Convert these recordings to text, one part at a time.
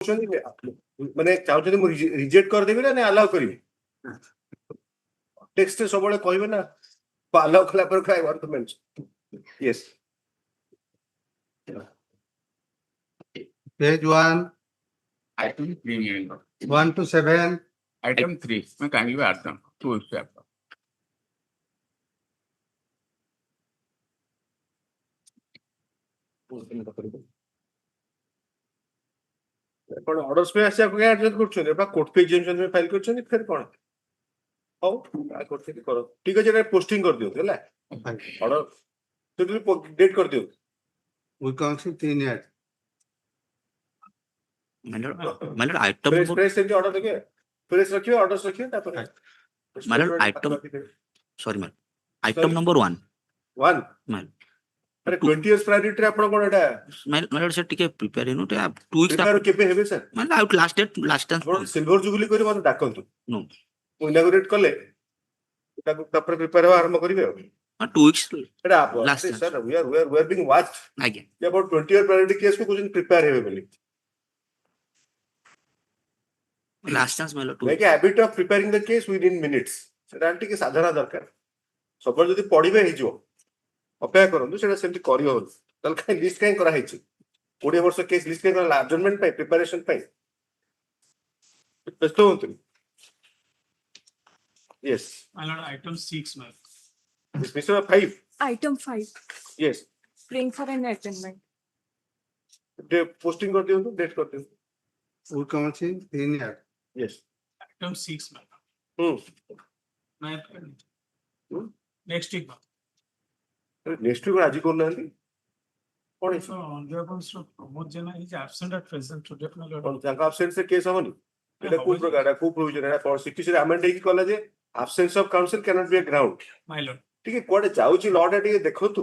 माने चाहते मु रिजेक्ट कर देबी ना अलाउ करिवि टेक्स्ट सब बळे कहबे ना अलाउ कला पर काय want to mention yes Page 1, Item 3 member. 1 to 7. Item 3, मैं kindly add them to step. Cone orders पे आसे को एडजस्ट करछन एबा कोर्ट पे एग्जामिनेशन में फाइल करछन फिर कोन हो आ करते कि करो ठीक है पोस्टिंग कर दियो हैला ऑर्डर तो डेट कर दियो We council 3 years. मतलब आइटम प्रेस प्रेस से ऑर्डर देके प्रेस रखियो ऑर्डर्स रखियो तापर मतलब item sorry ma'am item number 1 one ma'am अरे 20 इयर्स प्रायोरिटी आपण कोन एटा मतलब सर टिके प्रिपेयर नो 2 वीक्स प्रिपेयर केबे हेबे सर मतलब आउट लास्ट टाइम आपण सिल्वर जुबली करी मत डाकंतु नो इनागुरेट कले ताको तापर प्रिपेयर आरंभ करिवे 2 वीक्स एटा आप Last time. Sir we are being watched आगे अबाउट 20 इयर प्रायोरिटी केस को कुछ प्रिपेयर हेबे बोली लास्ट चांस मतलब 2 like a habit of preparing the case within minutes सेटा टिके साधारण दरकार सब जदी पढिबे हे जो अपेक्षा करंतु सेटा सेमति करियो हो तल काई लिस्ट काई करा हेछि 20 वर्ष केस लिस्ट काई करा adjournment pi preparation pi best होंतु yes Item 6, ma'am. this Mr. 5 Item 5, yes praying for an attainment. They posting कर दियो डेट कर दियो We council 3 years. yes Item 6, ma'am. hmm Next week, ma'am. Next week आज करना है कोन So, Honorable Sir Pramod Jena is absent at present, so definitely. कोन जाका absence से case होनी एटा को प्रकार को प्रोविजन एटा फॉर सिटीसी अमेंड की college J absence of council can not be a ground My lord. ठीक है कोडे जाउची लॉट एटी देखो तो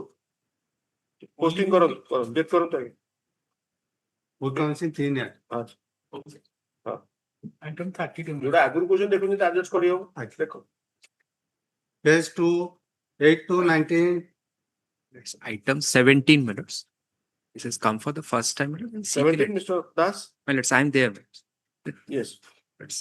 पोस्टिंग करो डेट करो तो We council 3 years. हां Item 32, ma'am. जोड़ा आगुर क्वेश्चन देखो नि एडजस्ट करियो देखो Page 2, 8 to 19. It's item 17 minutes. This has come for the first time. 17 Mr. Das Well, I'm there. yes It's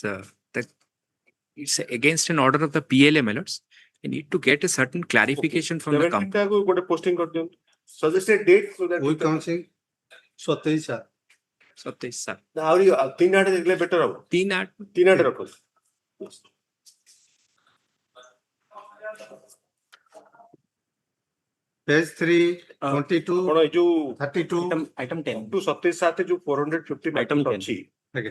it's against an order of the PLA minutes. You need to get a certain clarification from the 17 company. का कोई posting कर दियो suggested date so that We council 27 years. So this sir. How you 3 आठ देखले better हो 3 आठ रखो Page 3, 22, कोन ए जो 32. आइटम 10 टू 27 साथ जो 450 Item आइटम 10. अछि Okay.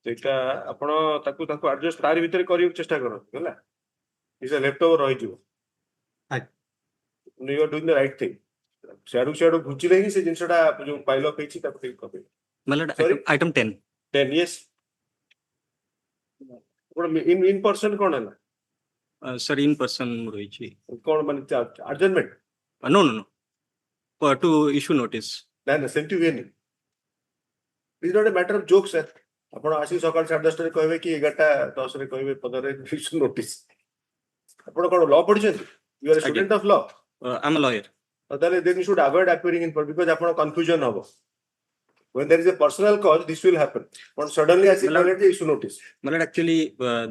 सेटा आपण ताकू ताकू एडजस्ट तार भीतर करियो चेष्टा करो हैला इज अ लेफ्ट ओवर रहि जिवो Right. You are doing the right thing शेडो घुचिले ही से जिंसटा जो पाइल अप हेछि ताकू ठीक कबे मतलब Sorry? आइटम 10 10 yes कोन इन पर्सन कोन है सर इन पर्सन रही छी कोन माने adjournment no no no to issue notice ना ना सेंटि वेनी is not a matter of joke sir आपण आसी सकाळ 10:30 रे कहबे कि 11:10 रे कहबे 15 रे इशू नोटिस आपण कोन लॉ पढिछन you are a student of law I am a lawyer then you should avoid appearing in court because आपण confusion habo when there is a personal cause this will happen but suddenly as you violate the issue notice मतलब actually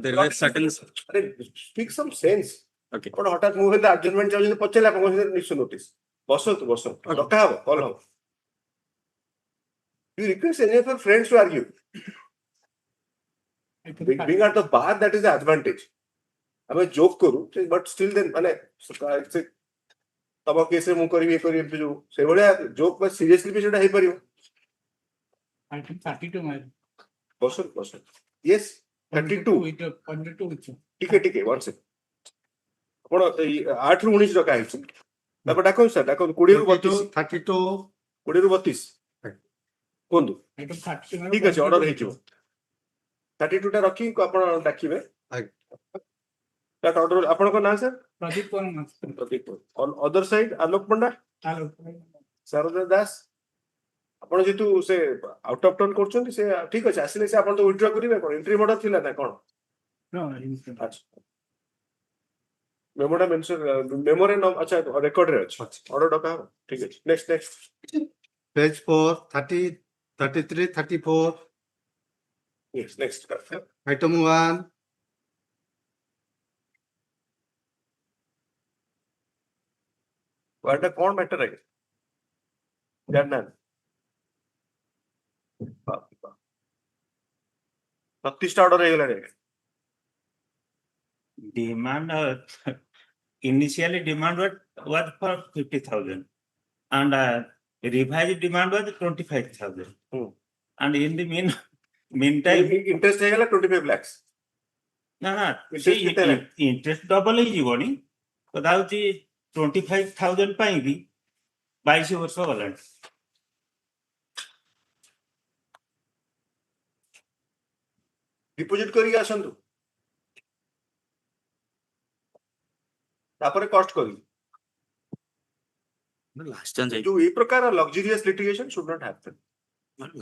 there were certain अरे speak some sense okay आपण हठात मुहे the adjournment चाहले पचले आपण को issue notice बसो डका हबो call हो you request any of your friends to argue being at the bar that is the advantage हमें जोक करू but still then माने तब केस मु करी जो से बड़े जोक पर सीरियसली भी सेटा हे परियो Item 32, ma'am. बसो यस 32 with 22 with you. ठीक है वन से आपण 8 रु 19 रखा है तब डाको सर डाको 20 रु 32 32. 20 रु 32 कोंदु Item 32, ma'am. ठीक अछि ऑर्डर हे जो 32 टा रखी को आपण डाकिबे दैट ऑर्डर आपण को नाम sir Pradeep Kaur, ma'am. Pratik on other side Alok Panda Hello. Sharada Das आपण जेतु से आउट ऑफ टर्न करछन से ठीक अछि आसिले से आपण तो विथड्रॉ करिवे कोन एंट्री मॉडल थिला ना कोन No, he's the- अच्छा मेमोरा मेंशन मेमोरे नाम अच्छा रिकॉर्ड रे अछि ऑर्डर डका ठीक अछि next Page 4, 30, 33, 34, Yes, next. item 1, What a con matter, right? Done. 32 order ହେଇଗଲାଣି ଆଜ୍ଞା। Demand initially demand was for 50,000 and revised demand was 25,000. Hmm. And in the meantime, Interest ହେଇଗଲା 25 lakhs. ନା Interest କେତେ ହେଲା? ଇଣ୍ଟରେଷ୍ଟ ଡବଲ ହେଇଯିବନି କଥା ହଉଛି 25,000 ପାଇଁ ବି 22 ବର୍ଷ ଗଲାଣି। Deposit କରିକି ଆସନ୍ତୁ। ତାପରେ cost କରିବି। Last chance. ଯୋଉ ଏଇ ପ୍ରକାର luxurious litigation should not happen.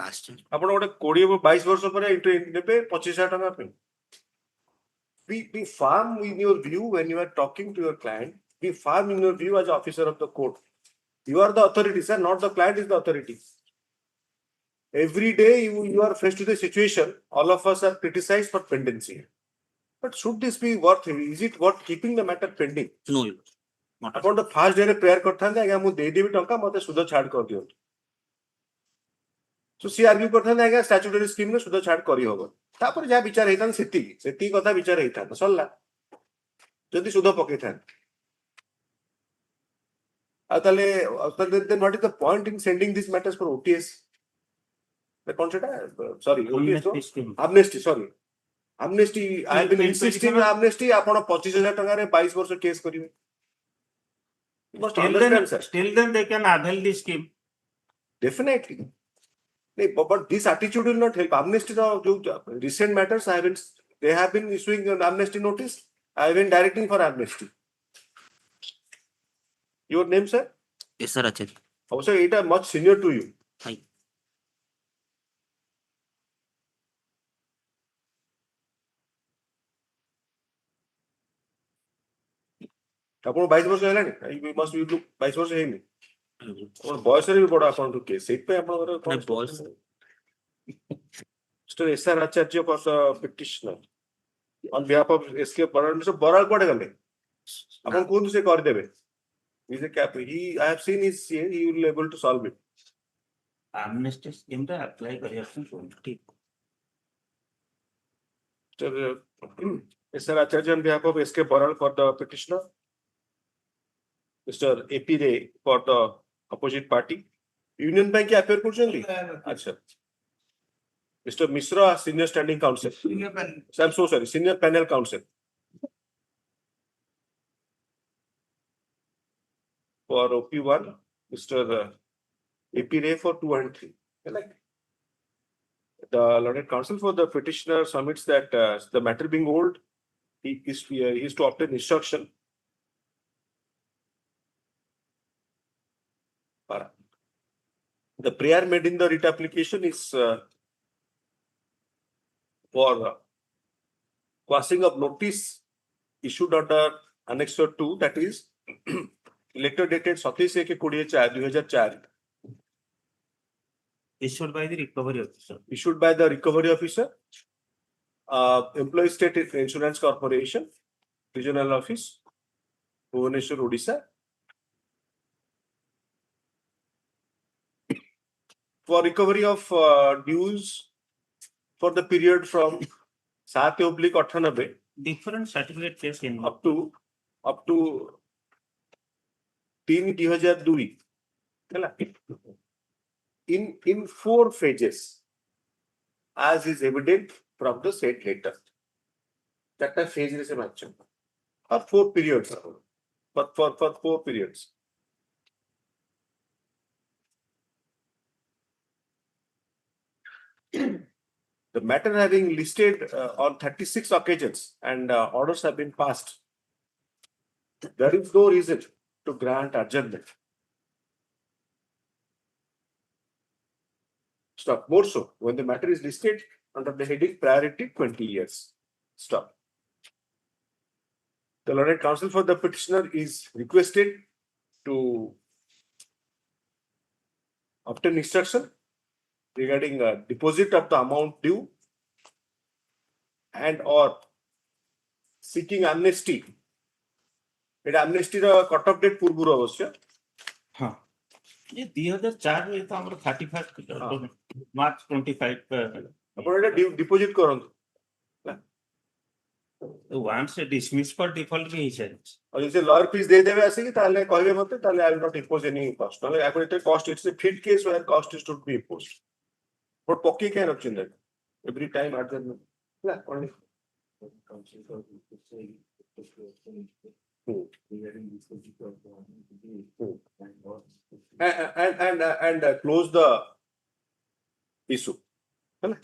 Last chance. ଆପଣ ଗୋଟେ 22 ବର୍ଷ ପରେ ନେବେ 25,000 ଟଙ୍କା ପାଇଁ। Be firm in your view when you are talking to your client. Be firm in your view as officer of the court. You are the authority, sir, not the client is the authority. Every day you are faced with a situation, all of us are criticized for pendency. But should this be worth, is it worth keeping the matter pending? No, not at all. ଆପଣ ତ first ଡେରେ prayer କରିଥାନ୍ତେ ଆଜ୍ଞା ମୁଁ ଦେଇଦେବି ଟଙ୍କା ମତେ ସୁଧ ଛାଡ କରିଦିଅନ୍ତୁ। ସୋ ସିଏ ଆର୍ଗ୍ୟୁ କରିଥାନ୍ତେ ଆଜ୍ଞା ଷ୍ଟାଚୁଟୋରୀ ସ୍କିମରେ ସୁଧ ଛାଡ କରିହବ। ତାପରେ ଯାହା ବିଚାର ହେଇଥାନ୍ତା ସେତିକି କଥା ବିଚାର ହେଇଥାନ୍ତା ସରିଲା। ଯଦି ସୁଧ ପକେଇଥାନ୍ତେ ଆଉ ତାହେଲେ then what is the point in sending these matters for OTS? କଣ ସେଟା ସରି amnesty sorry amnesty I have been insisting amnesty ଆପଣ 25,000 ଟଙ୍କାରେ 22 ବର୍ଷ କେସ୍ କରିବେ। You must understand, sir. Still then they can avail the scheme. Definitely. But this attitude will not help. Amnesty, recent matters, they have been issuing an amnesty notice. I have been directing for amnesty. Your name, sir? Yes, sir, Acharya. Also, it is much senior to you. Hi. ଆପଣ 22 ବର୍ଷ ହେଲାଣି must be 22 ବର୍ଷ ହେଇନି ଆପଣ ବୟସରେ ବି ବଡ ଆପଣଙ୍କ case ସେଇଥିପାଇଁ ଆପଣଙ୍କର ବୟସ Mr. S.R. Acharya for the petitioner on behalf of SK Baral. Mr. Baral କୁଆଡେ ଗଲେ ଆପଣ କୁହନ୍ତୁ ସେ କରିଦେବେ he I have seen his CA, he will be able to solve it. Amnesty scheme ଟା apply କରିବା ପାଇଁ ठीक Mr. S.R. Acharya on behalf of SK Baral for the petitioner. Mr. A.P. Ray for the opposite party. Union Bank appear kurchandi? Acha. Mr. Misra, senior standing counsel. I'm so sorry, senior panel counsel. For OP1, Mr. A.P. Ray for 2 and 3. The learned counsel for the petitioner submits that the matter being old, he is to obtain instruction. The prayer made in the writ application is for quashing of notice issued under Annex 2, that is letter dated 27/2004. issued by the recovery officer. Issued by the recovery officer, Employee State Insurance Corporation, Regional Office, Bhubaneswar, Odisha. For recovery of dues for the period from 7/98 Different certificate case in up to 3/2002 ହେଲା in 4 phases as is evident from the said letter. That phase is a match or 4 periods for 4 periods. The matter having listed on 36 occasions and orders have been passed, there is no reason to grant adjournment. Stop. More so, when the matter is listed under the heading priority 20 years. Stop. The learned counsel for the petitioner is requested to obtain instruction regarding deposit of the amount due and or seeking amnesty. এটা amnesty ର cut off date ପୂର୍ବରୁ ଅବଶ୍ୟ ହଁ ये 2004 ରେ ତ ଆମର 31 March 25 ଆପଣ ଏଟା ଡିପୋଜିଟ୍ କରନ୍ତୁ once dismissed for default ବି ହେଇସାରିଛି ଆଉ ଯଦି ଲୟର ଫିସ୍ ଦେଇଦେବେ ଆସିକି ତାହେଲେ କହିବେ ମତେ ତାହେଲେ I will not impose any cost ନହେଲେ ଆପଣ ଏତେ cost it's a fit case where cost is to be imposed but ପକେଇ କାଇଁ ରଖିଛନ୍ତି every time at the ହେଲା କଣ and close the issue ହେଲା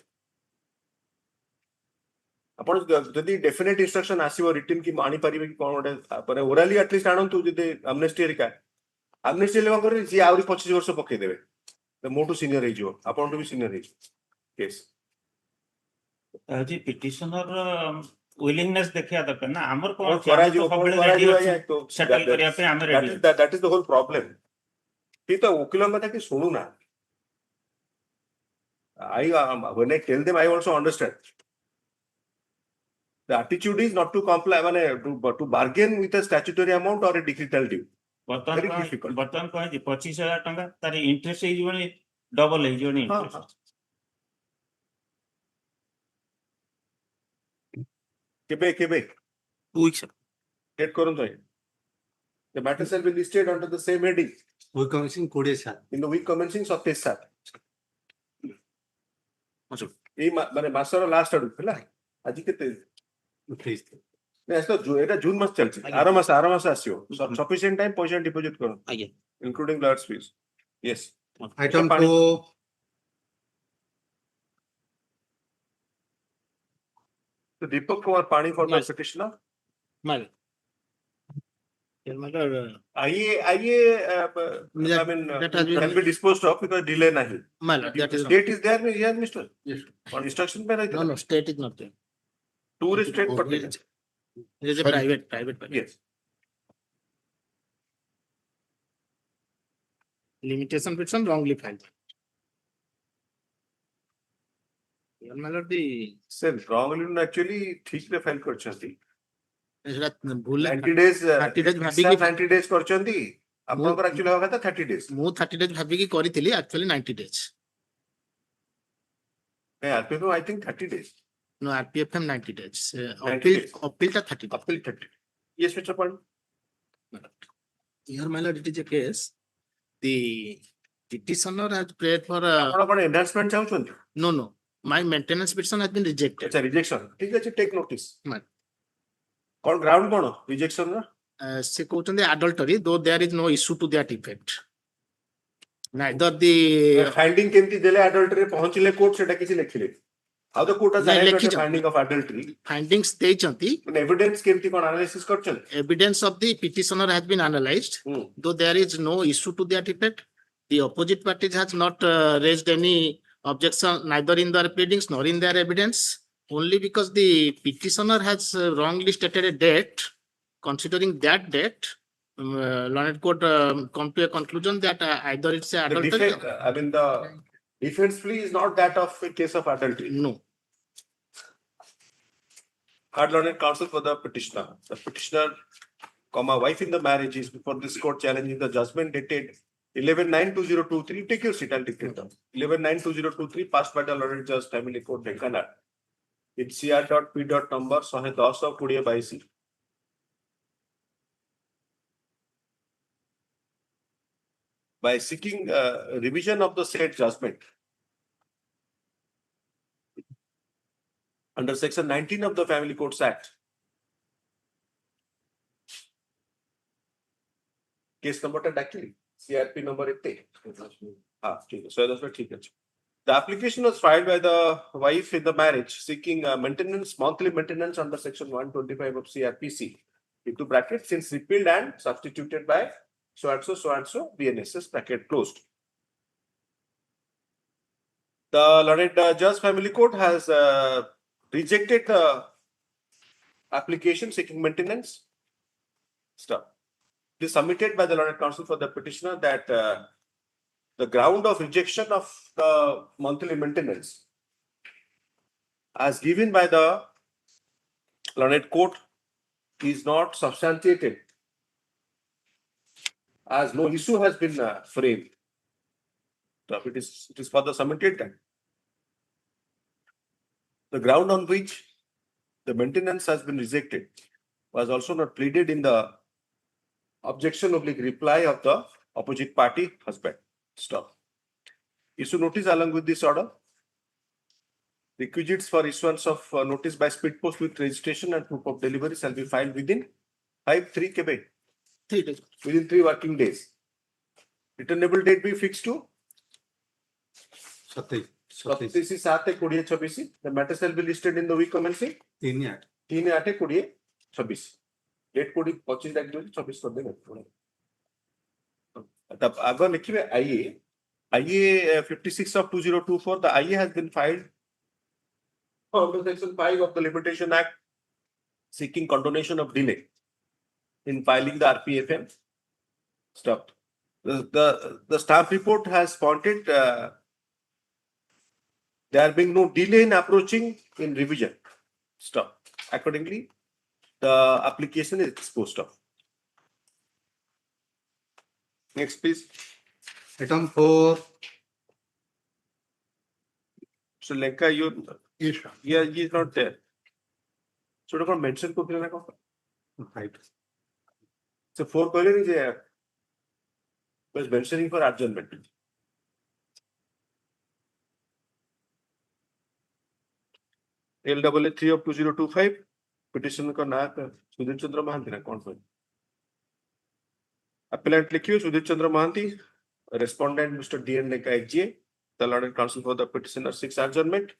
ଆପଣ ଯଦି ଡେଫିନେଟ ଇନଷ୍ଟ୍ରକ୍ସନ ଆସିବ ରିଟିନ କି ଆଣି ପାରିବେ କି କଣ ଗୋଟେ ତାପରେ ଓରାଲି ଆଟଲିଷ୍ଟ ଆଣନ୍ତୁ ଯଦି ଆମନେଷ୍ଟି ହେରିକା ଆମନେଷ୍ଟି ହେଲେ କଣ କରିବେ ଯିଏ ଆହୁରି 25 ବର୍ଷ ପକେଇଦେବେ ମୋଠୁ ସିନିୟର ହେଇଯିବ ଆପଣଠୁ ବି ସିନିୟର ହେଇଯିବ କେସ୍ ହଉଛି ପିଟିସନର ୱିଲିଂନେସ୍ ଦେଖିବା ଦରକାର ନା ଆମର କଣ କଣ ଅଛି ଆମେ ତ କରାଯିବ କଣ ସବୁବେଳେ କରାଯିବ ready ଆଜ୍ଞା ଅଛୁ ସେଟଲ କରିବା ପାଇଁ ଆମେ ready that is the whole problem ଠିକ ତ ଓକିଲଙ୍କ କଥା କି ଶୁଣୁନା when I tell them I also understand the attitude is not to comply to bargain with a statutory amount or a decretal due very difficult ବର୍ତ୍ତମାନ କଣ ହେଇଛି 25,000 ଟଙ୍କା ତାର ଇଣ୍ଟରେଷ୍ଟ ହେଇଯିବନି ଡବଲ ହେଇଯିବନି interest। କେବେ 2 weeks, sir. ଡେଟ୍ କରନ୍ତୁ ଆଜ୍ଞା the matter shall be listed under the same heading We commencing 20 साल. in the week commencing 27 ହଁ, sir. ଏଇ ମାନେ ମାସର ଲାଷ୍ଟ ଆଡକୁ ହେଲା ଆଜି କେତେ Please. ଏଇଟା ଜୁନ ମାସ ଚାଲିଛି ଆର ମାସ ଆସିବ ସଫିସିଏଣ୍ଟ ଟାଇମ ପଇସା ଡିପୋଜିଟ୍ କରନ୍ତୁ ଆଜ୍ଞା। including lawyers fees yes Item Pani. 2, so Deepak Kumar Pani for the Yes. petitioner Mal. Your mother, आइए I mean that has been- can be disposed of because delay nahi Mal, that is. state is there here Mr. yes. on instruction पे रहता No, no, state is not there. tourist state Oh, पर it is- it is a Sorry. private. yes Limitation petition wrongly filed. Your mother, the, sir wrongly actually ठीक रे file करछंती ସେଟା ଭୁଲ 90 days 30 days visa ଭାବିକି 90 days करछंती ଆପଣଙ୍କର actually ହବା କଥା 30 days ମୁଁ 30 days ଭାବିକି କରିଥିଲି actually 90 days. RPF I think 30 days No, RPFM 90 days. 90 days. Appeal ta 30 days. appeal 30 yes Mr. Pani Your mother, it is a case. The petitioner has prayed for ଆପଣ କଣ enhancement ଚାହୁଁଛନ୍ତି no. My maintenance petition has been rejected. ଆଚ୍ଛା rejection ଠିକ ଅଛି take notice Right. କଣ ground କଣ rejection ର ସେ କହୁଛନ୍ତି adultery, though there is no issue to that effect. Neither the finding କେମିତି ଦେଲେ ଆଡଲ୍ଟରୀ ପହଞ୍ଚିଲେ କୋର୍ଟ ସେଟା କିଛି ଲେଖିଲେ ଆଉ ତ କୋର୍ଟ ନାଇଁ, ଲେଖିଛ। ଫାଇଣ୍ଡିଂ ଅଫ ଆଡଲ୍ଟରୀ findings ଦେଇଛନ୍ତି. ଏଭିଡେନ୍ସ କେମିତି କଣ ଆନାଲିସିସ୍ କରିଛନ୍ତି Evidence of the petitioner has been analyzed, Hmm. though there is no issue to that effect. The opposite parties has not raised any objection neither in their pleadings nor in their evidence. Only because the petitioner has wrongly stated a date. Considering that date, learned court come to a conclusion that either it's a the adultery. defense I mean the defense plea is not that of a case of adultery No. hard learned counsel for the petitioner comma wife in the marriage is before this court challenging the judgment dated 11/9/2023 take your seat I'll dictate them 11/9/2023 passed by the learned judge family court Venkanad in CR.P. number 110/2022 by seeking revision of the said judgment under section 19 of the Family Courts Act. Case number টা ডাকিলি CRP number এতে ঠিক আছে 110 ঠিক আছে The application was filed by the wife in the marriage seeking monthly maintenance under section 125 of CRPC into bracket since repealed and substituted by so and so BNSS bracket closed. The learned judge family court has rejected the application seeking maintenance. Stop. It is submitted by the learned counsel for the petitioner that the ground of rejection of the monthly maintenance as given by the learned court is not substantiated, as no issue has been framed. So it is for the submitted time. The ground on which the maintenance has been rejected was also not pleaded in the objection oblique reply of the opposite party husband. Stop. Issue notice along with this order. Requisites for issuance of notice by speed post with registration and proof of delivery shall be filed within 3 KB, 3 days. within 3 working days. Returnable date be fixed to 27 27/7/2026. The matter shall be listed in the week commencing 3/8/2026. Date कोडी 25 तारीख 26 कर देंगे. तब आगे लिखिए IA 56 of 2024. The IA has been filed under Section 5 of the Limitation Act, seeking condonation of delay in filing the RPFM. Stop. The staff report has pointed there being no delay in approaching in revision. Stop. Accordingly, the application is disposed of. Next, please. Item 4. So, Lenka, you. Yes, sir. Yeah, he is not there. So, don't mention to fill in. Right. So, 4 color is there. Was mentioning for adjournment. LAA 3 of 2025. Petition का नाम सुधीर चंद्र महांती ना कौन सा? Appellant लिखियो सुधीर चंद्र Mahanti. Respondent Mr. DN Lenka HGA. The Lord Counsel for the petitioner 6 adjournment.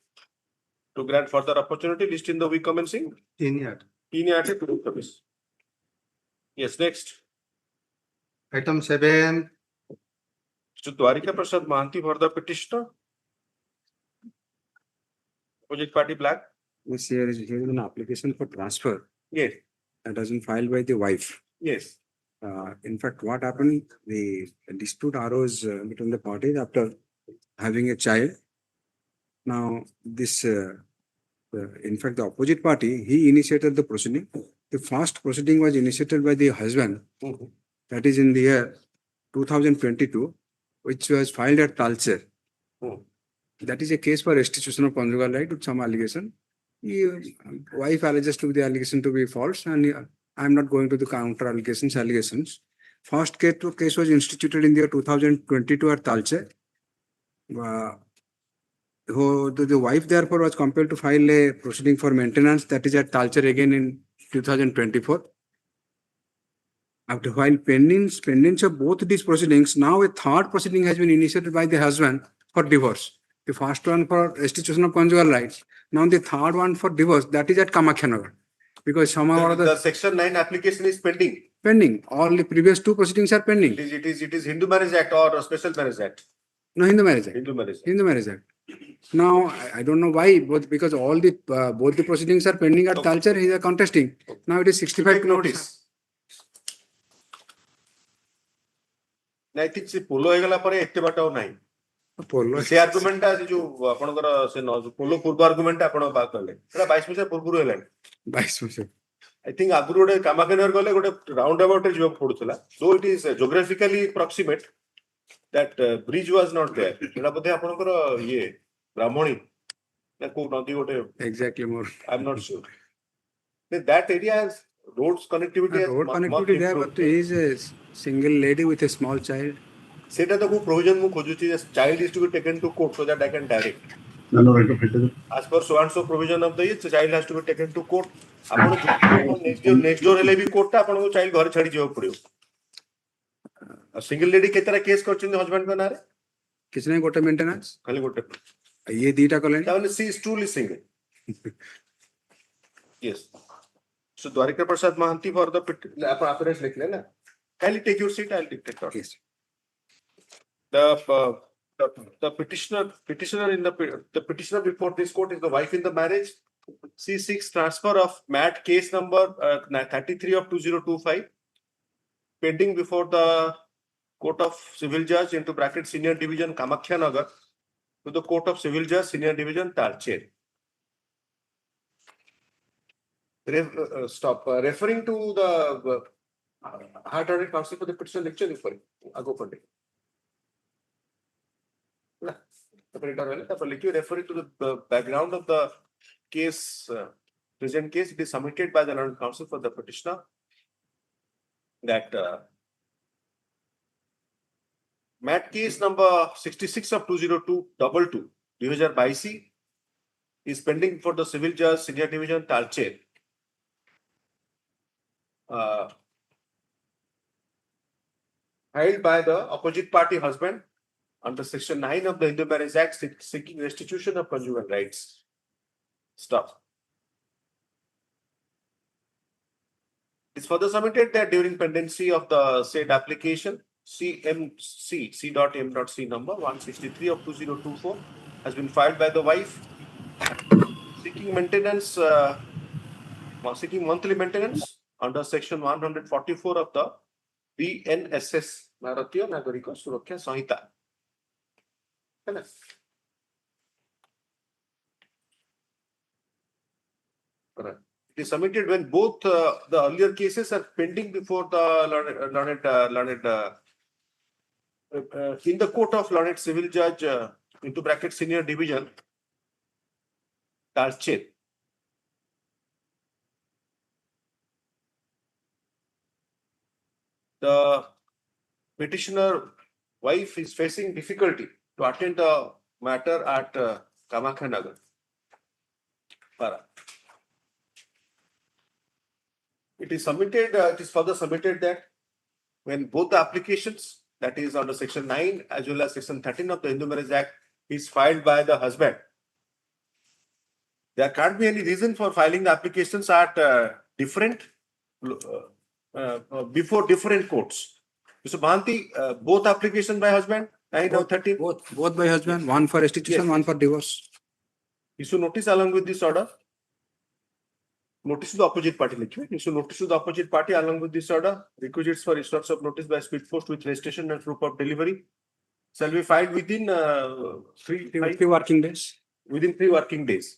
To grant further opportunity, list in the week commencing. 3/8 Yes, next. Item 7. Mr. Dwarika Prasad Mahanti for the petitioner. Opposite party black. Yes, here is an application for transfer Yes, that has been filed by the wife. yes. In fact, what happened, the dispute arose between the parties after having a child. Now, this, in fact, the opposite party, he initiated the proceeding. The first proceeding was initiated by the husband, Mhm. that is in the year 2022, which was filed at Talcher. Mhm. That is a case for restitution of conjugal right with some allegation. Wife alleges to the allegation to be false, and I am not going to the counter allegations. First case was instituted in the year 2022 at Talcher. The wife therefore was compelled to file a proceeding for maintenance, that is at Talcher again in 2024. After while pending of both these proceedings, now a third proceeding has been initiated by the husband for divorce. The first one for restitution of conjugal rights. Now the third one for divorce, that is at Kamakhanagar. Because somehow or The other section 9 application is pending. pending. All the previous 2 proceedings are pending. It is Hindu Marriage Act or Special Marriage Act. No, Hindu Marriage Act. Hindu Marriage Act. Hindu Marriage Act. Now, I don't know why, but because all the both the proceedings are pending at Okay. Talcher, he is contesting. Now it is 65 Take crores. notice. I think se polo ହେଇଗଲା ପରେ ଏତେ ବାଟ ଆଉ ନାହିଁ. Polo. ସେ argument ଟା ସେ ଯୋଉ ଆପଣଙ୍କର ସେ ପୋଲୋ ପୂର୍ବ ଆର୍ଗୁମେଣ୍ଟ ଟା ଆପଣ ବାହାର କଲେ ସେଟା 22 ମସିହା ପୂର୍ବରୁ ହେଲାଣି. 22 ବର୍ଷ. I think ଆଗରୁ ଗୋଟେ କାମାକ୍ଷାନଗର ଗଲେ ଗୋଟେ ରାଉଣ୍ଡ ଆବାଉଟ ରେ ଯିବାକୁ ପଡୁଥିଲା. So it is geographically proximate that bridge was not there. ସେଟା ବୋଧେ ଆପଣଙ୍କର ଇଏ ବ୍ରାହ୍ମଣୀ ନା କୋଉ ନଦୀ ଗୋଟେ Exactly more. I'm not sure. That area has roads connectivity. has Road much connectivity there, improved. but he is a single lady with a small child. ସେଟା ତ କୋଉ provision ମୁଁ ଖୋଜୁଛି child is to be taken to court so that I can direct. As per so and so provision of the child has to be taken to court. ଆପଣ next door ହେଲେ ବି court ଟା ଆପଣଙ୍କୁ child ଘରେ ଛାଡି ଯିବାକୁ ପଡିବ. Single lady କେତେଟା case କରିଛନ୍ତି ହଜବେଣ୍ଡ ଙ୍କ ନାଁରେ? କିଛି ନାହିଁ ଗୋଟେ maintenance. ଖାଲି ଗୋଟେ. ଇଏ ଦିଟା କଲେଣି. ତାମାନେ she is truly single. Yes. So Dwarika Prasad Mahanti for the ଆପଣ appearance लिखले ना. Kindly take your seat. I'll dictate out. Yes. The petitioner in the petitioner before this court is the wife in the marriage. She seeks transfer of MAT case number 33 of 2025 pending before the Court of Civil Judge into bracket Senior Division Kamakhya Nagar to the Court of Civil Judge Senior Division Talcher. Referring to the High Court Counsel for the petition lecture referring. Ago Pandey. Referring to the background of the case, present case, it is submitted by the learned counsel for the petitioner that MAT case number 66 of 2022 2022 is pending for the Civil Judge Senior Division Talcher. Filed by the opposite party husband under Section 9 of the Hindu Marriage Act seeking restitution of conjugal rights. Stop. It is further submitted that during pendency of the said application, C.M.C. number 163 of 2024 has been filed by the wife seeking maintenance, seeking monthly maintenance under Section 144 of the BNSS, Bharatiya Nagarika Suraksha Samhita. Correct. It is submitted when both the earlier cases are pending before the learned in the court of learned civil judge into bracket Senior Division Talcher. The petitioner wife is facing difficulty to attend the matter at Kamakhya Nagar. It is submitted, it is further submitted that when both the applications, that is under Section 9 as well as Section 13 of the Hindu Marriage Act, is filed by the husband, there can't be any reason for filing the applications at different before different courts. Mr. Bhanti, both applications by husband, 9 or 13? Both by husband, one for restitution, Yes. one for divorce. Issue notice along with this order. Notice to the opposite party. Issue notice to the opposite party along with this order. Requisites for issuance of notice by speed post with registration and proof of delivery shall be filed within 3 working days. within 3 working days.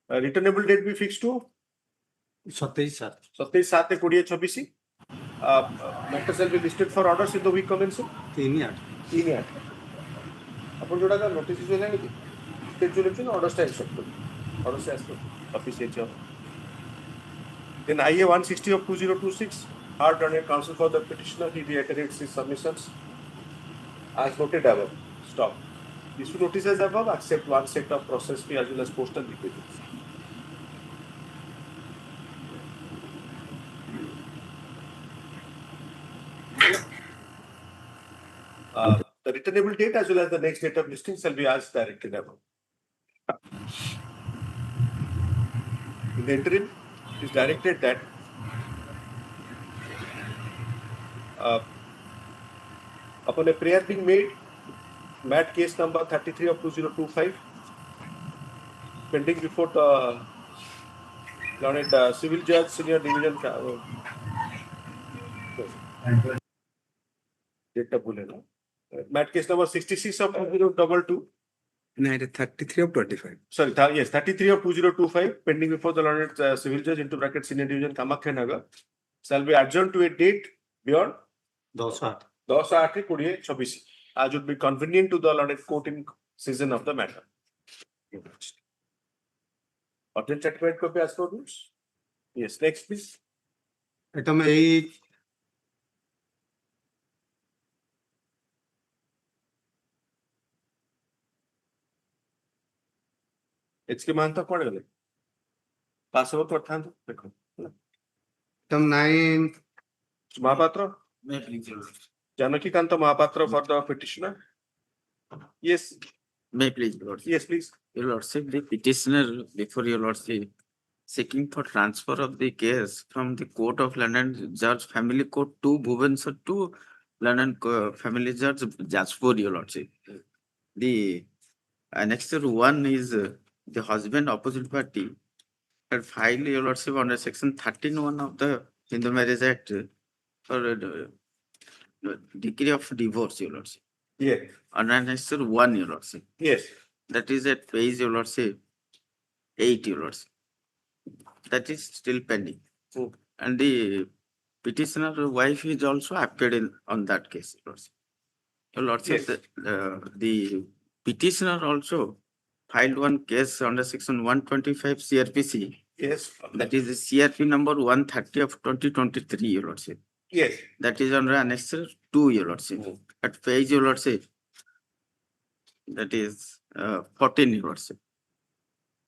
Returnable date be fixed to 27/7/2026. Matter shall be listed for orders in the week commencing 3/8. अपन जोड़ा का notice जो है कि schedule order style structure. Order style office HR. Then IA 160 of 2026 hard on a counsel for the petitioner, he reiterates his submissions as noted above. Stop. Issue notices above, accept one set of process fee as well as postal requisites. The returnable date as well as the next date of listing shall be as directed above. In the interim, it is directed that upon a prayer being made, MAT case number 33 of 2025, pending before the learned civil judge, senior division. MAT case number 66 of 2022. 33 of 25. Sorry, yes, 33 of 2025, pending before the learned civil judge into bracket senior division Kamakhya Nagar, shall be adjourned to a date beyond 10/8/2026, as would be convenient to the learned court in season of the matter. Urgent statement copy as per rules. Yes, next please. Item 8. HK Mahanta कौन है? पास हो तो अर्थांत देखो. Item 9. Mahapatra, Janaki Kanta Mahapatra for the petitioner. Yes, May please, Your Lordship. yes, please. Your Lordship, the petitioner before Your Lordship seeking for transfer of the case from the Court of London Judge Family Court to Bhubaneswar to London Family Judge Jajpur, Your Lordship. The annexure 1 is the husband opposite party had filed, Your Lordship, under Section 13(1) of the Hindu Marriage Act for decree of divorce, your lordship. Yes, On annexure 1, your lordship. yes. That is at page, your lordship, 8, your lordship. That is still pending. Hmm. And the petitioner wife is also appeared in on that case, your lordship. Your lordship, Yes. the petitioner also filed one case under section 125 CRPC. Yes. That is the CRP number 130 of 2023, your lordship. Yes. That is under annexure 2, your lordship. Hmm. At page, your lordship. That is 14, your lordship.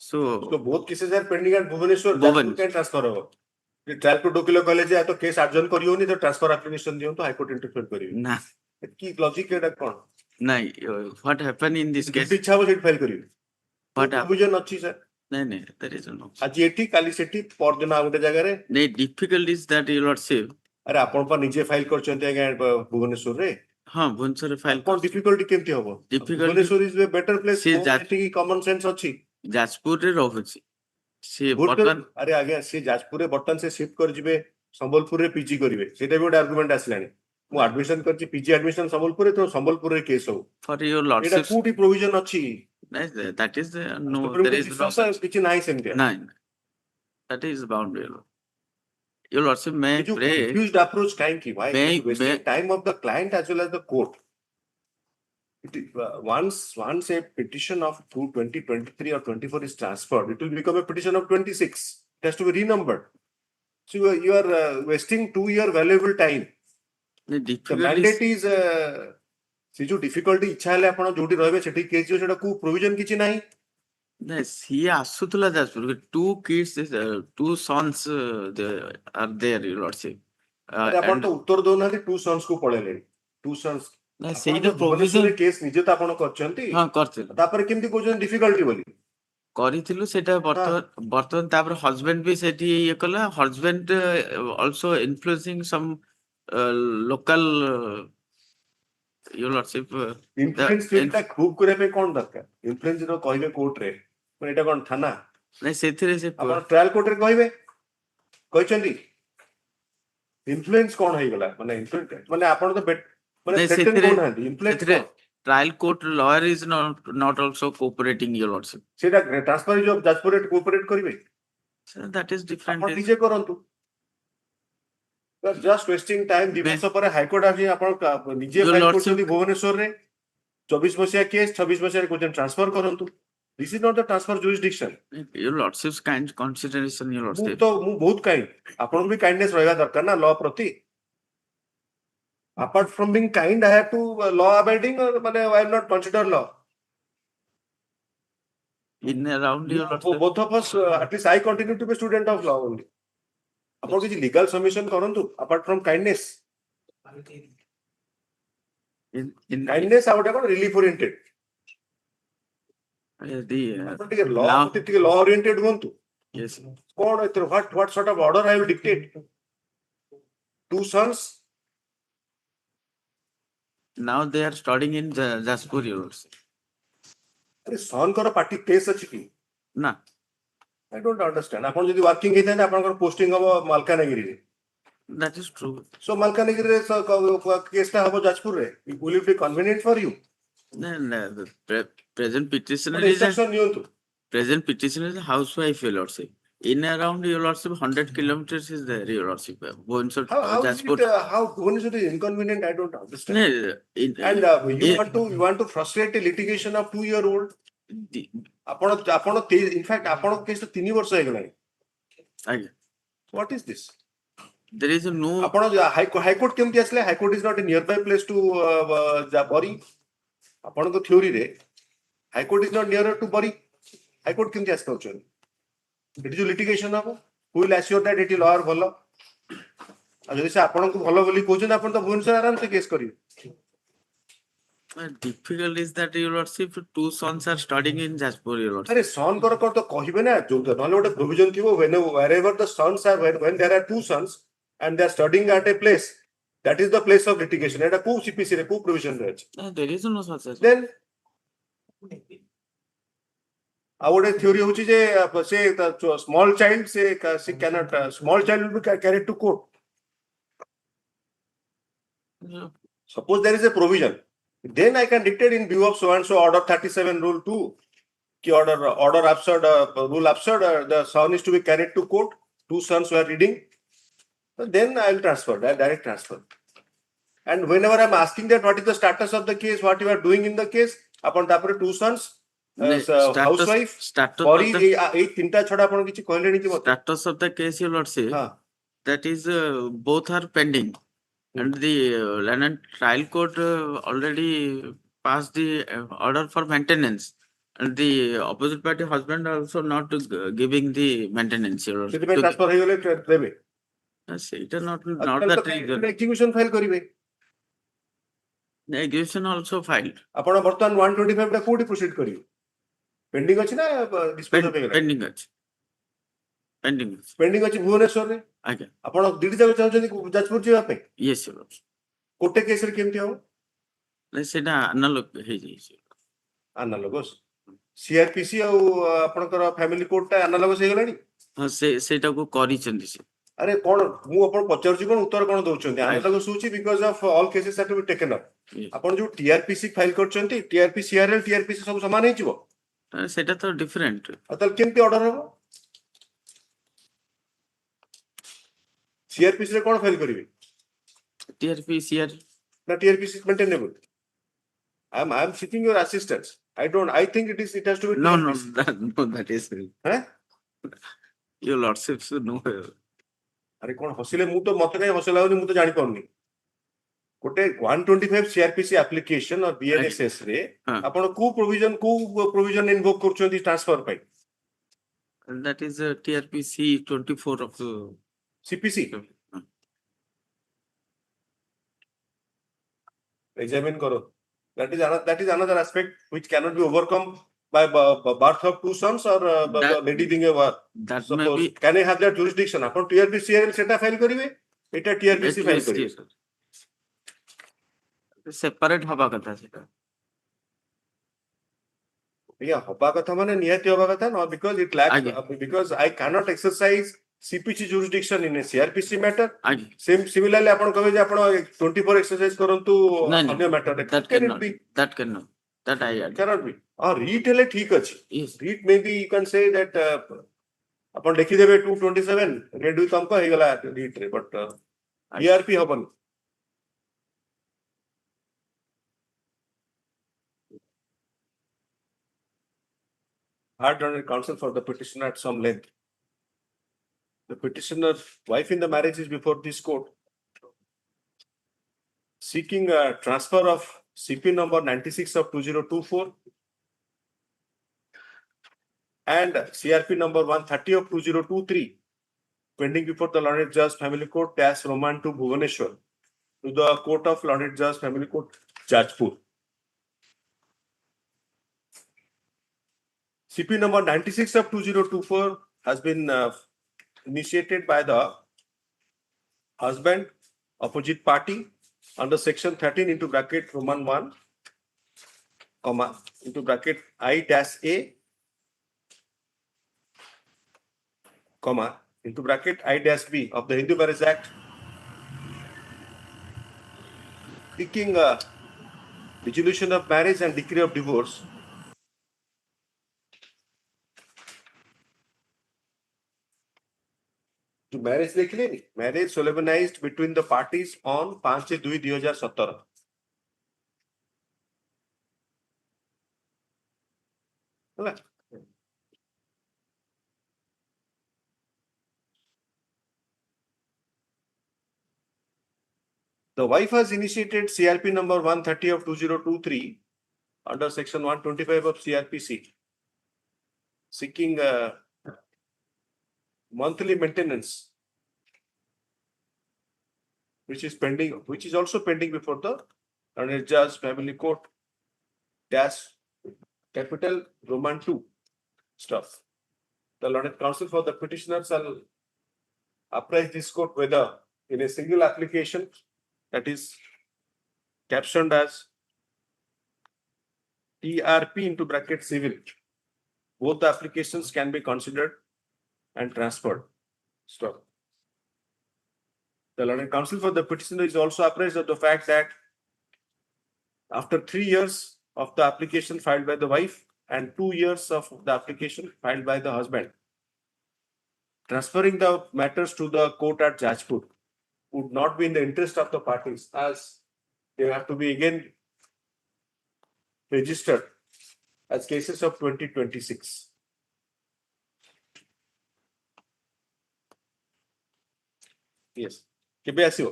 So So, both cases are pending at Bhubaneswar. Bhubaneswar. Can transfer हो. ये trial to डोकिलो college है तो case अर्जन करियो नहीं तो transfer application दियो तो high court interfere करियो nah, की logic Etah cone nah, what happened in this case? इच्छा हो सेट फाइल करियो What happened? प्रोविजन अछि sir No, there is no. आज एठी काली सेठी पर दिन आ गोटे जगह रे The difficult is that, your lordship. अरे आपण पर निजे फाइल करचंती आगे भुवनेश्वर रे हाँ, भुवनेश्वर फाइल कोन डिफिकल्टी केमती होबो Difficulty- Bhubaneswar is a better place See that- एठी कॉमन सेंस अछि जाजपुर रे रहुछि से भोट बर्तमान अरे आगे से जाजपुर रे बर्तन से शिफ्ट कर जिवे संबलपुर रे पीजी करिवे सेटा भी गोटे आर्गुमेंट आसलानी मु एडमिशन करछि पीजी एडमिशन संबलपुर रे तो संबलपुर रे केस हो for your एटा lordship. कोठी प्रोविजन अछि That is no, supreme there court is no system such. किछि नाही सेमते Nine. That is bound, your lordship. May I Did you pray? confused approach time ki why May- wasting may- time of the client as well as the court? Once a petition of 2023 or 24 is transferred, it will become a petition of 26. It has to be renumbered. So you are wasting 2 year valuable time. The The difficulty mandate is से जो difficulty इच्छा हेले आपण जोटी रहबे सेठी case जो सेटा को provision किछि नाही ସିଏ ଆସୁଥିଲା Jajpur two kids, two sons are there, your lordship. अरे आपण And तो उत्तर दोनाथि टू सन्स को पळेले टू सन्स ନା, ସେଇଟା प्रोविजन provision केस निजे तो आपण करचंती ହଁ କରିଥିଲୁ तापर केमती कोजन डिफिकल्टी बोली କରିଥିଲୁ ସେଇଟା ବର୍ତ୍ତମାନ ତାପରେ ହଜବେଣ୍ଡ ବି ସେଠି ଇଏ କଲା husband also influencing some local your lordship. Influence फील्डटा प्रूव କରିବା ପାଇଁ कोन दरकार इन्फ्लुएंस रो कहबे कोर्ट रे पण एटा कोन थाना ନାଇଁ ସେଥିରେ ସେ आपण ट्रायल कोर्ट रे कहबे कहचंती इन्फ्लुएंस कोन होई गला माने इन्फ्लुएंस माने आपण तो माने नहीं, थ्रेटन ସେଥିରେ- कोन हंदी इन्फ्लुएंस ସେଥିରେ trial court lawyer is not also cooperating, your lordship. सेटा ट्रांसफर जो जाजपुर रे कोऑपरेट करिवे So that is different. आपण निजे करंतु जस्ट वेस्टिंग टाइम दिवस पर हाई कोर्ट आसी आपण निजे Your फाइल lordship- करछंती भुवनेश्वर रे 24 मसिया केस 26 मसिया रे कोजन ट्रांसफर करंतु this is not the transfer jurisdiction Your lordship's kind consideration, your मु lordship. तो मु बहुत काइंड आपण भी काइंडनेस रहबा दरकार ना लॉ प्रति apart from being kind I have to law abiding or माने I am not consider law In around, your lordship. both of us at least I continue to be student of law only आपण किछि legal submission करंतु apart from kindness In kindness out कोन relief oriented the आपण टिके law Law- प्रति टिके law oriented होंतु yes. कोन एतर what sort of order I will dictate two sons Now they are studying in Jaspur, your lordship. अरे सन कर पार्टी केस अछि कि ना I don't understand आपण जदि वर्किंग हेतै आपण पोस्टिंग हो मालकानगिरी रे that is true. सो मालकानगिरी रे केसटा हो जाजपुर रे will it be convenient for you No, the present petitioner but is a instruction नियंतु present petitioner is a housewife, your lordship. In around, your lordship, 100 kilometers is there, your lordship. Bhubaneswar, how is Jaspur. it how Bhubaneswar is inconvenient I don't understand No, and you want to frustrate a litigation of 2-year-old the- आपण in fact आपण case 3 वर्ष हे गलाय आगे. what is this There is no आपण high court केमती आसले high court is not a nearby place to Bari आपण को थ्योरी रे high court is not near to Bari high court केमती आस पाउछन इट जो लिटिगेशन हबो who will assure that it lawyer भलो आ जदि से आपण को भलो बोली कहछन आपण तो भुवनेश्वर आराम से केस करिवे difficult is that, your lordship, two sons are studying in Jaspur, your lordship. अरे सन कर तो कहिबे ना जो नले गोटे प्रोविजन थिबो wherever the sons are when there are two sons and they are studying at a place that is the place of litigation एटा को सीपीसी रे को प्रोविजन रे अछि No, there is no such as. then आ गोटे theory होची जे से small child से cannot small child will be carried to court Suppose there is a provision, then I can dictate in view of so and so order 37 rule 2. Ki order absurd, rule absurd, the son is to be carried to court. 2 sons were reading. Then I will transfer, that direct transfer. And whenever I'm asking that what is the status of the case, what you are doing in the case, upon tapare 2 sons, housewife, status Pori, of the ei tinta chhada apon kichi कहलेनी ki mate. status of the case, your lordship, हाँ. that is both are pending. And the land and trial court already passed the order for maintenance. And the opposite party husband also not giving the maintenance. Your lordship. ସେଥିପାଇଁ transfer ହେଇଗଲେ ଦେବେ. It is not ତାହେଲେ the ତ reason. execution file କରିବେ. The execution also filed. ଆପଣ ବର୍ତ୍ତମାନ 125 ଟା କୋଉଠି proceed କରିବେ? Pending ଅଛି ନା dispose of ହେଇଗଲା? Pending ଅଛି. Pending ଅଛି. Pending ଅଛି ଭୁବନେଶ୍ୱରରେ. ଆଜ୍ଞା. ଆପଣ ଦିଲ୍ଲୀ ଯାକୁ ଚାହୁଁଛନ୍ତି ଯାଜପୁର ଯିବା ପାଇଁ? Yes, your lordship. ଗୋଟେ କେସରେ କେମିତି ହବ? ସେଇଟା analog ହେଇଯାଇଛି. Analogous. CRPC ଆଉ ଆପଣଙ୍କର ଫ୍ୟାମିଲି କୋର୍ଟ ଟା analogous ହେଇଗଲାଣି? ହଁ ସେଇଟାକୁ କରିଛନ୍ତି ସେ. ଆରେ କଣ ମୁଁ ଆପଣ ପଚାରୁଛି କଣ ଉତ୍ତର କଣ ଦଉଛନ୍ତି? Analogous ହଉଛି because of all cases that will be taken up. Yes. ଆପଣ ଯୋଉ TRPC ଫାଇଲ କରିଛନ୍ତି, TRP CRL TRPC ସବୁ ସମାନ ହେଇଯିବ? ସେଇଟା ତ different. ଆଉ ତାହେଲେ କେମିତି ଅର୍ଡର ହବ? CRPC ରେ କଣ ଫାଇଲ କରିବେ? TRP, CR. ନା TRPC maintainable? I'm seeking your assistance. I think it has to be No, TRPC. that is. हैं? Your lordship should know. ଆରେ କଣ ହସିଲେ ମୁଁ ତ ମତେ କାହିଁ ହସ ଲାଗୁନି ମୁଁ ତ ଜାଣି ପାରୁନି ଗୋଟେ 125 CRPC ଆପ୍ଲିକେସନ और BNSS ରେ ହଁ. ଆପଣ କୋଉ ପ୍ରୋଭିଜନ ଇନଭୋକ କରୁଛନ୍ତି ଟ୍ରାନ୍ସଫର ପାଇଁ That is TRP C 24 of the. CPC examine karo that is another aspect which cannot be overcome by birth of 2 sons or lady being a That may suppose be. can I have that jurisdiction upon TRP CRL seta file karibe eta TRPC file karibe Separate हवा कथा सेटा. Yeah, हवा कथा माने नियति हवा कथा no because it lacks आगे. because I cannot exercise CPC jurisdiction in a CRPC matter. आगे. Similarly, आपण कहे जे आपण 24 exercise करंतु नहीं, अन्य matter रे That can it cannot. be That cannot. That I agree. cannot be read हेले ठीक अछि Yes. read maybe you can say that आपण लिखि देबे 227 रेड विथ अंक हे गला read रे but ERP हबन hard on counsel for the petitioner at some length. The petitioner's wife in the marriage is before this court seeking a transfer of CP number 96 of 2024 and CRP number 130 of 2023 pending before the Learned Judge Family Court dash Roman to Bhubaneswar to the Court of Learned Judge Family Court Jajpur. CP number 96 of 2024 has been initiated by the husband, opposite party under section 13 into bracket Roman 1, comma, into bracket I-A, comma, into bracket I-B of the Hindu Marriage Act, seeking a dissolution of marriage and decree of divorce. To marriage देखले नहीं marriage solemnized between the parties on 5/2/2017 ହେଲା the wife has initiated CRP number 130 of 2023 under section 125 of CRPC seeking monthly maintenance which is also pending before the Learned Judge Family Court dash capital Roman 2 stuff. The Learned Counsel for the petitioner shall apprise this court whether in a single application that is captioned as TRP into bracket civil, both the applications can be considered and transferred. Stop. The Learned Counsel for the petitioner is also apprised of the fact that after 3 years of the application filed by the wife and 2 years of the application filed by the husband, transferring the matters to the court at Jajpur would not be in the interest of the parties, as they have to be again registered as cases of 2026. Yes. କେବେ ଆସିବ?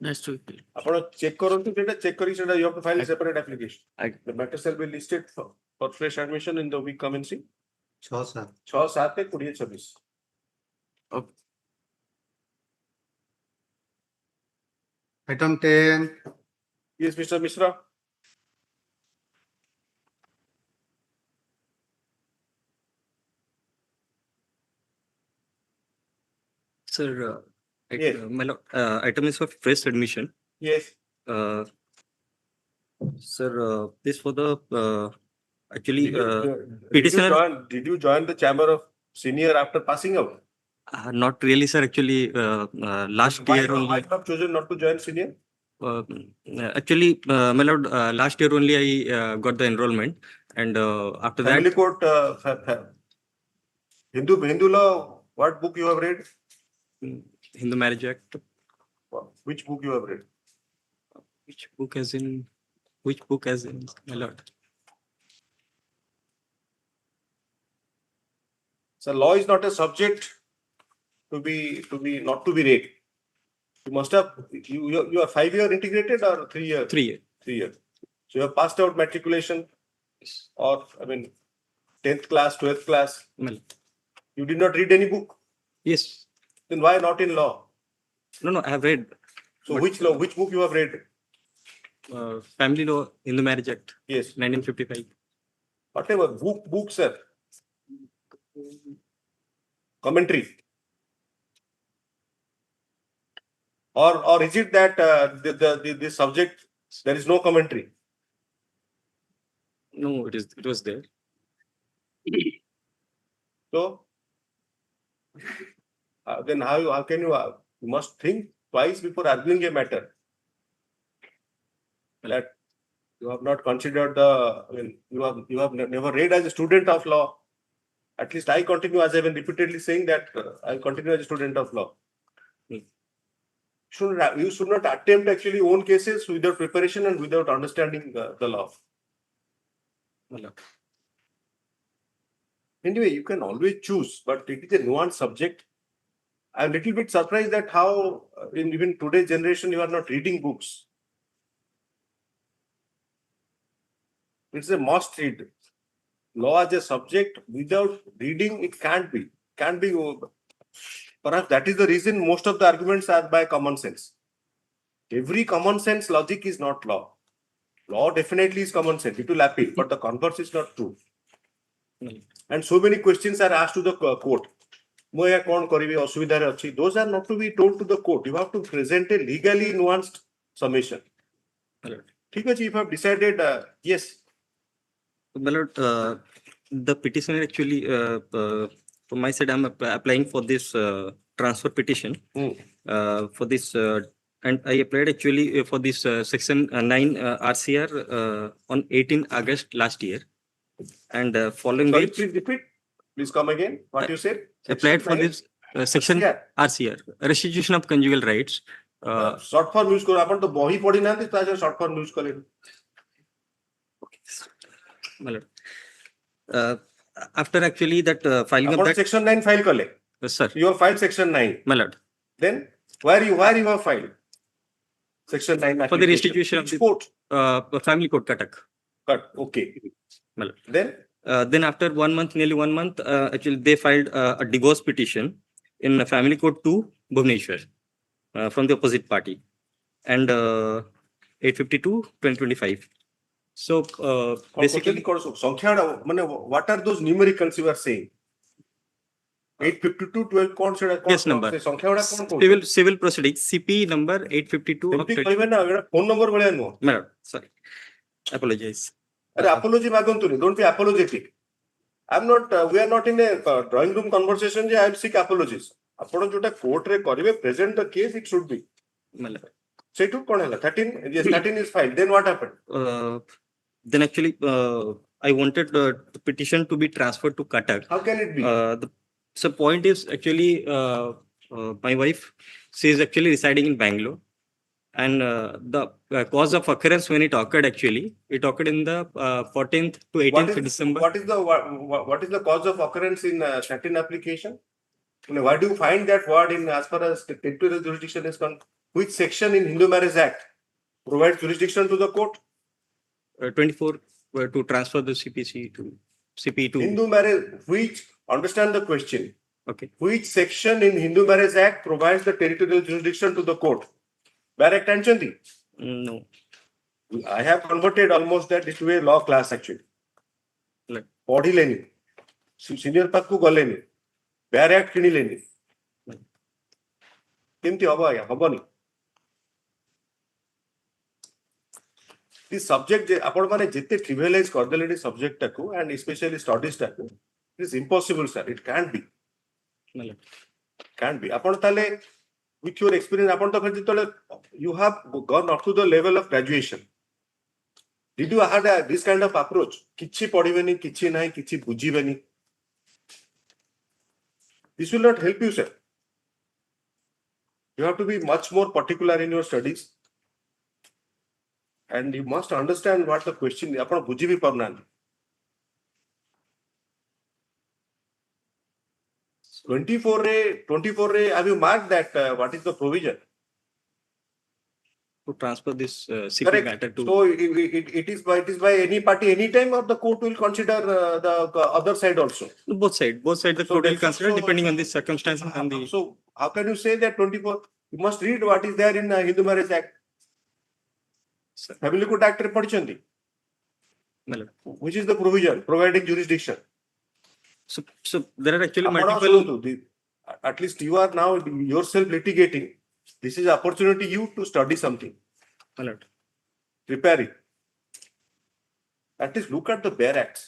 Next week. ଆପଣ check କରନ୍ତୁ ସେଟା check କରି ସେଟା you have to file a separate application. I- The matter shall be listed for fresh admission in the week commencing 6-7 6/7/2026. item 10 Yes, Mr. Mishra. Sir, Yes. my lord, item is for fresh admission. Yes. Sir, this for the, actually, Did you petitioner- did you join the chamber of senior after passing out? not really, sir, actually, last Why year not- only. why you have chosen not to join senior? Uh, Actually, my lord, last year only I got the enrollment, and after that, Family court, Hindu law, what book you have read? Hindu Marriage Act. Which book you have read? Which book as in, my lord? So law is not a subject to be not to be read. You must have you are 5-year integrated or 3-year? 3 years. 3 years. So you have passed out matriculation or 10th class, 12th class. Well, You did not read any book. yes. Then why not in law? No, I have read So But- which law, which book you have read? Family Law, Hindu Marriage Act, Yes. 1955. Whatever book, sir. Commentary. Or is it that the subject there is no commentary? No, it was there. So then how can you must think twice before arguing a matter. That you have not considered you have never read as a student of law. At least I continue, as I've been repeatedly saying, that I continue as a student of law. You should not attempt actually own cases without preparation and without understanding the law. My lord. Anyway, you can always choose, but it is a nuanced subject. I'm a little bit surprised that how in even today's generation you are not reading books. It's a must read. Law as a subject, without reading, it can't be. Perhaps that is the reason most of the arguments are by common sense. Every common sense logic is not law. Law definitely is common sense. It will appeal, but the converse is not true. And so many questions are asked to the court. Those are not to be told to the court. You have to present a legally nuanced summation. Right. If you have decided, yes. My lord, the petitioner actually, from my side, I'm applying for this transfer petition for this, and I applied actually for this section 9 RCR on 18 August last year, and following Sorry, which please repeat. Please come again. What you said? applied for this section Yeah. RCR, Restitution of Conjugal Rights. Short form use करो. अपन तो बही पढ़ी ना थी, तो short form use करें. My lord, after actually that filing of upon that, section 9 file कर ले. sir, You have filed section 9. my lord, Then where you have filed section 9 for the application? restitution of Which the court? family court Cuttack. Cut. Okay. My lord. Then After 1 month, nearly 1 month, actually they filed a divorce petition in family court 2, Bhubaneswar, from the opposite party, and 852/2025. So basically, संख्या माने what are those numericals you are saying? 852/12 कौन से Case number. संख्या वाला कौन कौन? civil proceedings CP number 852 of MP 20. कहबे ना एटा फोन नंबर भलिया no. My lord, sorry, apologize. अरे apology मागंतुनी. Don't be apologetic. I'm not. We are not in a drawing room conversation. I will seek apologies. ଆପଣ जोटा court रे करिवे present the case, it should be. My lord. ସେଇଠୁ କଣ ହେଲା 13 yes 13 is filed, then what happened? Then actually, I wanted the petition to be transferred to Cuttack. How can it be? So point is actually, my wife, she is actually residing in Bangalore. And the cause of occurrence when it occurred, actually, it occurred in the 14th to 18th December. What is the cause of occurrence in 13 application? Why do you find that word in as far as the territorial jurisdiction is concerned? Which section in Hindu Marriage Act provides jurisdiction to the court? 24 to transfer the CPC to CP to. Hindu marriage, which, understand the question. Okay. Which section in Hindu Marriage Act provides the territorial jurisdiction to the court? Where Act Anchanti? No. I have converted almost that into a law class actually. Like. पढ़िलेनी senior पाक को गलेनी bare act किनिलेनी केमती हबो आया हबोनी this subject जे आपण माने जेते trivialise कर देलेनी सब्जेक्ट टाको एंड स्पेशली स्टडीज टाको it is impossible sir it can be आपण ताले with your experience आपण तो फिर जितले you have gone up to the level of graduation. Did you had this kind of approach? किछि पढ़िबेनी किछि नाही किछि बुझिबेनी. This will not help you, sir. You have to be much more particular in your studies. And you must understand what the question is. आपण बुझि भी परनानी. 24 रे, have you marked that what is the provision? To transfer this CP Correct. matter to. So it is by any party anytime, or the court will consider the other side also. Both sides the So court will that's- consider so- depending on the circumstances and the. So how can you say that 24? You must read what is there in Hindu Marriage Act. Sir. Family Court Act re पढ़िचंदी. Well, Which is the provision providing jurisdiction? So there are actually ଆପଣ multiple. ଶୁଣନ୍ତୁ, at least you are now yourself litigating. This is opportunity you to study something. Well, Prepare it. At least look at the bare acts.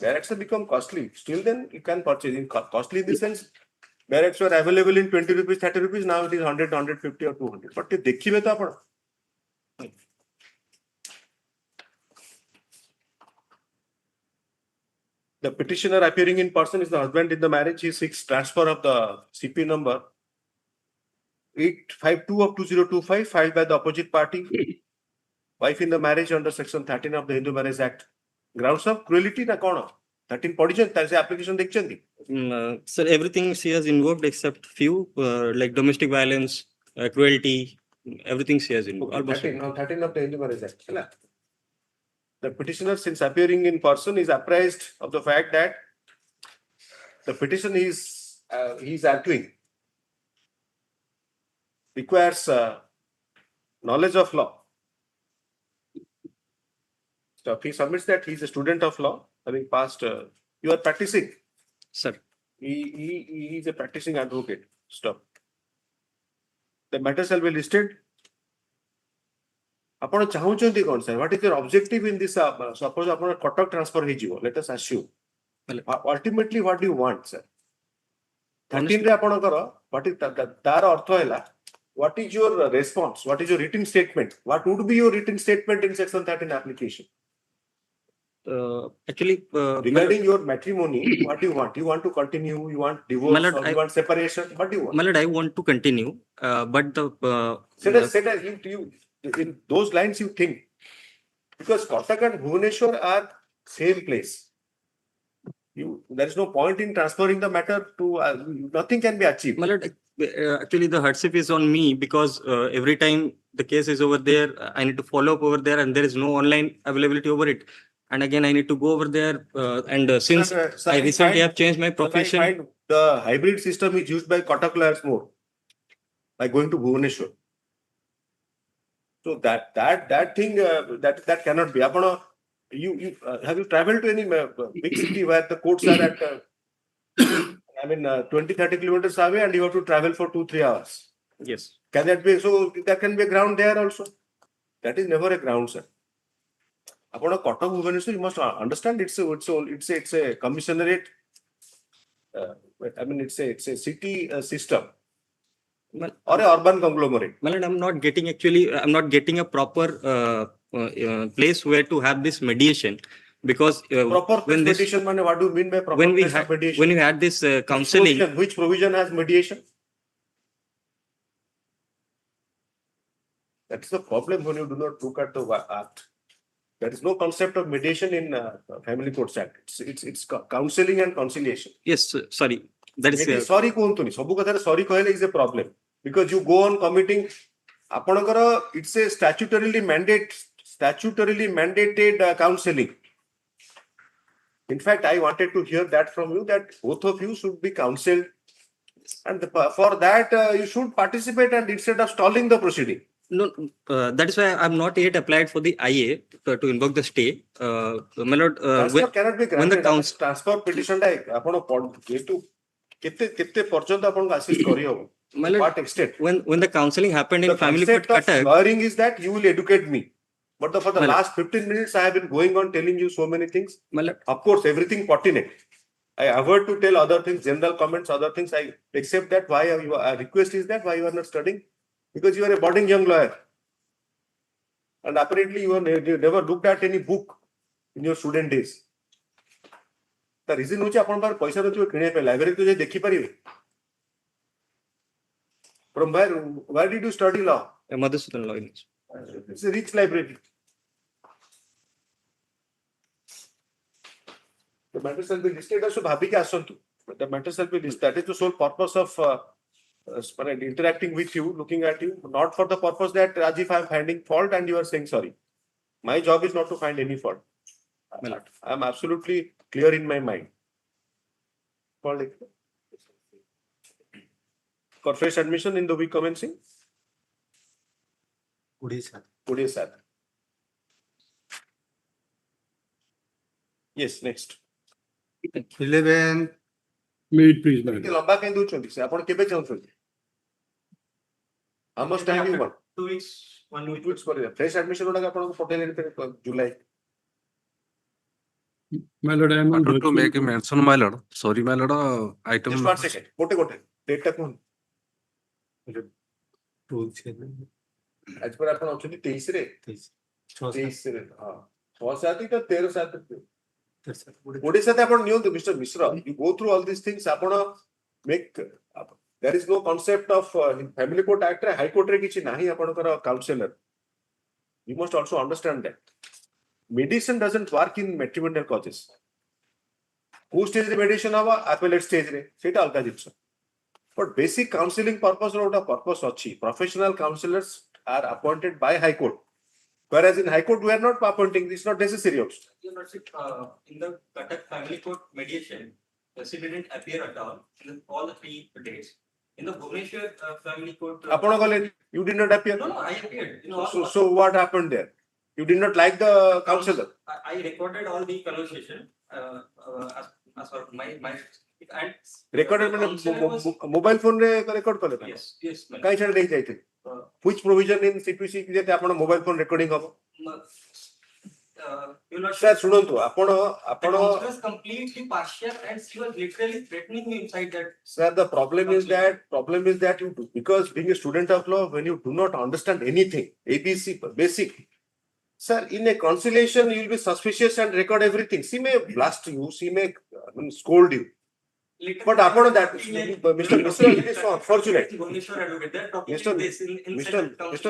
Bare acts have become costly. Still then you can purchase. Costly in the sense, bare acts were available in 20 rupees, 30 rupees. Now it is 100, 150 or 200. But देखिए तो आपण. The petitioner appearing in person is the husband in the marriage. He seeks transfer of the CP number 852 of 2025 filed by the opposite party. Wife in the marriage under section 13 of the Hindu Marriage Act. Grounds of cruelty na kono? 13 पढ़िचन तार से application देखचंदी. Sir, everything she has invoked except few like domestic violence, cruelty, everything she has invoked. Almost. 13 of the Hindu Marriage Act. ହେଲା? The petitioner, since appearing in person, is apprised of the fact that the petition he is arguing requires knowledge of law. So if he submits that he is a student of law, having passed, you are practicing. Sir, He is a practicing advocate. Stop. The matter shall be listed. ଆପଣ ଚାହୁଁଛନ୍ତି କଣ sir? What is your objective in this? Suppose ଆପଣ Cuttack transfer ହେଇଯିବ. Let us assume. Ultimately, what do you want, sir? 13 ରେ ଆପଣଙ୍କର what is ତାର ଅର୍ଥ ହେଲା? What is your response? What is your written statement? What would be your written statement in section 13 application? actually, Regarding your matrimony, what do you want? You want to continue? You want divorce? My lord, Or you want separation? What do you want? my lord, I want to continue, but the Say that you in those lines you think, because Kotak and Bhubaneswar are same place. There is no point in transferring the matter to nothing can be achieved. my lord, actually the hardship is on me because every time the case is over there, I need to follow up over there, and there is no online availability over it. And again, I need to go over there, and since Sir, I recently have changed my I profession. find the hybrid system is used by Kotak lawyers more, by going to Bhubaneswar. So that thing that cannot be. Apana, you have you traveled to any big city where the courts are at 20-30 kilometers away and you have to travel for 2-3 hours? Yes. Can that be so? There can be a ground there also. That is never a ground, sir. Apana Kotak Bhubaneswar, you must understand it's a commissionerate. It's a city system. Well, or a urban conglomerate. Well, I'm not getting actually, I'm not getting a proper place where to have this mediation because Proper when this, mediation, man, what do you mean by proper when we place of had, mediation? when we had this counseling, Which provision has mediation? That's the problem when you do not look at the act. There is no concept of mediation in Family Courts Act. It's counseling and conciliation. yes, sorry, that is, Sorry kuhantuni. Sabu kathare sorry kahile is a problem because you go on committing. Apanakara, it's a statutorily mandated counseling. In fact, I wanted to hear that from you that both of you should be counseled, and for that you should participate and instead of stalling the proceeding. no, that is why I'm not yet applied for the IA to invoke the stay. My lord, Transfer cannot be when the granted. Transfer petition kete porjanta apanku assist kari hobo. My lord, What extent? when the counseling happened in The family court concept of attack, lawyering is that you will educate me. But for the Well- last 15 minutes, I have been going on telling you so many things. my lord, Of course, everything pertinent. I avoid to tell other things, general comments, other things. I accept that. Why I request is that why you are not studying? Because you are a budding young lawyer. And apparently you never looked at any book in your student days. The reason which upon par paisa rachhibo kine pe library to jai dekhi paribe. From where did you study law? Madhusudan Law University. It's a rich library. The matter shall be listed as bhabi ke asantu. The matter shall be listed. That is the sole purpose of interacting with you, looking at you, not for the purpose that Rajiv, I am finding fault and you are saying sorry. My job is not to find any fault. I am absolutely clear in my mind. For fresh admission in the week commencing? Odisha. Odisha. Yes, next. 11, Wait, please, my ଟିକେ ଲମ୍ବା କାଇଁ ଦଉଛନ୍ତି ସେ ଆପଣ କେବେ ଚାହୁଁଛନ୍ତି? How much time you want? 2 weeks, 1 2 week. weeks ପରେ fresh admission ଗୁଡାକ ଆପଣଙ୍କୁ ପଠେଇଲେଣି July. My lord, I am on To make a mention, my lord. Sorry, my lord. Item Just 1 second. ଗୋଟେ ଡେଟ୍ ଟା କୁହନ୍ତୁ. 2 weeks ହେଲେ ଆଜି ପରେ ଆପଣ ଅଛନ୍ତି 23 ରେ 23 ରେ ହଁ 6 7 ତ 13 7 ଓଡ଼ିଶା তে ଆପଣ ନିଅନ୍ତୁ mister Mishra. You go through all these things. ଆପଣ make there is no concept of family court act ରେ high court ରେ କିଛି ନାହିଁ ଆପଣଙ୍କର counselor. You must also understand that. Mediation doesn't work in matrimonial causes. Who stage रे mediation हवा appellate stage रे सेटा अलगा जिनिस. But basic counseling purpose रो उटा purpose अछि. Professional counselors are appointed by High Court. Whereas in High Court we are not appointing. It's not necessary also. In the Cuttack family court mediation, she didn't appear at all in all the 3 days. In the Bhubaneswar family court, Apana gale, you did not appear. no, I appeared. So what happened there? You did not like the counselor. I recorded all the conversation as per my and Recorded mobile phone re record kale. yes. Kai chhade nahi jaite. Which provision in CPC je te apana mobile phone recording hobo? Sir, shunantu. Apana was completely partial and she was literally threatening me inside that. Sir, the problem is that you do, because being a student of law, when you do not understand anything, ABC, basic. Sir, in a conciliation, you will be suspicious and record everything. She may blast you, she may scold you. But upon that, Mr. Mishra, it is so unfortunate. Mr.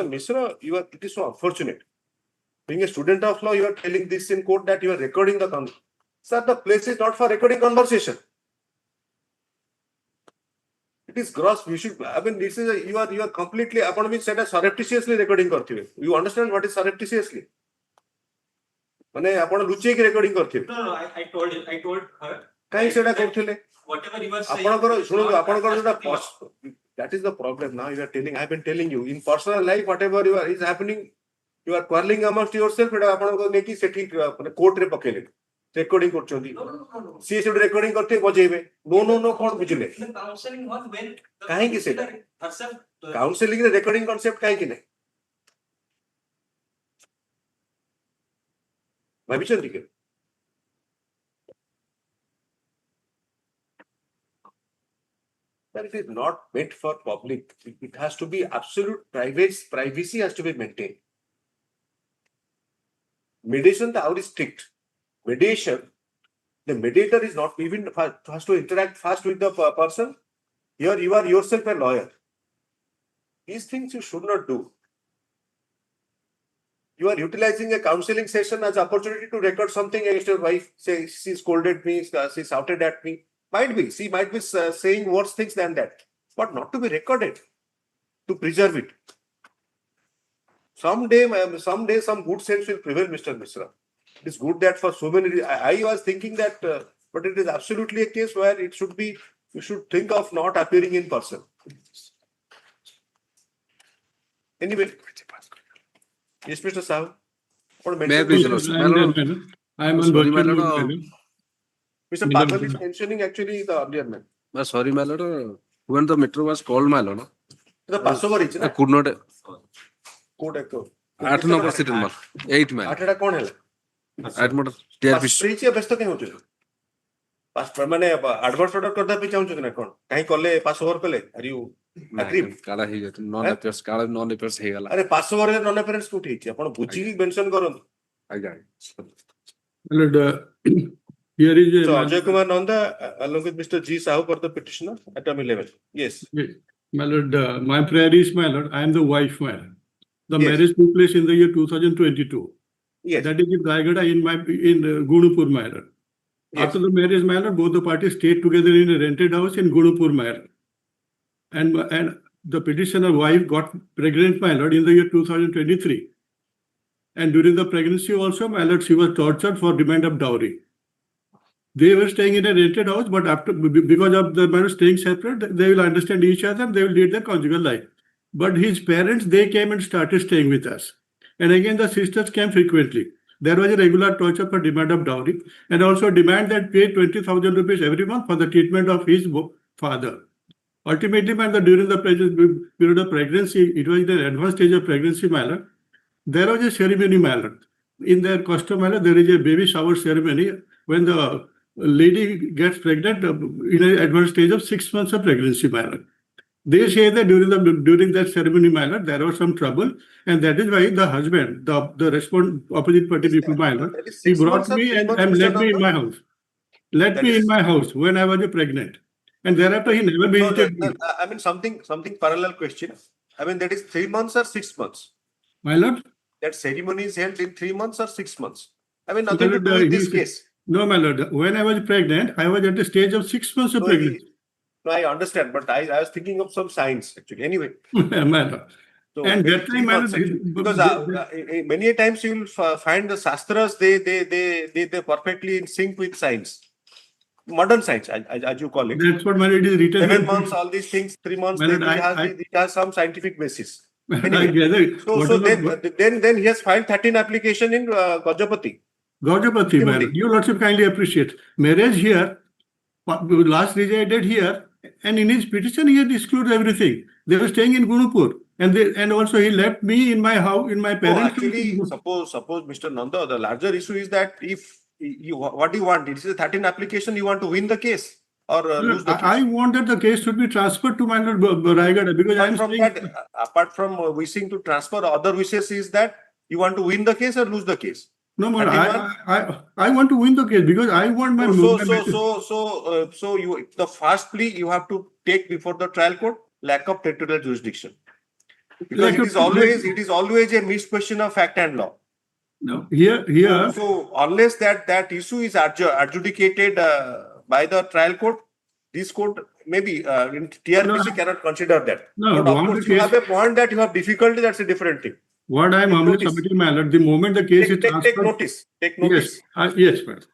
Mishra, it is so unfortunate. Being a student of law, you are telling this in court that you are recording the conversation. Sir, the place is not for recording conversation. It is gross. You should. I mean, this is you are completely. Upon me said surreptitiously recording करती है. You understand what is surreptitiously? माने अपन लुचे की recording करती है. No, I told her. कहीं सेटा करते ले. Whatever you were saying. अपन करो सुनो अपन करो that is the problem. Now you are telling. I have been telling you in personal life whatever is happening, you are quarreling amongst yourself. एटा अपन को नेकी सेठी माने कोर्ट रे पकेले. Recording करचोंदी. No. सी सेठी recording करते बजेबे. No कौन बुझले. The counseling was when कहीं की सेटा. herself. Counseling रे recording concept कहीं की नहीं. भाविचंदी के. But it is not meant for public. It has to be absolute privacy has to be maintained. Mediation the hour is strict. Mediation, the mediator is not even has to interact fast with the person. Here you are yourself a lawyer. These things you should not do. You are utilizing a counseling session as an opportunity to record something against your wife. Say she scolded me, she shouted at me. Might be, she might be saying worse things than that, but not to be recorded, to preserve it. Someday, some good sense will prevail, Mr. Mishra. It is good that for so many, I was thinking that, but it is absolutely a case where it should be, you should think of not appearing in person. Anyway, yes, Mr. Sahoo. What May I mention? please, my lord? I am on Sorry, my virtual lord. mode, Mr. Pagal is mentioning actually the earlier man. Sorry, my lord. When the metro was called, my lord, The Passover is I could not. Code echo. 8 number seat, 8 man. Atheda कौन है? 8 number TRP. Preach या व्यस्त क्यों होते हो? पास मैंने advert order कर दे पे चाहूँ चुके ना कौन? कहीं कॉले Passover पे ले? Are you agree? काला ही जाते non appears काला non appears है गाला. अरे Passover रे non appearance क्यों ठीक है? अपन बुझी की mention करो. I got My lord, here is So a Ajay Kumar Nanda along with Mr. G Sahoo for the petitioner at term 11. Yes. my lord, my prayer is, my lord, I am the wife, my lord. The Yes. marriage took place in the year 2022. Yes. That is in Raigada in Gunupur, my lord. Yes. After the marriage, my lord, both the parties stayed together in a rented house in Gunupur, my lord. And the petitioner wife got pregnant, my lord, in the year 2023. And during the pregnancy also, my lord, she was tortured for demand of dowry. They were staying in a rented house, but after because of the man staying separate, they will understand each other, they will lead their conjugal life. But his parents, they came and started staying with us. And again, the sisters came frequently. There was a regular torture for demand of dowry and also demand that pay 20,000 rupees every month for the treatment of his father. Ultimately, during the period of pregnancy, it was in an advanced stage of pregnancy, my lord. There was a ceremony, my lord. In their custom, my lord, there is a baby shower ceremony when the lady gets pregnant in an advanced stage of 6 months of pregnancy, my lord. They say that during that ceremony, my lord, there was some trouble, and that is why the husband, the opposite party people, my lord, he brought me and left me in my house. Let me in my house when I was pregnant, and thereafter he never visited me. I mean something parallel question. I mean that is 3 months or 6 months. My lord, That ceremony is held in 3 months or 6 months. I mean nothing to do with this case. no, my lord. When I was pregnant, I was at the stage of 6 months of pregnancy. No, I understand, but I was thinking of some signs actually. Anyway, My lord. so And maybe that 3 time, my months, lord, actually. Because many a times you will find the shastras they perfectly in sync with science, modern science as you call it. that's what, my lord, it is written. 7 months, all these things, 3 months, My they, lord, it has some scientific basis. I Anyway, gather. so then he has filed 13 application in Gajapati. Gajapati, my lord, you lordship kindly appreciate. Marriage here, last resided here, and in his petition he had excluded everything. They were staying in Gunupur, and also he left me in my house, in my No, parents' actually, suppose Mr. Nanda, the larger issue is that if you what do you want? It is a 13 application. You want to win the case or lose the case. I want that the case should be transferred to my lord Raigada because I am Apart from saying. that, apart from wishing to transfer, other wishes is that you want to win the case or lose the case. No, man, 31? I want to win the case because I want my. So you the first plea you have to take before the trial court, lack of territorial jurisdiction. Because it is always a mixed question of fact and law. No, here. So unless that issue is adjudicated by the trial court, this court maybe in TRPC cannot consider that. No, but of course you have a point that you have difficulty. That's a different thing. What I am humbly submitting, my lord, the moment the case is transferred. Take notice. Take notice. Yes, madam.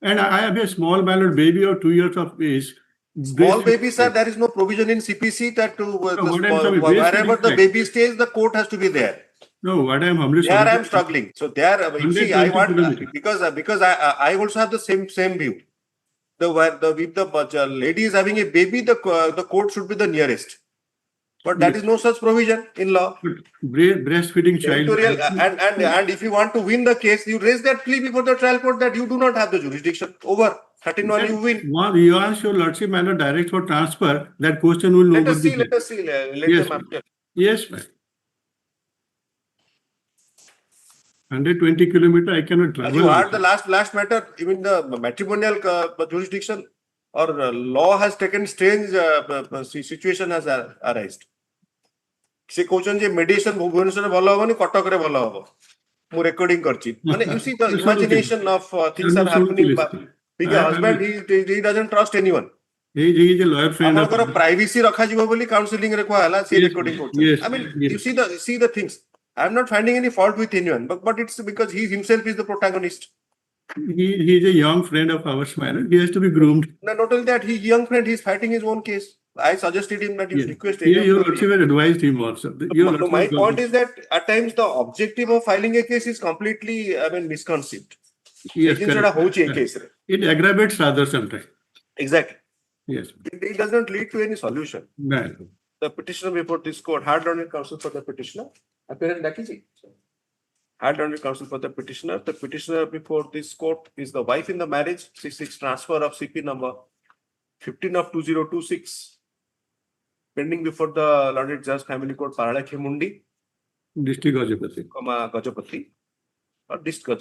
And I have a small ballot baby of 2 years of age. Small baby, sir, there is no provision in CPC that wherever the baby stays, the court has to be there. No, what I am humbly there I am struggling. So there, see, I want because I also have the same view. If the lady is having a baby, the court should be the nearest. But that is no such provision in law. Breastfeeding child. And if you want to win the case, you raise that plea before the trial court that you do not have the jurisdiction over. 13-1 you win. Once your lordship my lord directs for transfer, that question will Let not us see, be let there. us see. Let Yes, them appear. Yes, ma'am. 120 kilometer, I cannot As travel. you heard the last matter, even the matrimonial jurisdiction or law has taken strange situation has arisen. से कौन जे medicine Bhubaneswar भल होबनी कटक रे भल होबो मु recording करची माने you see the imagination of things are happening because husband he doesn't trust anyone. He is a lawyer friend of आपनकर प्राइवेसी रखा जीवो बोली काउंसलिंग रे कहला से Yes, रेकॉर्डिंग yes, करछ. yes, I mean yes. you see the things. I am not finding any fault with anyone, but it's because he himself is the protagonist. He is a young friend of ours, man. He has to be groomed. No, not only that, he young friend, he's fighting his own case. I suggested him that you Yes. request Your any of lordship had advised him also. Your No, lordship my has got point it. is that at times the objective of filing a case is completely, I mean, misconceived. Yes, It correct. case. It aggravates others sometimes. Exactly. Yes. It does not lead to any solution. No. The petitioner before this court had on counsel for the petitioner. Apparent Dakiji. Had on counsel for the petitioner. The petitioner before this court is the wife in the marriage. 66 transfer of CP number 15 of 2026. Pending before the Lorded Judge Family Court Paralakhe Mundi, District Gajapati. Gajapati or District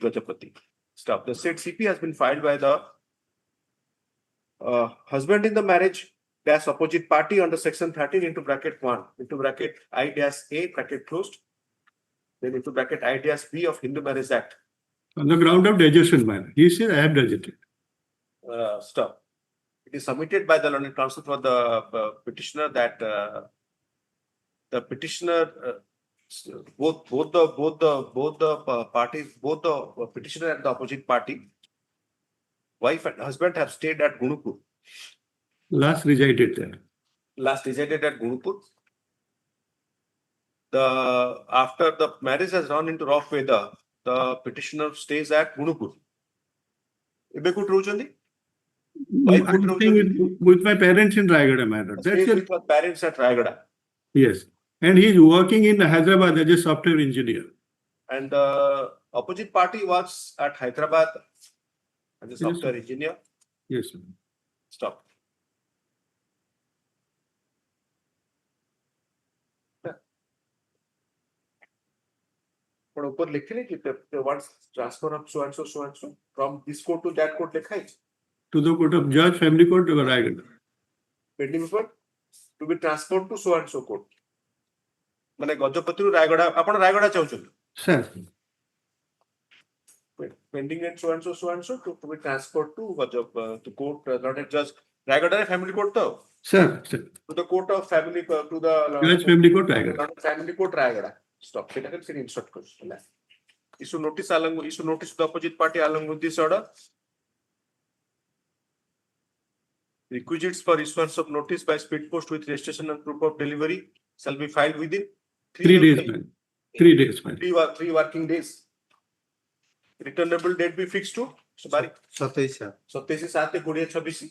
Gajapati. Stop. The said CP has been filed by the husband in the marriage dash opposite party under section 13 into bracket 1 into bracket I dash A bracket closed, then into bracket I dash B of Hindu Marriage Act. On the ground of digestion, man. He said, I have digested. Stop. It is submitted by the learned counsel for the petitioner that the petitioner both the parties, both the petitioner and the opposite party, wife and husband have stayed at Gunupur. Last resided there. Last resided at Gunupur. After the marriage has run into rough weather, the petitioner stays at Gunupur. Ebe kut rohuchandi? Wife I'm put staying with my parents in Raigada, madam. That's Stays it. with her parents at Raigada. Yes. And he's working in Hyderabad as a software engineer. And the opposite party was at Hyderabad as a software engineer. Yes, sir. Stop. But ऊपर लिखे नहीं कि the once transfer of so and so from this court to that court लिखा है. To the court of Judge, Family Court, Raigada. Pending before to be transferred to so and so court. माने गजपति रायगड़ा आपण Rayagada चाहुछन. Sir. Pending and so to be transferred to court Lorded Judge Raigada family court to. Sir. To the court of family to the Judge, Family Court, Raigada. Family court Raigada. Stop. It can say insert question. Issue notice to the opposite party along with this order. Requisites for issuance of notice by speed post with registration and proof of delivery shall be filed within 3 days, man. 3 days, man. 3 working days. Returnable date be fixed to Sabari 27/7/2026.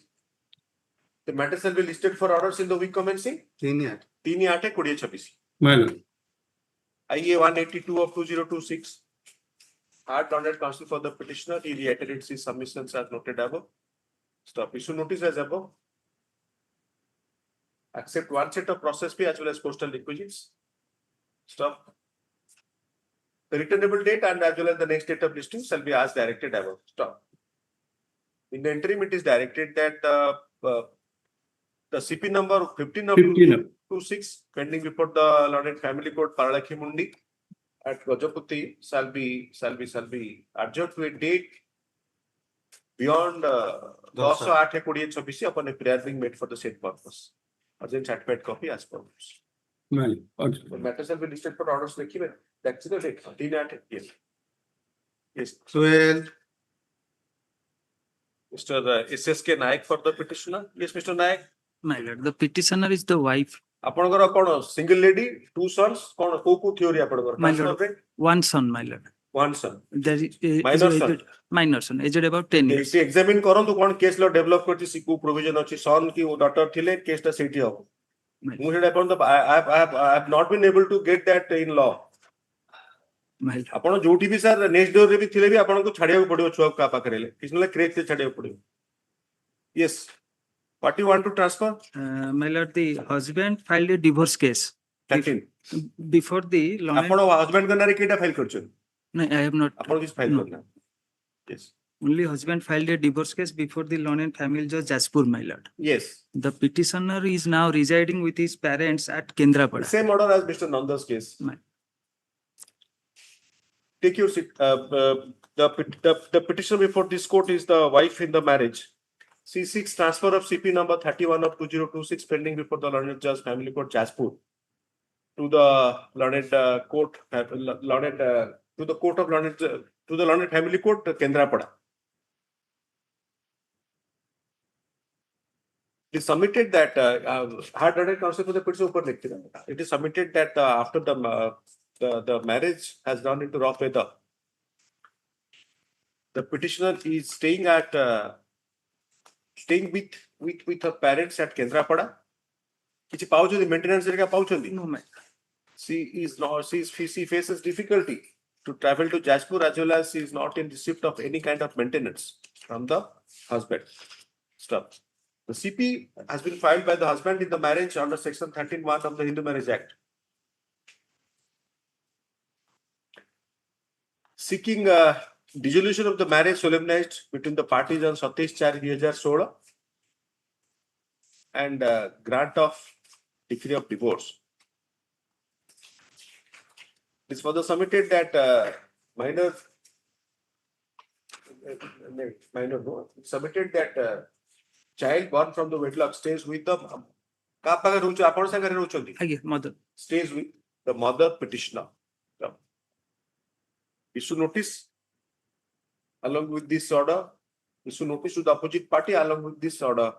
The matter shall be listed for orders in the week commencing 3/8/2026. Madam. IA 182 of 2026. Hard Lorded counsel for the petitioner. He reiterates his submissions as noted above. Stop. Issue notice as above. Accept one set of process fee as well as postal requisites. Stop. The returnable date and as well as the next date of listing shall be as directed above. Stop. In the interim, it is directed that the CP number 15 of 2026 pending before the Lorded Family Court Paralakhe Mundi at Gajapati shall be adjourned to a date beyond 10/8/2026 upon a prayer being made for the said purpose. Urgent certified copy as follows. Madam. The matter shall be listed for orders. That's the date. 3/8. Yes. Yes. 12. Mr. SSK Naik for the petitioner. Yes, Mr. Naik. My lord, the petitioner is the wife. ଆପଣଙ୍କର କଣ single lady, 2 sons, କଣ କୋଉ theory ଆପଣଙ୍କର? My lord, one son, my lord. One son. There is Minor son. minor son, aged about 10 years. ସେ examine କରନ୍ତୁ କଣ case law develop କରିଛି କୋଉ provision ଅଛି son କି daughter ଥିଲେ case ଟା ସେଇଠି ହବ. ମୁଁ ସେଟା ଆପଣ I have not been able to get that in law. my lord. ଆପଣ ଯୋଉଠି ବି ସାର୍ ନେକ୍ସଟ ଡୋର ରେ ବି ଥିଲେ ବି ଆପଣଙ୍କୁ ଛାଡିବାକୁ ପଡିବ ଛୁଆ କାହା ପାଖରେ ହେଲେ କିଛି ନହେଲେ କ୍ରେକ୍ ରେ ଛାଡିବାକୁ ପଡିବ yes what you want to transfer My lord, the husband filed a divorce case 13 before the law and, ଆପଣ ହଜବେଣ୍ଡ ଙ୍କ ନାଁରେ କେଇଟା ଫାଇଲ କରିଛନ୍ତି no, I have not. ଆପଣ କିଛି ଫାଇଲ No. କରିନାହାନ୍ତି yes Only husband filed a divorce case before the law and family judge Jaspur, my lord. yes The petitioner is now residing with his parents at Kendrapada. same order as Mr. Nanda's case My- take your seat the petition before this court is the wife in the marriage she seeks transfer of CP number 31 of 2026 pending before the learned judge family court Jaspur to the learned court learned to the court of learned to the learned family court Kendrapada. It is submitted that hard learned counsel for the petition upar likhte na. It is submitted that after the marriage has gone into rough weather, the petitioner is staying at staying with her parents at Kendrapada. Kichi pauchandi maintenance area pauchandi. No, my She is not. She faces difficulty to travel to Jaspur as well as she is not in receipt of any kind of maintenance from the husband. Stuff. The CP has been filed by the husband in the marriage under section 13(1) of the Hindu Marriage Act. Seeking dissolution of the marriage solemnized between the parties on 27/4/2016 and grant of decree of divorce. It is further submitted that submitted that child born from the wedlock stays with the mother. stays with the mother petitioner. Issue notice along with this order. Issue notice to the opposite party along with this order.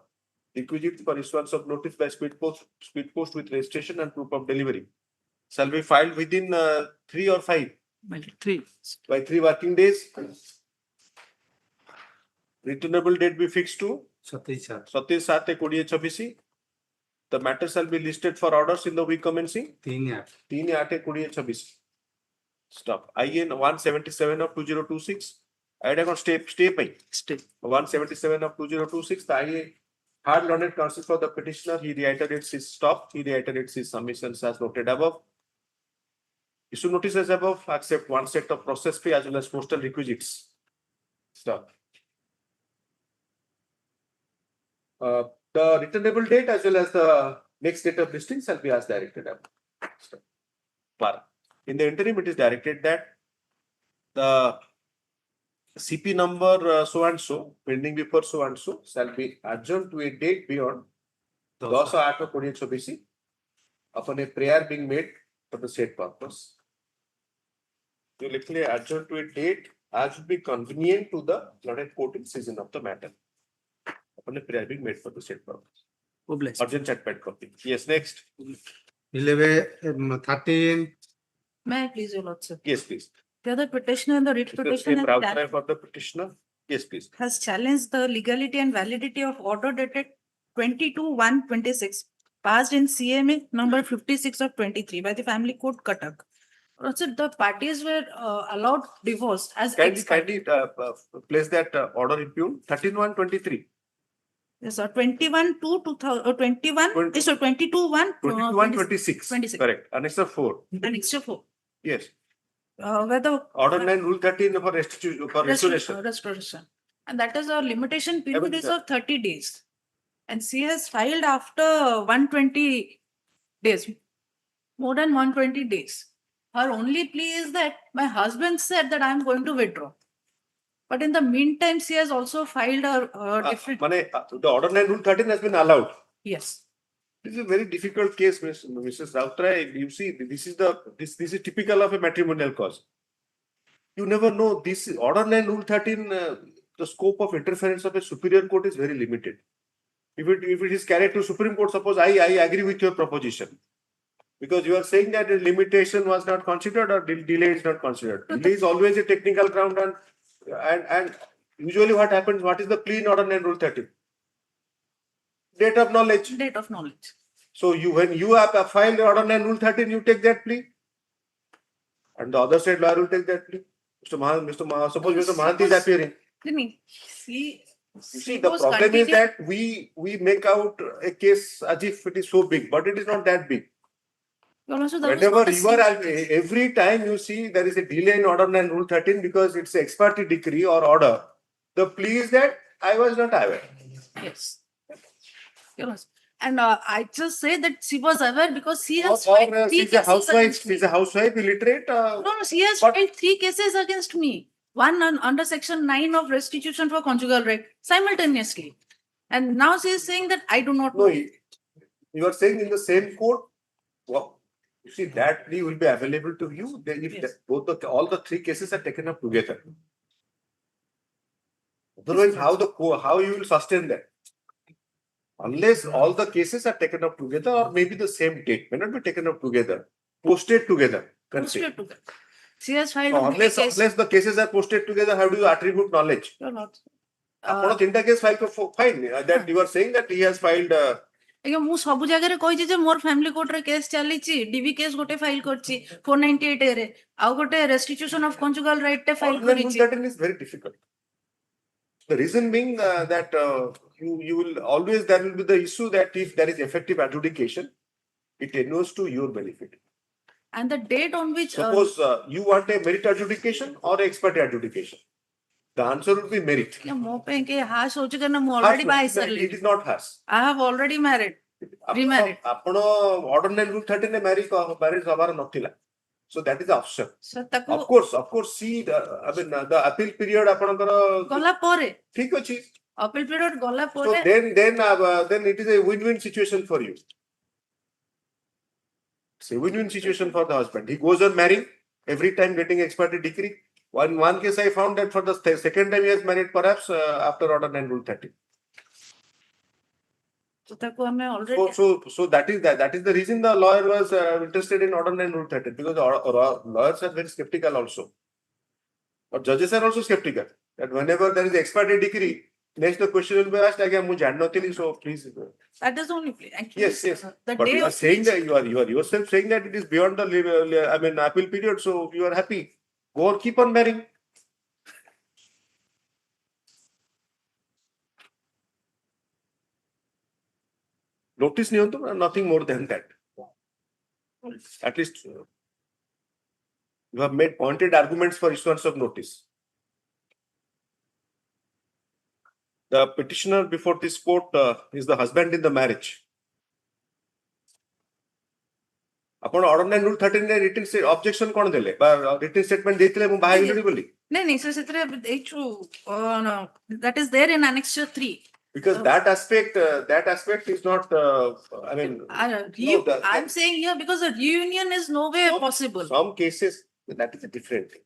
Requisite for issuance of notice by speed post with registration and proof of delivery shall be filed within 3 or 5. My lord, 3. By 3 working days. Returnable date be fixed to 27/7/2026. The matter shall be listed for orders in the week commencing 3/8/2026. Stop. IN 177 of 2026. I had a step by Stay. 177 of 2026. The IA hard learned counsel for the petitioner. He reiterates his stop. He reiterates his submissions as noted above. Issue notice as above. Accept one set of process fee as well as postal requisites. Stop. The returnable date as well as the next date of listing shall be as directed above. Stop. In the interim, it is directed that the CP number so and so pending before so and so shall be adjourned to a date beyond 10/8/2026 upon a prayer being made for the said purpose. You literally adjourn to a date as would be convenient to the learned court in season of the matter upon a prayer being made for the said purpose. Oh, bless. Urgent chat copy. Yes, next. 13. May I please, your lordship? Yes, please. The other petitioner and the writ Is the petition same has route for the petitioner? Yes, please. has challenged the legality and validity of order dated 22/1/26 passed in CMA number 56 of 23 by the family court Cuttack. Also, the parties were allowed divorce as Kindly place that order in Pune 13/1/23. Yes, sir. 21/2/2021. So 22/1. 21/26. 26. Correct. Annex of 4. And extra 4. Yes. Where the Order 9, Rule 13 for restitution, for restoration. restoration. And that is a limitation period Everything, is of 30 days. And she has filed after 120 days, more than 120 days. Her only plea is that my husband said that I am going to withdraw. But in the meantime, she has also filed a different. The order 9, Rule 13 has been allowed. Yes. This is a very difficult case, Mrs. Rautray. You see, this is typical of a matrimonial cause. You never know. This order 9, Rule 13, the scope of interference of a superior court is very limited. If it is carried to Supreme Court, suppose I agree with your proposition. Because you are saying that the limitation was not considered or delay is not considered. Delay is always a technical ground and usually what happens, what is the plea in order 9, Rule 13? Date of knowledge. Date of knowledge. So when you have filed order 9, Rule 13, you take that plea. And the other side lawyer will take that plea. Suppose Mr. Mahanti is appearing. You see, the problem is that we make out a case as if it is so big, but it is not that big. Whenever you are, every time you see there is a delay in order and rule 13 because it's an ex parte decree or order, the plea is that I was not aware. Yes. And I just say that she was aware because she has Or filed 3 she's a cases housewife, against me. she's a housewife, illiterate. No, she has but- filed 3 cases against me. One under section 9 of restitution for conjugal rape simultaneously. And now she is saying that I do not No, know. you are saying in the same court. Well, you see that plea will be available to you then if Yes. all the 3 cases are taken up together. Otherwise, how you will sustain that? Unless all the cases are taken up together, or maybe the same date may not be taken up together, posted together. Posted together. She has filed So a unless case. the cases are posted together, how do you attribute knowledge? You're not. ଆପଣ 3ଟା case fine. That you are saying that he has filed. ଆଜ୍ଞା ମୁଁ ସବୁ ଜାଗାରେ କହିଛି ଯେ ମୋର family କୋର୍ଟରେ case ଚାଲିଛି ଡିବି କେସ୍ ଗୋଟେ ଫାଇଲ କରିଛି 498 ରେ ଆଉ ଗୋଟେ ରେଷ୍ଟିଟ୍ୟୁସନ ଅଫ କଞ୍ଜୁଗାଲ ରାଇଟ୍ ଟେ ଫାଇଲ Rule କରିଛି 13 is very difficult. The reason being that you will always, there will be the issue that if there is effective adjudication, it inures to your benefit. and the date on which Suppose you want a merit adjudication or ex parte adjudication. The answer will be merit. ମୋ ପାଇଁ କି has ହଉଛି କାରଣ ମୁଁ already ବାହା It ହେଇସାରିଲିଣି is not harsh. I have already married. Remarried. ଆପଣ ordinary rule 13 ରେ marriage ହବାର ନଥିଲା. So that is the option. So ତାକୁ Of course, see I mean the appeal period ଆପଣଙ୍କର ଗଲା ପରେ ଠିକ ଅଛି. appeal period ଗଲା So ପରେ then it is a win-win situation for you. It's a win-win situation for the husband. He goes on marrying, every time getting ex parte decree. One case I found that for the second time he has married perhaps after order 9 rule 13. so ତାକୁ ଆମେ already So that is the reason the lawyer was interested in order 9 rule 13 because lawyers are very skeptical also. But judges are also skeptical that whenever there is ex parte decree, next the question will be asked again, mu jannatili, so please. that is only play. Actually, Yes. the But day you are of saying which- that you are yourself saying that it is beyond the appeal period, so you are happy. Go on, keep on marrying. Notice niyantu, nothing more than that. At least you have made pointed arguments for issuance of notice. The petitioner before this court is the husband in the marriage. ଆପଣ order 9 rule 13 ରେ written objection କଣ ଦେଲେ ବା written statement ଦେଇଥିଲେ ମୁଁ ବାହା ହେଇଗଲି ବୋଲି? ନାଇଁ ନାଇଁ ସେ ସେଥିରେ ଦେଇଛୁ that is there in annexure 3. Because that aspect is not I mean I'm saying here because a reunion is no way possible. Some cases that is a different thing.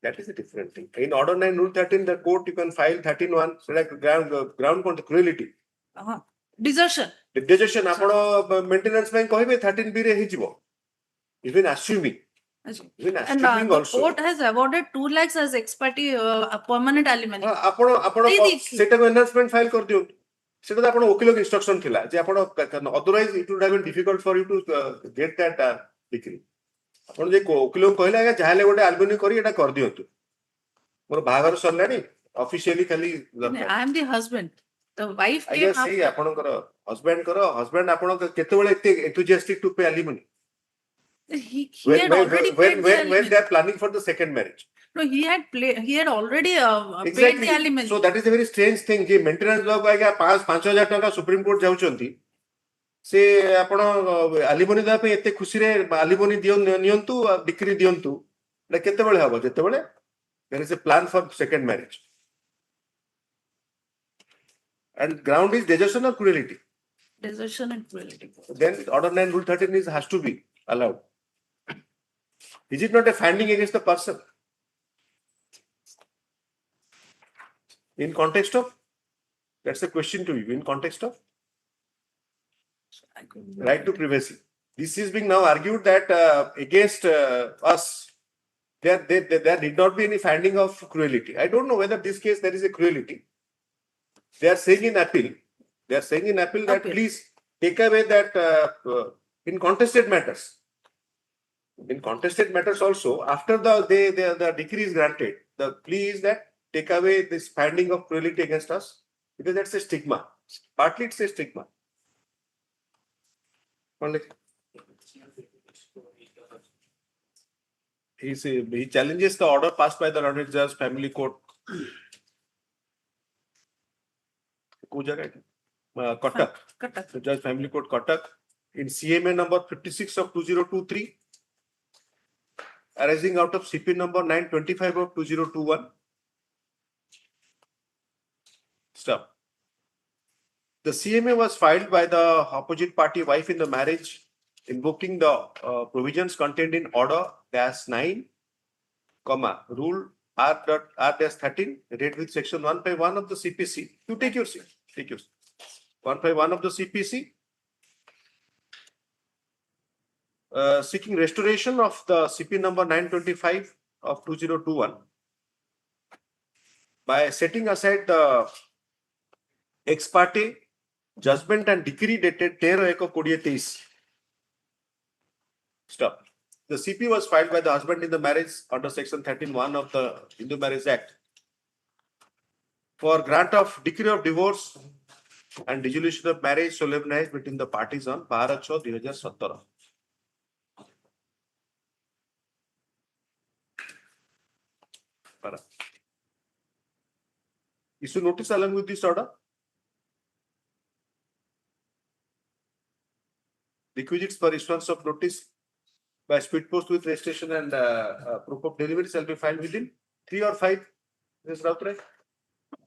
That is a different thing. In order 9 rule 13 the court you can file 13(1) so like ground for cruelty. Desertion. Desertion ଆପଣ maintenance ପାଇଁ କହିବେ 13(b) ରେ ହେଇଯିବ. Even assuming And the also. court has awarded 2 lakhs as ex parte permanent alimony. ଆପଣ ଦେଇଦେଇଛି। ସେଟାକୁ enhancement file କରିଦିଅନ୍ତୁ। ସେଟା ତ ଆପଣ ଓକିଲଙ୍କ instruction ଥିଲା ଯେ ଆପଣ otherwise it would have been difficult for you to get that decree. ଆପଣ ଯେ ଓକିଲଙ୍କୁ କହିଲେ ଆଜ୍ଞା ଯାହା ହେଲେ ଗୋଟେ ଆଲବନି କରି ଏଟା କରିଦିଅନ୍ତୁ। ମୋର ବାହାଘର ସରିଲାଣି ଅଫିସିଆଲି ଖାଲି I am the husband. The wife ଆଜ୍ଞା came ସେଇ ଆପଣଙ୍କର husband ଆପଣ କେତେବେଳେ ଏତେ enthusiastic to pay alimony? he had already paid the when alimony. they are planning for the second marriage. No, he had already paid Exactly. the alimony. So that is a very strange thing ଯେ maintenance ଦବାକୁ ଆଜ୍ଞା 5,000 ଟଙ୍କା supreme court ଯାଉଛନ୍ତି ସେ ଆପଣ alimony ଦେବା ପାଇଁ ଏତେ ଖୁସିରେ ଆଲିମନି ନିଅନ୍ତୁ ଡିକ୍ରି ଦିଅନ୍ତୁ ଏଟା କେତେବେଳେ ହବ ଯେତେବେଳେ there is a plan for second marriage and ground is desertion or cruelty. Desertion and cruelty. Then order 9 rule 13 has to be allowed. Is it not a finding against the person? In context of? That's a question to you. In context of? Right to privacy. This is being now argued that against us, there did not be any finding of cruelty. I don't know whether this case there is a cruelty. They are saying in appeal that Appeal. please take away that in contested matters. In contested matters also, after the decree is granted, the plea is that take away this finding of cruelty against us, because that's a stigma. Partly it's a stigma. Only. He challenges the order passed by the Learned Judge Family Court. Cuttack. The Judge Family Court Cuttack in CMA number 56 of 2023, arising out of CP number 925 of 2021. Stop. The CMA was filed by the opposite party wife in the marriage, invoking the provisions contained in Order -9, Rule R-13, read with Section 151 of the CPC. You take your seat. Take your seat. 151 of the CPC, seeking restoration of the CP number 925 of 2021 by setting aside the ex parte judgment and decree dated 13/1/2023. Stop. The CP was filed by the husband in the marriage under Section 13(1) of the Hindu Marriage Act for grant of decree of divorce and dissolution of marriage solemnized between the parties on 12/6/2017. Issue notice along with this order. Requisites for issuance of notice by speed post with registration and proof of delivery shall be filed within 3 or 5. This is right?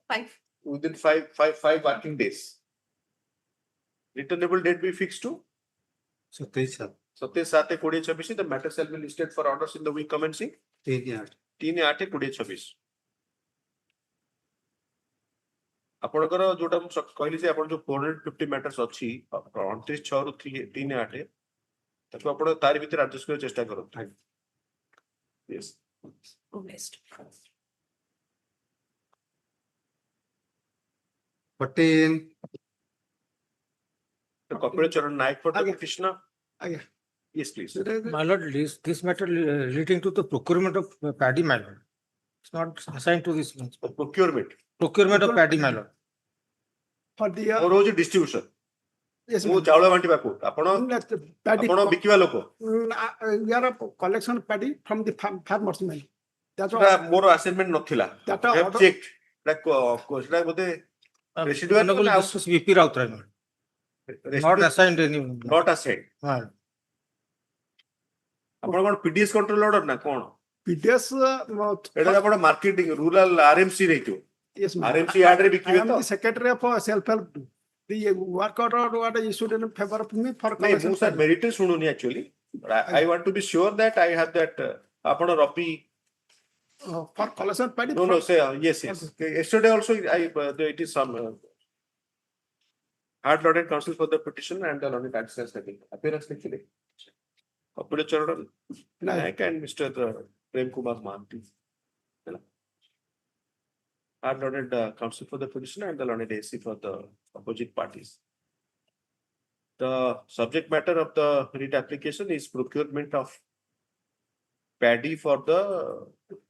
5. Within five working days. Returnable date be fixed to 27/7/2026. The matter shall be listed for orders in the week commencing 3/8/2026. ଆପଣଙ୍କର ଯୋଉଟା ମୁଁ କହିଲି ଯେ ଆପଣ ଯୋଉ 450 matters ଅଛି 29/6 ରୁ 3/8 ତାକୁ ଆପଣ ତାରି ଭିତରେ ଆଡଜଷ୍ଟ କରିବାକୁ ଚେଷ୍ଟା କରନ୍ତୁ. Yes. Kapil Charan Naik for the petitioner. Yes, please. My lord, this matter relating to the procurement of paddy, my lord. It's not assigned to this. Procurement. Procurement of paddy, my lord. For the ମୋର ହଉଛି distribution. yes, ମୁଁ ଚାଉଳ ବାଣ୍ଟିବା court ଆପଣ paddy, ଆପଣ ବିକିବା ଲୋକ we are a collection of paddy from the farmers. That's ସେଟା all. ମୋର ଆସାଇନମେଣ୍ଟ ନଥିଲା. That I have order- checked. ସେଟା ବୋଧେ Residual Honorable now- Justice VP Rautra, my lord. Not assigned any. not assigned. My ଆପଣ କଣ PDS control order ନା କଣ? PDS, ଏଟା ଆପଣ ମାର୍କେଟିଂ ରୁରାଲ RMC ରହିଥିବ. yes, ma'am. RMC yard ରେ I ବିକିବେ am ତ? the secretary of self-help. The work order what is issued in favor of me for ନାଇଁ collection. ମୁଁ ସାର୍ ମେରିଟ ଶୁଣୁନି actually. I want to be sure that I have that ଆପଣ ରବି For collection paddy. no say yes. Yesterday also it is some hard loaded counsel for the petition and the loaded access appearance actually. Kapil Charan Naik and Mr. Prem Kumar Mahanti. Hard loaded counsel for the petition and the loaded AC for the opposite parties. The subject matter of the writ application is procurement of paddy for the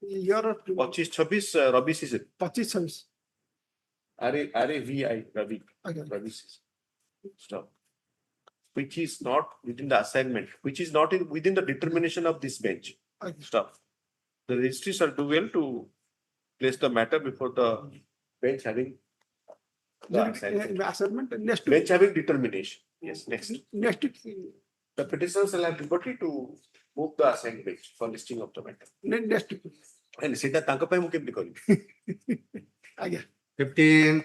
Your 25-26 Rabi season. 25 RAVI Rabi season. Stop. Which is not within the assignment, which is not within the determination of this bench. Stop. The registries shall do well to place the matter before the bench having the assignment. assignment next Bench having determination. Yes, next. next The petitioner shall have liberty to move the assigned bench for listing of the matter. next And ସେଇଟା ତାଙ୍କ ପାଇଁ ମୁଁ କେମିତି କରିବି? ଆଜ୍ଞା 15.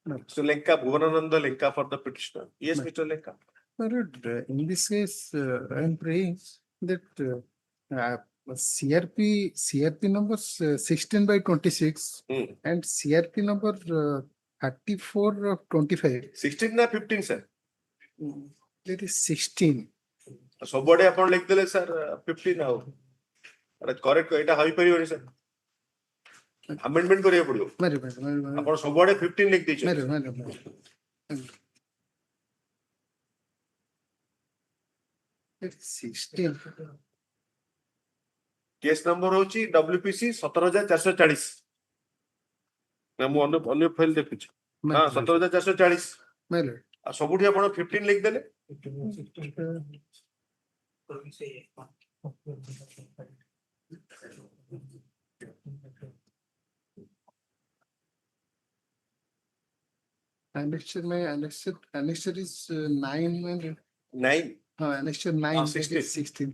Mr. Lenka, Bhuvanananda Lenka for the petitioner. Yes, Mr. Lenka. My lord, in this case, I am praying that CRP numbers 16/26 and CRP number 34 of 25. 16 na 15 sir? That is 16. ସବୁଆଡେ ଆପଣ ଲେଖିଦେଲେ sir 15 ଆଉ କରେକ୍ଟ ଏଇଟା ହୋଇପାରିବନି sir amendment କରିବାକୁ ପଡିବ Mary, ଆପଣ ସବୁଆଡେ 15 ଲେଖି ଦେଇଛନ୍ତି Mary. It's 16. केस नंबर होची WPC 17,440 ना मु अन्य फाइल देखुची हां 17,440 My lord. आ सबुठी आपण 15 लिख देले Annexure is 9 and 9 annexure 9 that 16. is 16.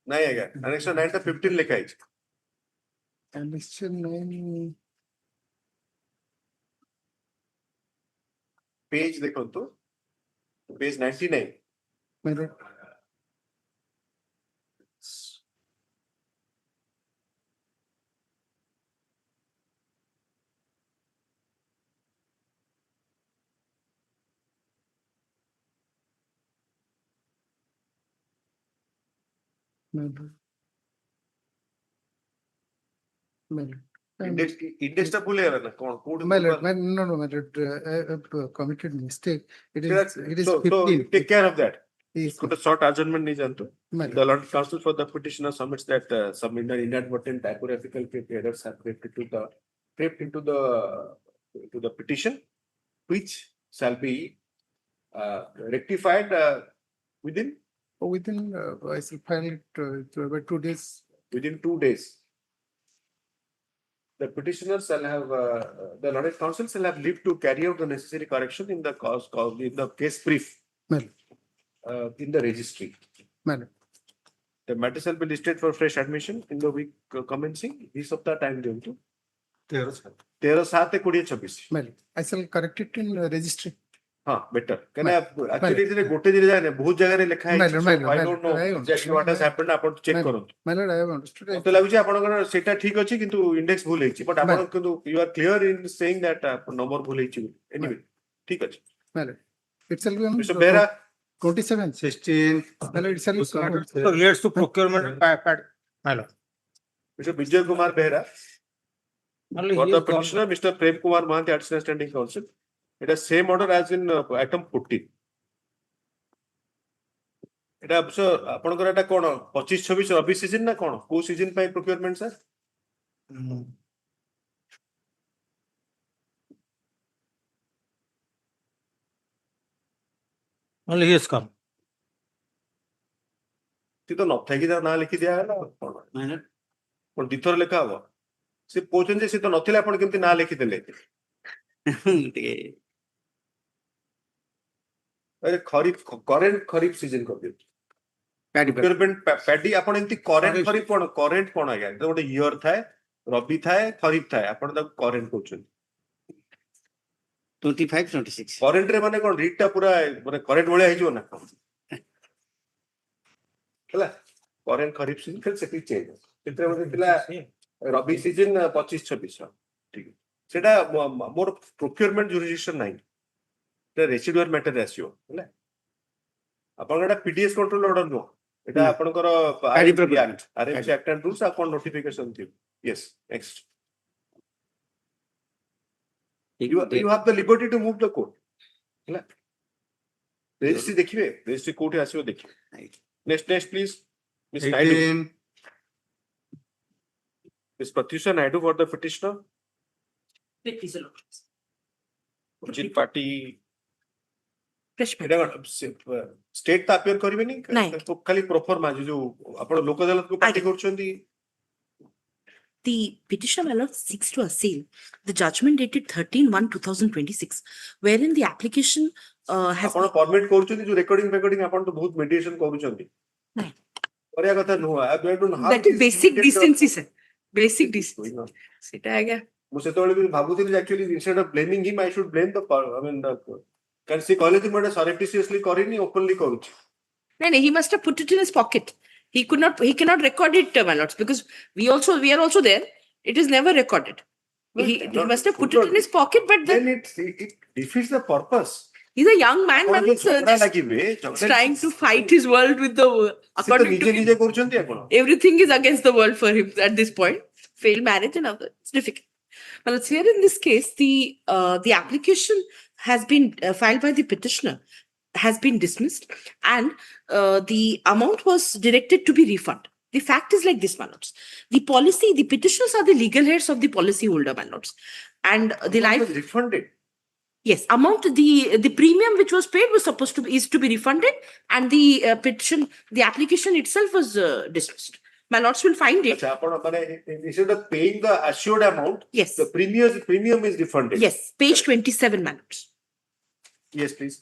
नहीं आएगा annexure 9 ता 15 लिखा है Annexure 9 पेज देखो तो page 99 my lord. My lord. My lord. Index ता भूले गया ना कौन code My lord, no, my lord, I have committed mistake. It is so 15. take care of that Yes, Could a short adjournment is done to my the lord. Lord Counsel for the petitioner submits that some inadvertent typographical errors have crept into the petition, which shall be rectified within Within, I shall file it to about 2 days. within 2 days. The petitioner shall have the Lord Counsel shall have leave to carry out the necessary correction in the in the case brief My in the registry. lord. The matter shall be listed for fresh admission in the week commencing this of the time due to 13/7/2026. My lord. I shall correct it in registry. हाँ better कहना actually इतने गोटे जिले जाने बहुत जगह रे लिखा है My lord, my lord, I my don't lord, I know understand. exactly what has happened आपण check My करो My lord, I have understood. मते लागुଛି आपनकर सेटा ठीक अछि किंतु इंडेक्स भूल ହେଇଛି but आपण किंतु you are clear in saying that number भूल ହେଇଛି anyway ठीक अछि My lord. It shall be on Mr. Behra 27. 16. My lord, it shall be So here's to procurement. My lord. Mr. Vijay Kumar Behra Only for he the has gone. petitioner Mr. Prem Kumar Mahanti additional standing counsel it is same order as in item 14 এটা ଆପଣଙ୍କର এটা কোন 25-26 ରବି season ନା cone କୋ season ପାଇଁ procurement sir Only he has come. ती तो नथाई कि ना लिखि दिया गला कोन कोन दिथर लेखा हबो से पोचन जे से तो नथिला आपण केमति ना लिखि देले अरे खरीफ करेंट खरीफ सीजन कर दियो procurement पैडी आपण एंती करेंट खरीफ कोन करेंट कोन आया तो गोटे ईयर थाए रबी थाए खरीफ थाए आपण त करेंट कोचन 25-26 करेंट रे माने कोन रीड टा पूरा माने करेंट भलिया हिजो ना हला करेंट खरीफ सीजन फिर सेटी चेंज सेते मध्ये तिला रबी सीजन 25-26 ठीक है सेटा मोर प्रोक्योरमेंट जुरिडिक्शन नाही ते रेसिडुअल मैटर आसीयो हला आपनका पीडीएस कंट्रोल ऑर्डर नो एटा आपनकर RMC act and rules account notification थी yes next you have the liberty to move the court हला रेजिस्ट्री देखिबे रेजिस्ट्री कोर्ट आसीयो देखिबे next please Miss Naidu 18. Miss Pratyusha Naidu for the petitioner which party state ता appear करिवे नहीं तो खाली प्रोफॉर्मा जो आपण लोक अदालत को party करछंदी The petitioner my lord seeks to assail the judgment dated 13/1/2026, wherein the application has आपण परमिट करछंदी जो रिकॉर्डिंग आपण तो बहुत मेडिएशन करछंदी नहीं करिया कथा no I don't know that is basic decency sir, basic decency सेटा आ गया मु सेतोळे भी भाबुतिली actually instead of blaming him I should blame the I mean the can see college में सरप्टिशियसली करिनी ओपनली करूची no, he must have put it in his pocket. He cannot record it, my lords, because we are also there. It is never recorded. He must have put it in his pocket, but then it defeats the purpose. He's a young man, my lords, just trying to fight his world with the according to him, everything is against the world for him at this point. Failed marriage and other, it's difficult. But here in this case, the application has been filed by the petitioner. has been dismissed, and the amount was directed to be refunded. The fact is like this, my lords. The petitioners are the legal heirs of the policyholder, my lords. And the life was refunded. Yes, the premium which was paid was supposed to be refunded, and the the application itself was dismissed. My lords will find it. Instead of paying the assured amount, yes, the premium is refunded. Yes, page 27, my lords. Yes, please.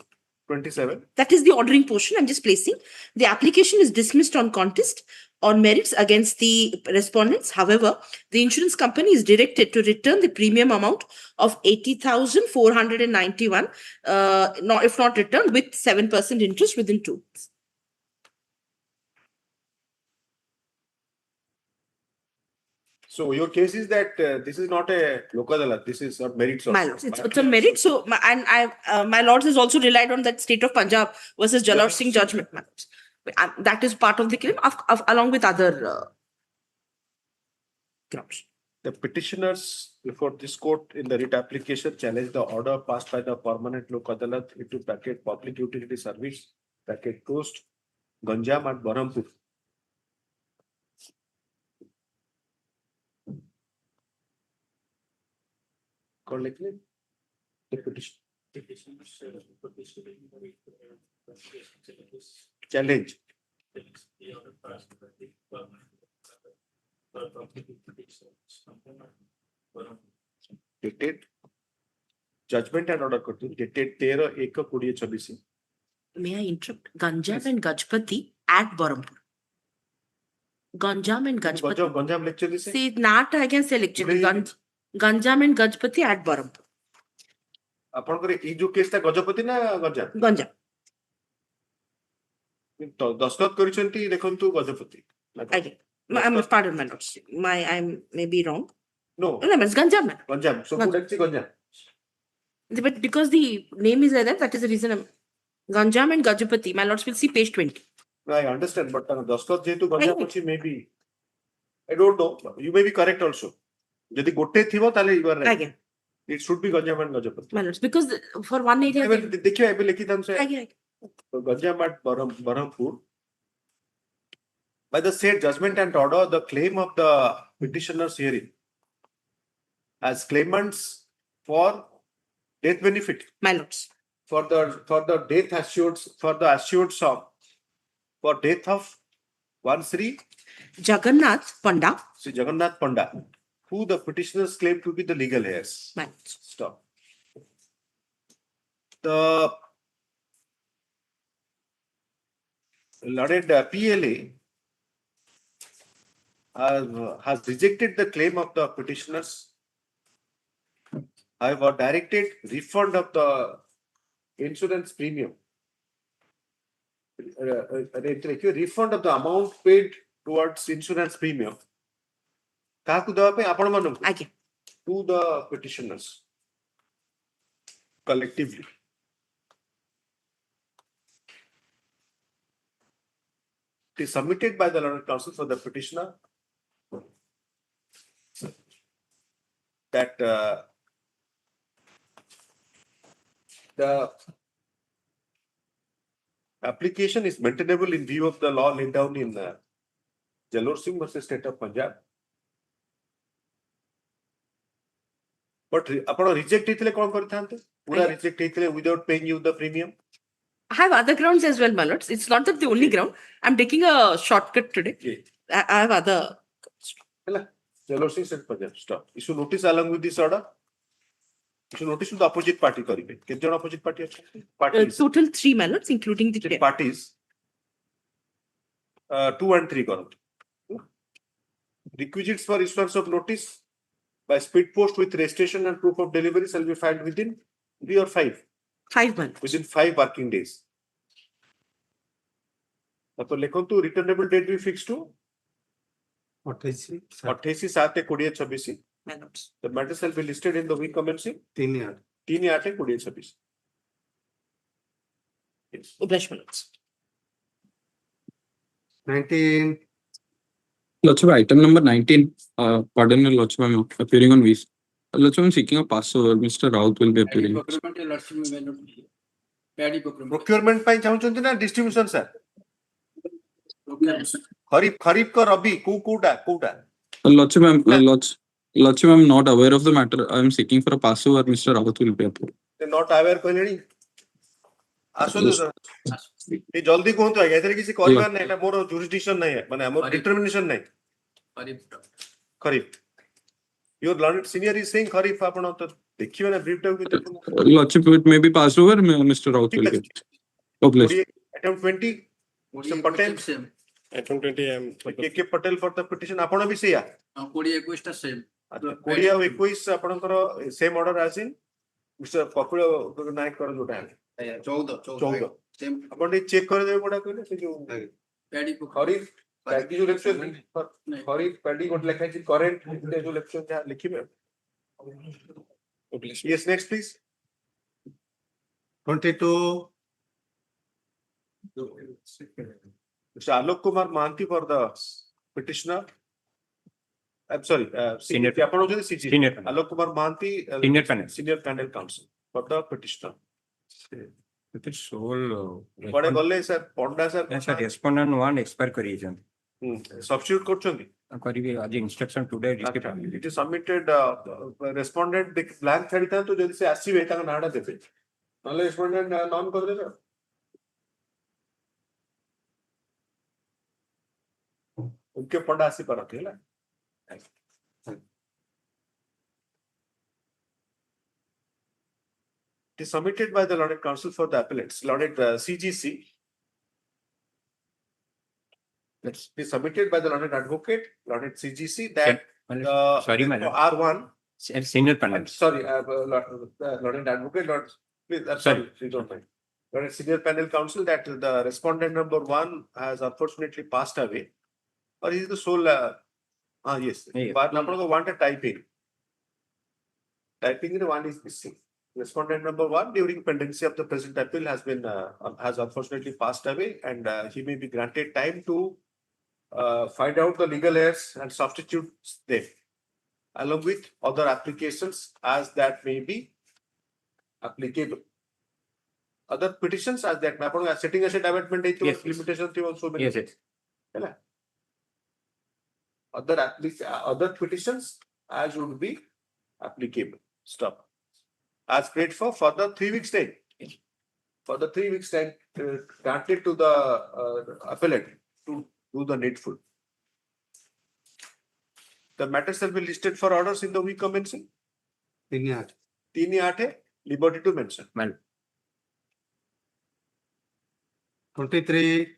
27. That is the ordering portion. I'm just placing. The application is dismissed on contest on merits against the respondents. However, the insurance company is directed to return the premium amount of 80,491, if not returned, with 7% interest within 2 weeks. So your case is that this is not a local adalat, this is not merits. My lords, it's a merit. So, my lords has also relied on that state of Punjab versus Jalor Singh judgment. My lords. That is part of the claim, along with other grounds. The petitioners before this court in the writ application challenged the order passed by the permanent lok adalat into packet public utility service, packet coast, Ganjam and Berhampur. Correctly? The petition. Challenge. Dated judgment and order dated 13/1/2026. May I interrupt? Ganjam and Gajpati at Berhampur. Ganjam and Gajpati. Ganjam lecture this. See, not I can say lecture. Ganjam and Gajpati at Berhampur. ଆପଣଙ୍କର ଏଇ ଯୋଉ case ଟା ଗଜପତି ନା ଗଞ୍ଜାମ? ଗଞ୍ଜାମ। ଦସ୍ତଖତ କରିଛନ୍ତି ଦେଖନ୍ତୁ ଗଜପତି। ଆଜ୍ଞା। Pardon my lords. I may be wrong. No, it's Ganjam. Ganjam. So good actually Ganjam. But because the name is like that is the reason Ganjam and Gajapati. My lords will see page 20. I understand, but दस्खत जेतु Ganjam अछि maybe. I don't know. You may be correct also. যদি গোটে Thibaut তাহলে you are right. Again. It should be Ganjam and Gajapati. My lords, because for one area. देखिए I will लिखी दम से. Again. Ganjam at Berhampur. By the said judgment and order, the claim of the petitioners hearing as claimants for death benefit. My lords. For the death assured sum for death of one Sri Jagannath Panda. Sri Jagannath Panda, who the petitioners claim to be the legal heirs. My lords. Stop. The lauded PLA has rejected the claim of the petitioners. However, directed refund of the insurance premium. Refund of the amount paid towards insurance premium. To the petitioners collectively. It is submitted by the learned counsel for the petitioner that the application is maintainable in view of the law laid down in Jalor Singh versus State of Punjab. But ଆପଣ reject ହେଇଥିଲେ କଣ କରିଥାନ୍ତେ? ପୁରା reject ହେଇଥିଲେ without paying you the premium? I have other grounds as well, my lords. It's not that the only ground. I'm taking a shortcut today. I have other. Jalor Singh State Punjab. Stop. Issue notice along with this order. Issue notice to the opposite party karibe. Kete jana opposite party achhandi? Parties. Total 3 my lords, including the parties. 2 and 3 karantu. Requisites for issuance of notice by speed post with registration and proof of delivery shall be filed within 3 or 5. 5 months. Within 5 working days. Tapo lekhantu returnable date be fixed to 28/7/2026. The matter shall be listed in the week commencing 3/8/2026. Yes. Oblishments. 19. Lordship, item number 19, pardon me, Lordship, I'm appearing on V's. Lordship, I'm seeking a passover. Mr. Raut will be appearing. Procurement ପାଇଁ ଚାହୁଁଛନ୍ତି ନା distribution sir खरीफ का रबी Kota Lochi ma'am, Lochi ma'am, not aware of the matter. I am seeking for a pass over. Mr. Rawat will be approved. Not aware कहलेनी आसो ये जल्दी कहंतु आज्ञा एथरे किसी करिवार नै एटा मोर जुरिसडिक्शन नै है माने हमर डिटरमिनेशन नै kharif your learned senior is saying kharif आपण तो देखिबे ना brief time Lochi, it may be passed over. Mr. Rawat will be. Oh, please. attempt 20 Mr. Patel attempt 20 के पटेल फॉर द पिटिशन आपण भी सेया 20 21 टा सेम अच्छा 20 और 21 आपनकर सेम ऑर्डर आसिन मिस्टर कपिल नायक कर जोटा है 14 सेम आपण चेक कर देबे पडा कहले से जो पैडी को खरीफ पैडी जो लेक्चर खरीफ पैडी कोट लिखा है करंट जो लेक्चर जा लिखिबे yes next please 22. Mr. Alok Kumar Mahanti for the petitioner. I'm sorry, Senior. Senior. Alok Kumar Mahanti, Senior panel counsel for the petitioner. It is sole. What I call sir, Ponda sir. Yes, sir. Respondent one expire करिए Substitute करछोंदी. करिए आज instruction today. It is submitted. Respondent blank छाड़ीता तो जल्दी से आसीबे ताका नाडा देबे. नले respondent non कर देबे. उनके पंडा आसी पर रखे ला It is submitted by the learned counsel for the appellates, learned CGC. It is submitted by the learned advocate, learned CGC that sorry, madam. R1 Senior panel. sorry, learned advocate, sorry, please don't mind. Learned senior panel counsel that the respondent number 1 has unfortunately passed away. Or he is the sole yes. But number one typing. Typing in one is missing. Respondent number 1 during pendency of the present appeal has unfortunately passed away, and he may be granted time to find out the legal heirs and substitute them along with other applications as that may be applicable. Other petitions as that setting asset amendment limitation also yes, yes. Other petitions as would be applicable. Stop. As paid for further 3 weeks time. For the 3 weeks time granted to the appellant to do the needful. The matter shall be listed for orders in the week commencing. 3/8 liberty to mention. 23.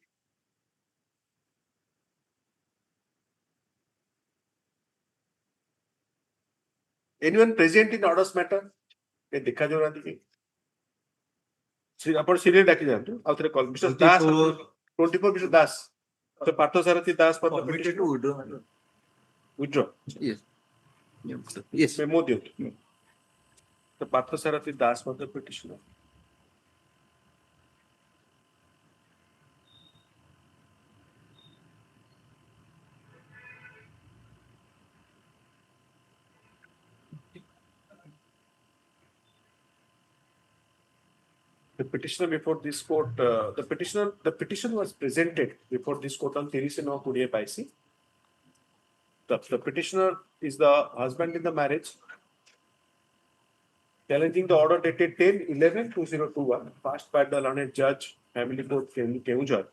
Anyone present in orders matter? ये देखा जो रहा थी अपन serial डाकी जानते हो आउटरे call mister दास 24 mister दास तो पार्थो सारथी दास पर withdraw yes memo दियो तो पार्थो सारथी दास पर petition the petitioner before this court, the petition was presented before this court on 30/9/20 paisi. The petitioner is the husband in the marriage, challenging the order dated 10/11/2021, passed by the learned judge, Family Court Keunjhar,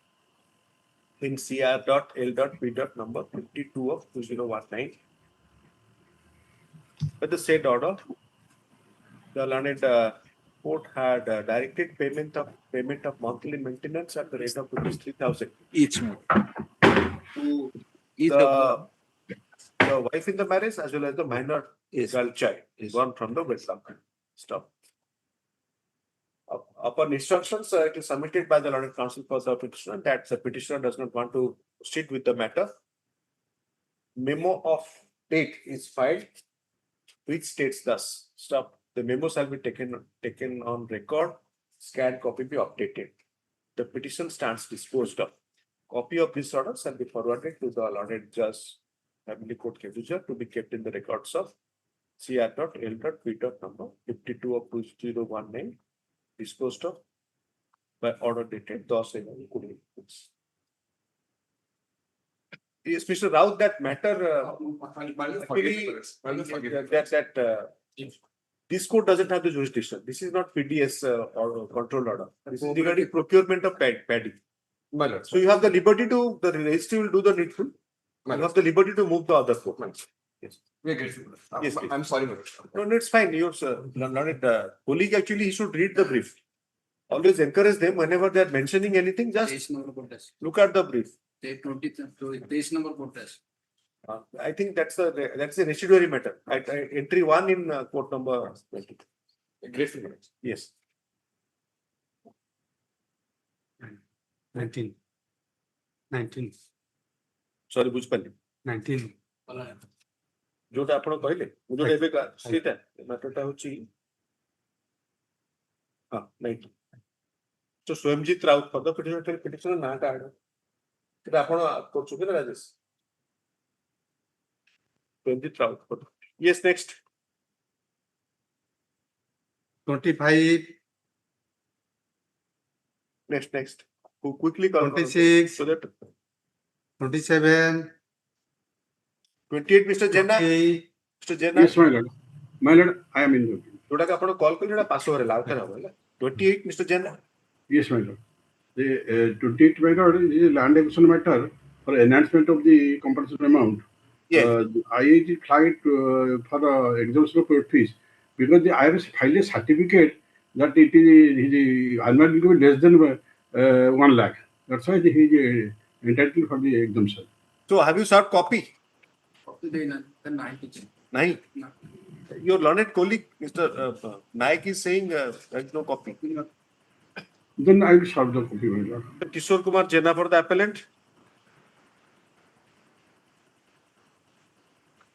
in CR.L.P. number 52 of 2019. By the said order, the learned court had directed payment of monthly maintenance at the rate of ₹3,000 Each to the wife in the marriage as well as the minor girl child born from the wedlock. Stop. Upon instructions, it is submitted by the learned counsel for the petitioner that the petitioner does not want to proceed with the matter. Memo of date is filed, which states thus. Stop. The memo shall be taken on record, scanned copy be updated. The petition stands disposed of. Copy of this order shall be forwarded to the learned judge, Family Court Keunjhar, to be kept in the records of CR.L.P. number 52 of 2019, disposed of by order dated 10/11/20. Yes, Mr. Raut, that matter actually this court doesn't have the jurisdiction. This is not PDS or control order. This is regarding procurement of paddy. So you have the liberty to, the registry will do the needful. You have the liberty to move the other court. Yes. Yes, please. I'm sorry, madam. No, it's fine. Your colleague actually he should read the brief. Always encourage them whenever they are mentioning anything. Just look at the brief. I think that's a residuary matter. Entry 1 in court number 20. Yes. 19. Sorry, ବୁଝିପାରିଲି 19. ଯୋଉଟା ଆପଣ କହିଲେ ମୁଁ ଯୋଉଟା ଏବେ ସେଇଟା ମ୍ୟାଟରଟା ହଉଛି ହଁ 19 ତ ସ୍ୱୟଂଜିତ ରାଉତ ଫର ଦ ପିଟିସନ ନାଁଟା ଆଡ ସେଟା ଆପଣ କରୁଛନ୍ତି ନା ରାଜେଶ ସ୍ୱୟଂଜିତ ରାଉତ ଫର yes next 25. next who quickly call 26. so that 27. 28 Mr. Jena. Mr. Jena. Yes, my lord. My lord, I am in. जोड़ा का अपन कॉल कर जोड़ा पास ओवर है लाउटर है बोला 28 Mr. Jena. Yes, my lord. The 28, my lord, is a land acquisition matter for enhancement of the compensation amount. Yes. IAG flagged for the exemption of court fees because the IRS filed a certificate that it is his annual income is less than 1 lakh. That's why he is entitled for the exemption. So have you served copy? Nahi. Your learned colleague, Mr. Naik, is saying there is no copy. Then I will serve the copy, my lord. Kishore Kumar Jena for the appellant.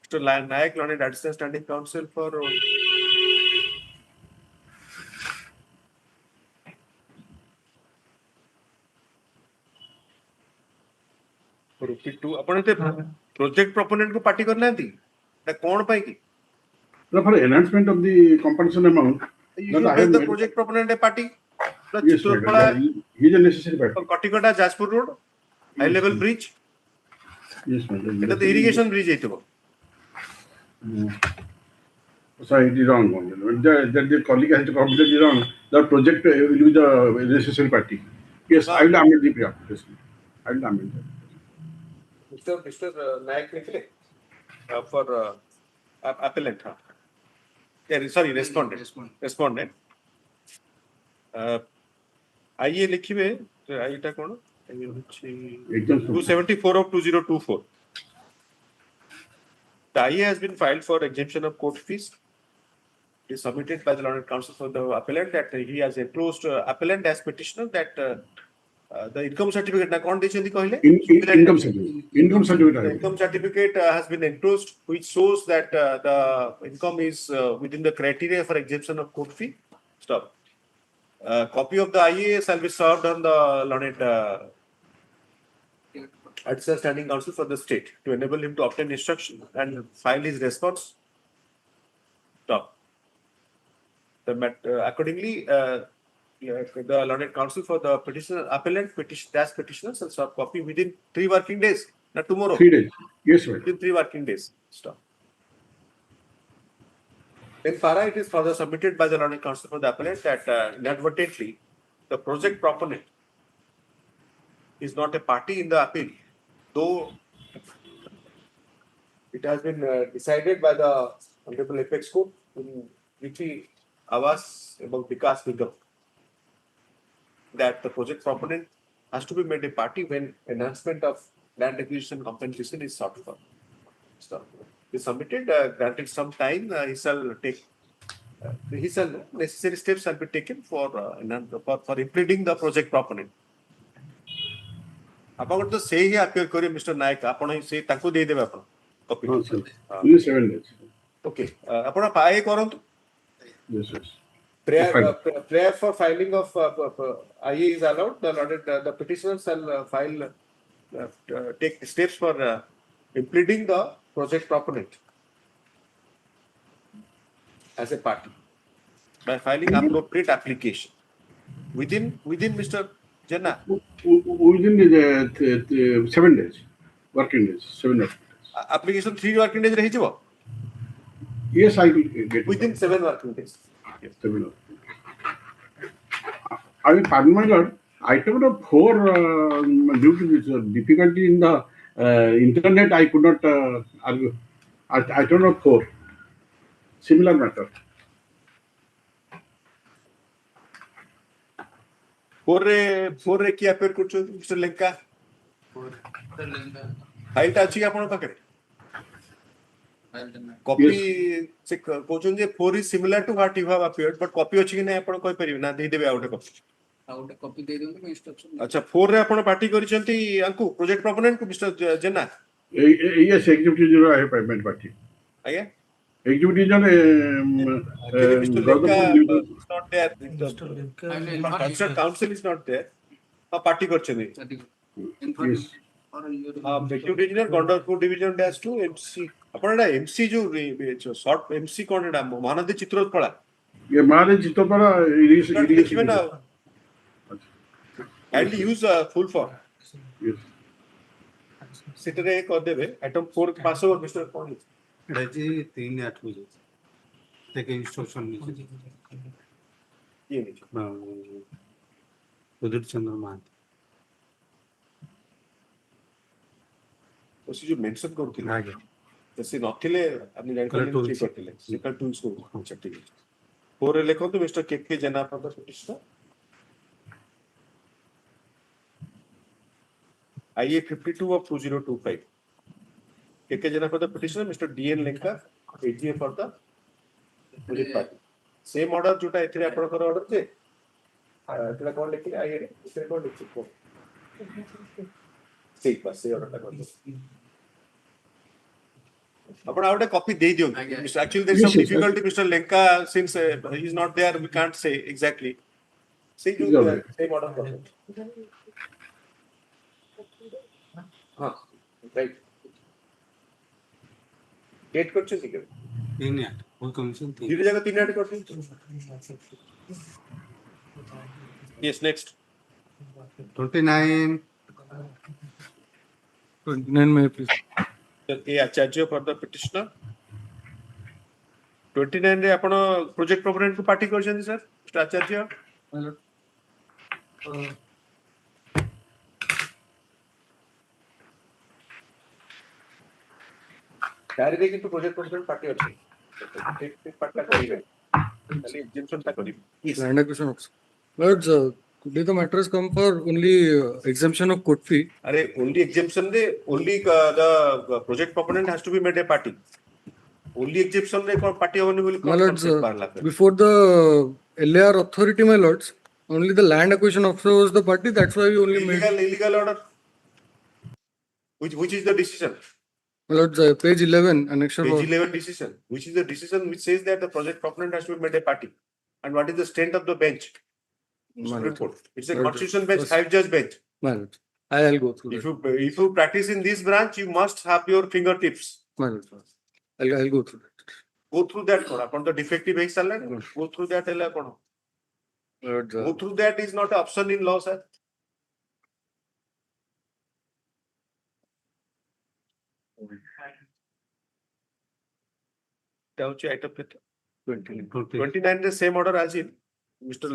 Mr. Naik, learned additional standing counsel for. ଆପଣ ଏତେ project ପ୍ରପୋନେଣ୍ଟ କୁ party କରିନାହାନ୍ତି ନା କଣ ପାଇଁ କି For enhancement of the compensation amount, you should make the project proponent a party. Yes, he is a necessary party. Katikota Jaspur Road, high level bridge. Yes, madam. It is the irrigation bridge. Sorry, it is wrong. The colleague has to completely wrong. The project will be the necessary party. Yes, I will amend the application. I will amend that. Mr. Naik Nikle for appellant. Sorry, respondent. आइए लिखिए iota cone 274 of 2024. The IA has been filed for exemption of court fees. It is submitted by the learned counsel for the appellant that he has enclosed appellant as petitioner that the income certificate na kon dechendi kahile income certificate has been enclosed which shows that the income is within the criteria for exemption of court fee. Stop. Copy of the IA shall be served on the learned additional standing counsel for the state to enable him to obtain instruction and file his response. Stop. Accordingly, the learned counsel for the petitioner appellant petitioner shall serve copy within 3 working days, not tomorrow. 3 days. Yes, sir. Within 3 working days. Stop. In para, it is further submitted by the learned counsel for the appellant that inadvertently the project proponent is not a party in the appeal, though it has been decided by the Hon'Ble Apex Court in Vicky Awas about Vikas Nigam that the project proponent has to be made a party when enhancement of land acquisition compensation is sought for. So, he submitted, granted some time, necessary steps shall be taken for implementing the project proponent. ଆପଣ ତ ସେଇ ହିଁ appear କରିବେ Mr. Naik, ଆପଣ ସେ ତାଙ୍କୁ ଦେଇ ଦେବେ ଆପଣ copy. Oh, sir. Only 7 days. Okay, ଆପଣ ପାଏ କରନ୍ତୁ। Yes, yes. Prayer for filing of IA is allowed. The petitioner shall take steps for implementing the project proponent as a party by filing appropriate application. within Mr. Jenna. Within the 7 days, working days, 7 days. Application 3 working days rehijibo. Yes, I will get Within 7 working days. Yes, 7 days. I mean, pardon my lord, item number 4, due to this difficulty in the internet, I could not argue. Item number 4, similar matter. 4 रे की appear करछो Mr. Lenka. File टा अछि आपन पाखरे. Copy से कहउछन जे 4 is similar to what you have appeared, but copy अछि कि नै आपन कहि परिबे ना दे देबे आउट कॉपी. आउट कॉपी दे देंगे इंस्ट्रक्शन. अच्छा 4 रे आपन पार्टी करिसंती अंकु प्रोजेक्ट प्रोपोनेंट को mister Jena. Yes, executive I have payment party. आया Executive Mr. Lenka is not there. Concerned council is not there. Party करछनी. Yes. Executive engineer Gondarpur division dash 2 MC. Upon Etah MC जो short MC कोन एटा महानदी चित्रकला. ये महानदी चित्रकला लिखिबे ना. Kindly use full form. Yes. सिटरे कर देबे item 4 पास over mister कोन. जी 3-8 मुझे देखिए instruction नीचे ये नीचे उदित चंद्र मान उसी जो मेंशन करथिले आगे जैसे नथिले अपनी जानकारी ठीक करथिले सिकल टूल्स को चेक ठीक 4 रे लेखो तो mister K K Jena for the petition IA 52 of 2025 KK Jena for the petitioner, Mr. DN Lenka, AGA for the project party. Same order जो टा इतने अपन का order थे, इतना कौन लेके आए हैं? इतने कौन लेके को? सही बस सही order लगा दो. अपन आउट कॉपी दे दियो. Actually there is some difficulty, Mr. Lenka, since he is not there, we can't say exactly. See जो same order करो. हाँ, right. डेट करछन ठीक है 3-8 वो कमीशन 3 धीरे जगह 3-8 करछन यस नेक्स्ट 29 में please A Acharya for the petitioner 29 रे आपण प्रोजेक्ट प्रोपोनेंट को पार्टी करछन सर मिस्टर आचार्य डायरेक्टली किंतु प्रोजेक्ट प्रोपोनेंट पार्टी अछि ठीक पार्टी करिवे खाली एग्जेम्पशन ता करिवे Yes. Land acquisition also. Lords, today the matter has come for only exemption of court fee. अरे only exemption they only the project proponent has to be made a party. Only exemption रे कोन party होनी बोली My lords, before the LAR authority, my lords, only the land acquisition officer was the party. That's why we only made. illegal order. Which is the decision? My lords, page 11, annexure. Page 11 decision. Which is the decision which says that the project proponent has to be made a party. And what is the strength of the bench? Report. It's a constitution bench, 5-judge bench. My lords, I'll go through. If you practice in this branch, you must have your fingertips. My lords, I'll go through that. Go through that. Upon the defective vehicle, go through that. Lords, Go through that is not an option in law, sir. Item 29 the same order as in Mr.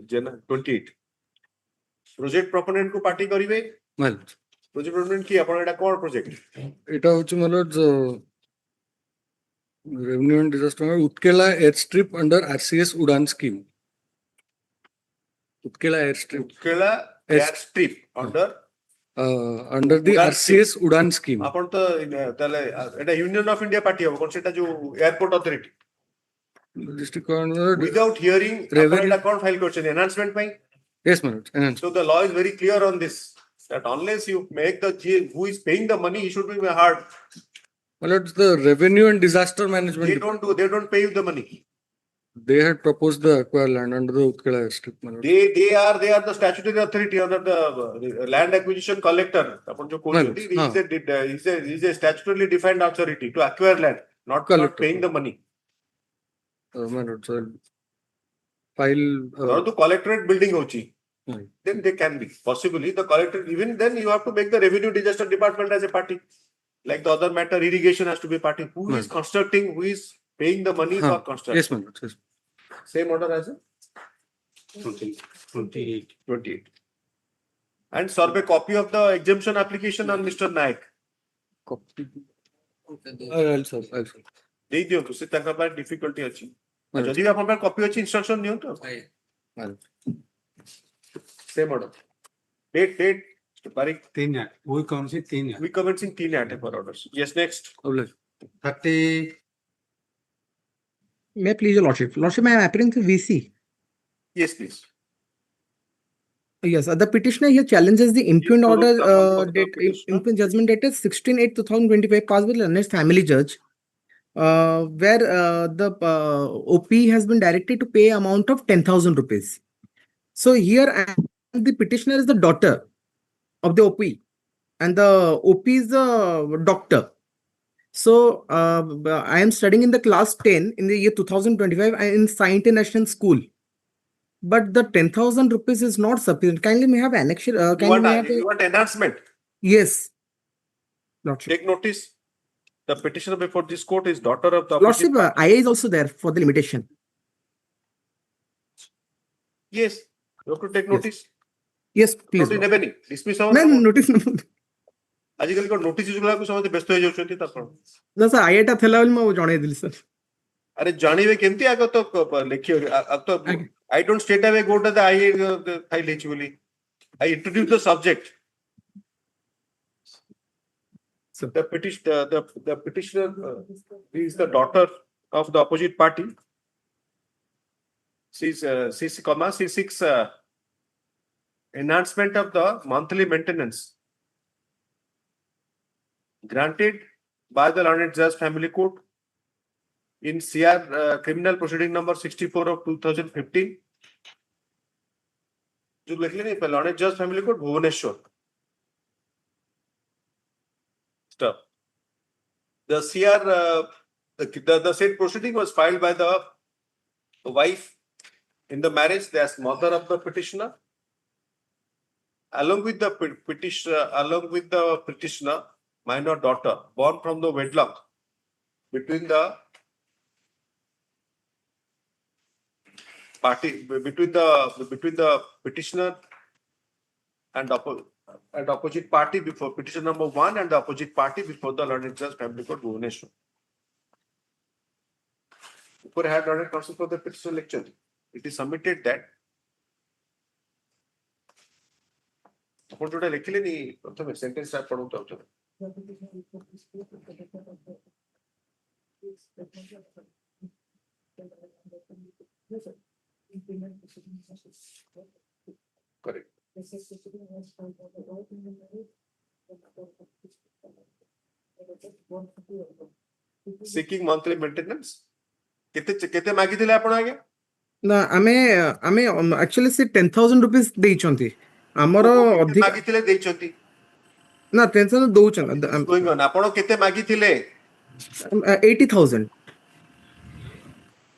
Jena 28 project proponent को party करिवे my lords, project proponent की अपन एटा कोन project এটা হচ্ছে my lords, revenue and disaster Utkela airstrip under RCS Udan scheme. Utkela airstrip. Utkela airstrip under the RCS Udan scheme. अपन तो ताले एटा union of India party हो कोन सेटा जो airport authority District Court. without hearing अपन एटा कोन file करछन enhancement पई. Yes, my lords. Enhancement. So the law is very clear on this that unless you make the who is paying the money he should be hard. My lords, the revenue and disaster management. They don't pay you the money. They had proposed the acquire land under the Utkela airstrip. My lords. They are the statutory authority under the land acquisition collector. अपन जो कोचुंदी is a statutorily defined authority to acquire land, not paying the money. My lords, file. The collectorate building hochi. Hmm. Then they can be possibly the collector. Even then, you have to make the revenue disaster department as a party. Like the other matter, irrigation has to be a party. Who is constructing? Who is paying the money for construction? Yes, my lord. Yes. Same order as a 28. and serve a copy of the exemption application on Mr. Naik. Copy. I'll serve. देई दियंतु से ताका पर difficulty अछि जदि आपन पर copy अछि instruction दियंतु same order date तारीख 3 8 we commencing 3 8 we commencing 3 8 for orders. Yes, next 30. May I please your lordship? Lordship, I am appearing to VC. yes please. Yes, the petitioner here challenges the impugned follow order, the one for the petitioner. impugned judgment dated 16/8/2025 passed by the learned family judge, where the OP has been directed to pay amount of 10,000 rupees. So here the petitioner is the daughter of the OP and the OP is the doctor. So I am studying in the class 10 in the year 2025 in Science International School. But the 10,000 rupees is not sufficient. Kindly may have annexure. You want enhancement? Yes. Lordship. Take notice. The petitioner before this court is daughter of the Lordship, IA is also there for the limitation. Yes, you have to take notice. Yes, please. Notice nebeni. Dismiss No, notice. आजकल को notice Jugla को समझते व्यस्त हो जाउछंती तापर ना sir आईए टा थेला बोली म जणे दिल सर अरे जानिबे केमती आगो तो लिखियो अब तो I don't straight away go to the IA file actually. I introduce the subject. So the petitioner is the daughter of the opposite party. She seeks enhancement of the monthly maintenance granted by the learned judge family court in CR criminal proceeding number 64 of 2015. जो लिखले नहीं पहले learned judge family court Bhubaneswar. Stop. The CR the said proceeding was filed by the wife in the marriage as mother of the petitioner, along with the petitioner minor daughter born from the wedlock between the petitioner and opposite party before petition number 1 and the opposite party before the learned judge family court Bhubaneswar. Before I had learned counsel for the petition lecture, it is submitted that ଆପଣ ଯୋଉଟା ଲେଖିଲେନି ପ୍ରଥମେ sentence ଟା ପଢନ୍ତୁ ଆଉ correct. Seeking monthly maintenance केते मागिथिले आपण आगे ना आमे एक्चुअली से 10,000 रुपीस देइचंती हमरो अधिक मागिथिले देइचंती ना 10,000 दोउचन गोइंग ऑन आपण केते मागिथिले 80,000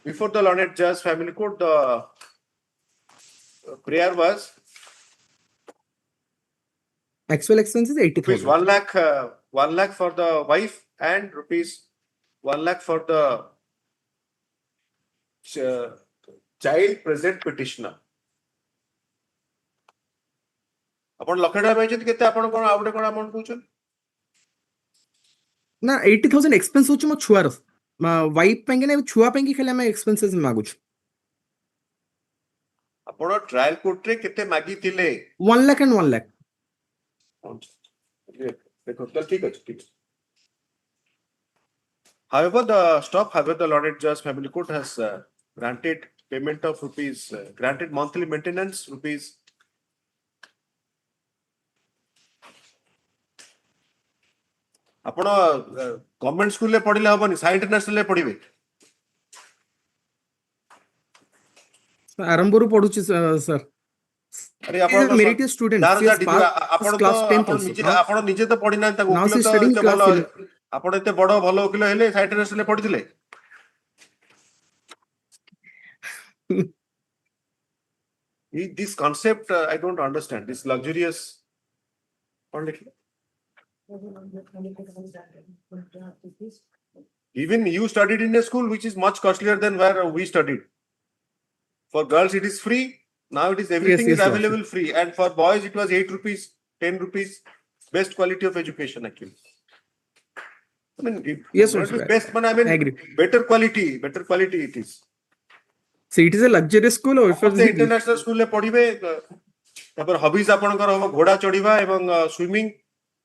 before the learned judge family court the prayer was actual expenses 80,000 1 lakh for the wife and rupees 1 lakh for the child present petitioner. आपण लखडा पाइछत केते आपण कोन आउटे कोन अमाउंट कहउछन ना 80,000 एक्सपेंस होछ म छुआर वाइफ पेंगे ने छुआ पेंगे खेले हम एक्सपेंसेस मागुछ आपण ट्रायल कोर्ट रे केते मागी थिले 1 लाख एंड 1 लाख देखो चल ठीक अछि ठीक. However, the learned judge family court has granted payment of rupees, granted monthly maintenance rupees. आपण गवर्नमेंट स्कूल ले पढिले हबनी साइ इंटरनेशनल ले पढिबे आरंभ रु पढुची सर अरे आपण मेरिट स्टूडेंट आपण आपण निजे तो पढि ना ताको वकील तो भलो आपण एते बड़ भलो वकील हेले साइ इंटरनेशनल ले पढिथिले This concept, I don't understand. This luxurious. Even you studied in a school which is much costlier than where we studied. For girls, it is free. Now it is everything yes, is available free. And for boys, it was 8 rupees, 10 rupees. Best quality of education, actually. I mean, Yes, not also, the best, but I mean, I agree. better quality it is. So it is a luxurious school or if the international school le पढ़िबे तापर hobbies आपनकर हो घोड़ा चढ़िबा एवं swimming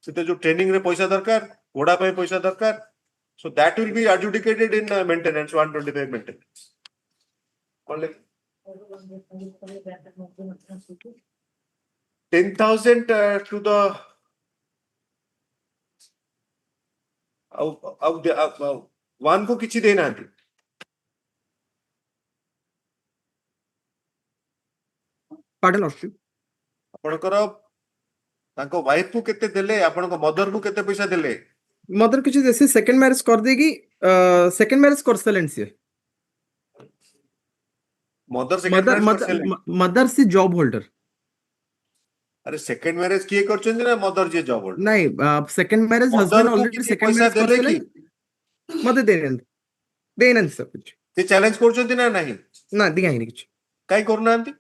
सेते जो training रे पैसा दरकार घोड़ा पे पैसा दरकार so that will be adjudicated in maintenance 125 maintenance only 10,000 to the one को किछि देना है Pardon, Lordship. ଆପଣଙ୍କର ତାଙ୍କ ୱାଇଫ କୁ କେତେ ଦେଲେ ଆପଣଙ୍କ ମଦର କୁ କେତେ ପଇସା ଦେଲେ मदर कुछ जैसे सेकंड मैरिज कर देगी सेकंड मैरिज कर सलेन से मदर सेकंड मैरिज मदर से जॉब होल्डर अरे सेकंड मैरिज किए करछन ना मदर जे जॉब होल्डर नहीं second marriage husband already second marriage कर सलेन मदर देनन सब कुछ ते चैलेंज करछन ना नहीं ना दिया ही नहीं कुछ काई करनांती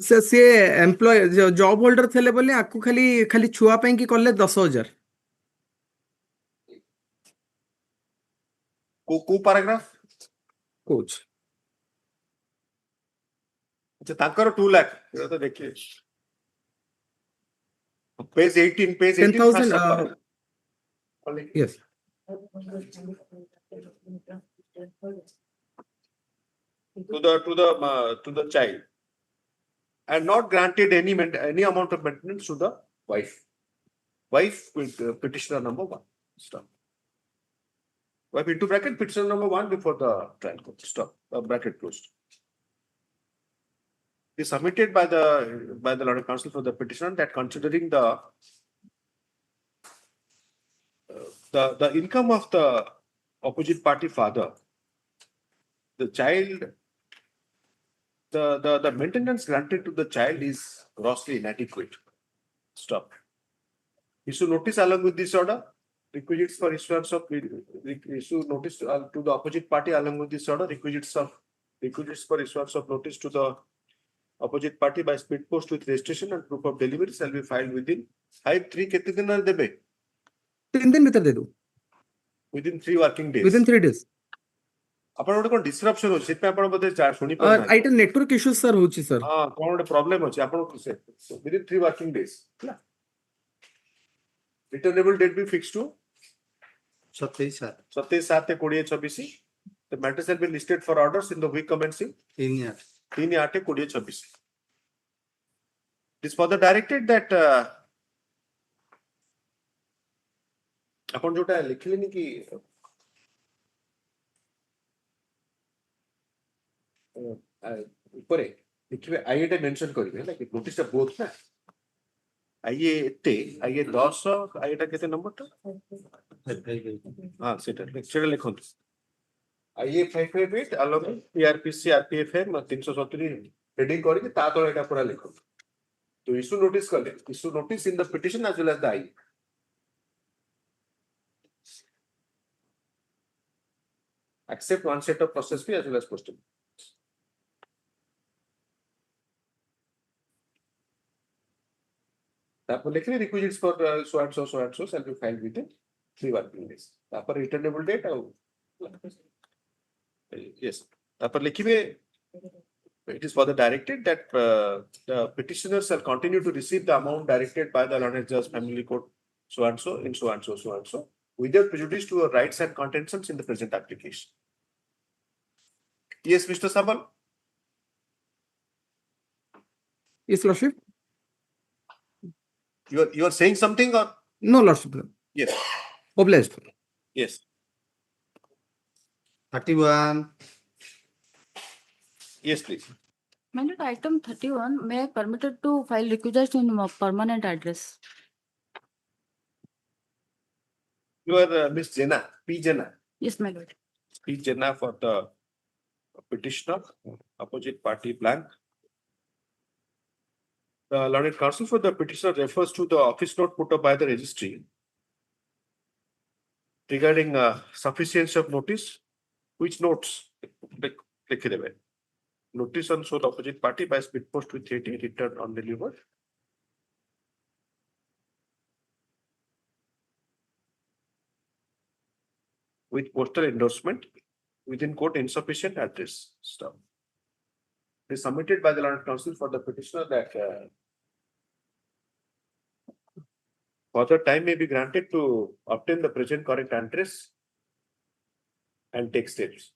से एम्प्लॉय जॉब होल्डर थे बोले आपको खाली खाली छुआ पे की करले 10,000 को पैराग्राफ कुछ अच्छा ताकर 2 लाख ये तो देखिए page 18 page 18 yes to the child and not granted any amount of maintenance to the wife with petitioner number 1 stop wife into bracket petitioner number 1 before the trial court stop bracket closed is submitted by the Lord Counsel for the petitioner that considering the income of the opposite party father the child the maintenance granted to the child is grossly inadequate. Stop. Issue notice along with this order. Requisites for issuance of issue notice to the opposite party along with this order. Requisites for issuance of notice to the opposite party by speed post with registration and proof of delivery shall be filed within 3 कितने दिन देबे 3 दिन भीतर दे दो within 3 working days. Within 3 days. आपण गोटे कोन disruption होछि सेत आपण बते सुनी पर और आइटम नेटवर्क इश्यूज सर होछि सर हां कोन गोटे प्रॉब्लम होछि आपण within 3 working days returnable date be fix to 27/7 ते 20/26 the matter shall be listed for orders in the week commencing 3/8/2026 it is further directed that आपण जोटा लिखलेनी कि ऊपर देखिए आईए टा मेंशन करिवे हैला कि नोटिस टा बोथ ना आईए एते आईए 10 आईए टा केते नंबर टा हां सेटा लिखंतु आईए 558 अलग पीआरपीसी आरपीएफएम 370 हेडिंग करके ता तो एटा पूरा लिखो तो इशू नोटिस करले issue notice in the petition as well as the I accept one set of process fee as well as postal तापर लिखले requisites for so and so shall be filed within 3 working days तापर returnable date yes तापर लिखिबे it is further directed that the petitioner shall continue to receive the amount directed by the learned judge family court so and so in so and so without prejudice to her rights and contentions in the present application. Yes, Mr. Sabal. Yes, Lordship. You are saying something or no, Lordship? Yes. Obliged. Yes. 31. Yes, please. Mandate item 31, may I permitted to file requisition in permanent address? You are Miss Jena, P. Jena. Yes, my lord. P. Jena for the petitioner, opposite party blank. The learned counsel for the petitioner refers to the office note put up by the registry regarding sufficiency of notice. Which notes? Notice on sole opposite party by speed post with 80 returned undelivered. With postal endorsement within court insufficient address stuff. It is submitted by the learned counsel for the petitioner that further time may be granted to obtain the present correct address and take steps.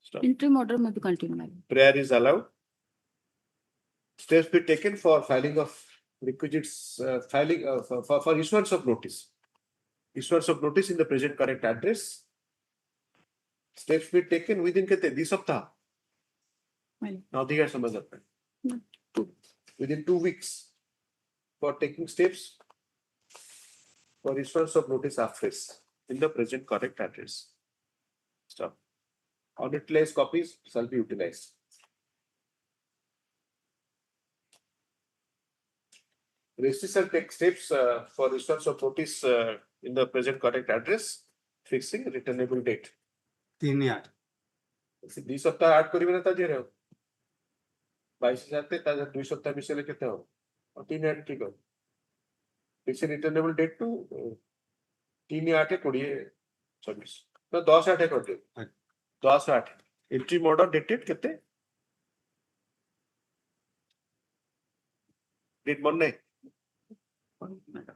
Stuff. Interim order may be continued. Prayer is allowed. Steps be taken for filing of requisites, for issuance of notice. Issuance of notice in the present correct address. Steps be taken within this saptah. Now they are some other time. Within 2 weeks for taking steps for issuance of notice afresh in the present correct address. Stop. Unutilized copies shall be utilized. Registry shall take steps for issuance of notice in the present correct address, fixing returnable date. 3-8 2 सप्ताह add करिवे ना ताजे रे 22,000 ते ताजे 2 सप्ताह मिसेले केते हो और 3-8 ठीक हो फिक्स रिटर्नेबल डेट टू 3-8 20-26 तो 10-8 कर दे 10-8 एंट्री मॉडल डेटेड केते डेट मन नहीं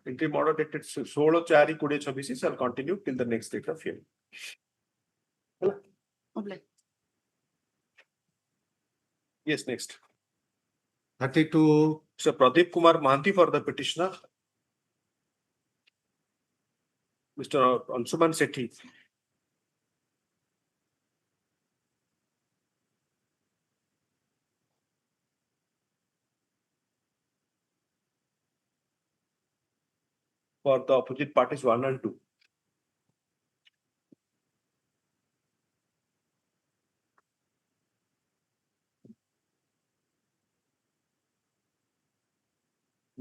entry model dated 16/4/2026 shall continue till the next date of hearing. Yes, next. 32. So Pradeep Kumar Mahanti for the petitioner. Mr. Ansuman Sethi. For the opposite parties 1 and 2.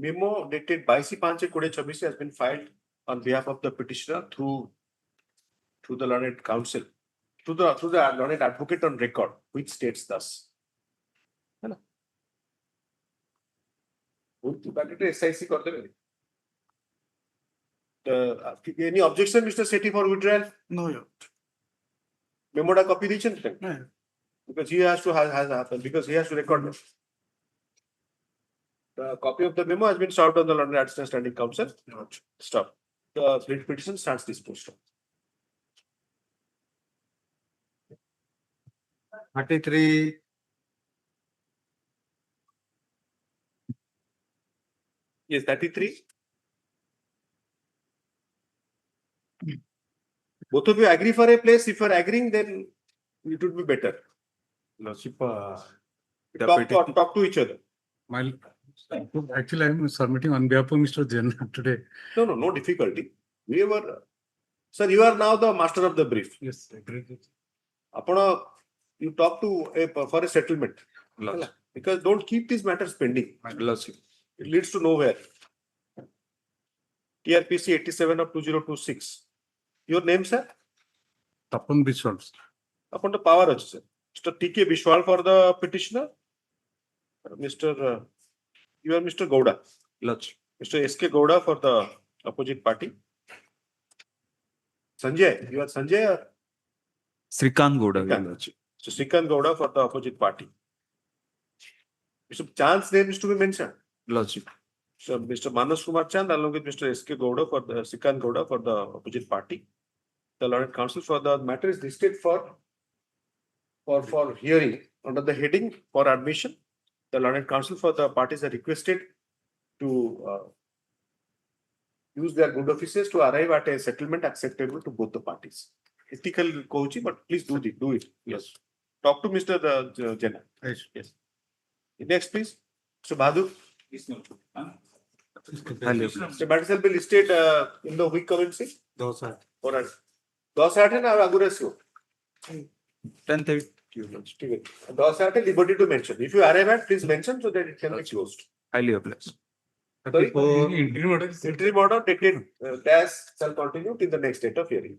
Memo dated 22/5/2026 has been filed on behalf of the petitioner through the learned counsel, through the learned advocate on record, which states thus. SIC any objection, Mr. Sethi, for withdrawal? No, yeah. Memo da copy because he has to because he has to record it. The copy of the memo has been served on the London Assistant Standing Counsel. Stop. The petition stands disposed of. 33. Yes, 33. Both of you agree for a place. If you are agreeing, then it would be better. Lordship, Talk to each other. Actually, I'm submitting on behalf of Mr. Jen today. No difficulty. Sir, you are now the master of the brief. Yes, agree. You talk to for a settlement. Because don't keep these matters pending. It leads to nowhere. TRPC 87 of 2026. Your name, sir? Tapan Bishwal. Upon the power, sir. Mr. TK Bishwal for the petitioner. You are Mr. Gowda. Mr. SK Gowda for the opposite party. Sanjay, you are Sanjay or? Srikant Gowda. So Srikant Gowda for the opposite party. Mr. Chand's name is to be mentioned. So Mr. Manas Kumar Chand along with Mr. SK Gowda for the Srikant Gowda for the opposite party. The learned counsel for the matter is listed for hearing under the heading for admission. The learned counsel for the parties are requested to use their good offices to arrive at a settlement acceptable to both the parties. Ethical coaching, but please do it. Yes. Talk to Mr. Jena. Yes. Next, please. Mr. Bahadur. Mr. Matter shall be listed in the week commencing. 10:08 na agurasio. 10:30. 10:08 liberty to mention. If you arrive at, please mention so that it can be closed. Highly applies. Sorry? Interim order. Interim order dated dash shall continue till the next date of hearing.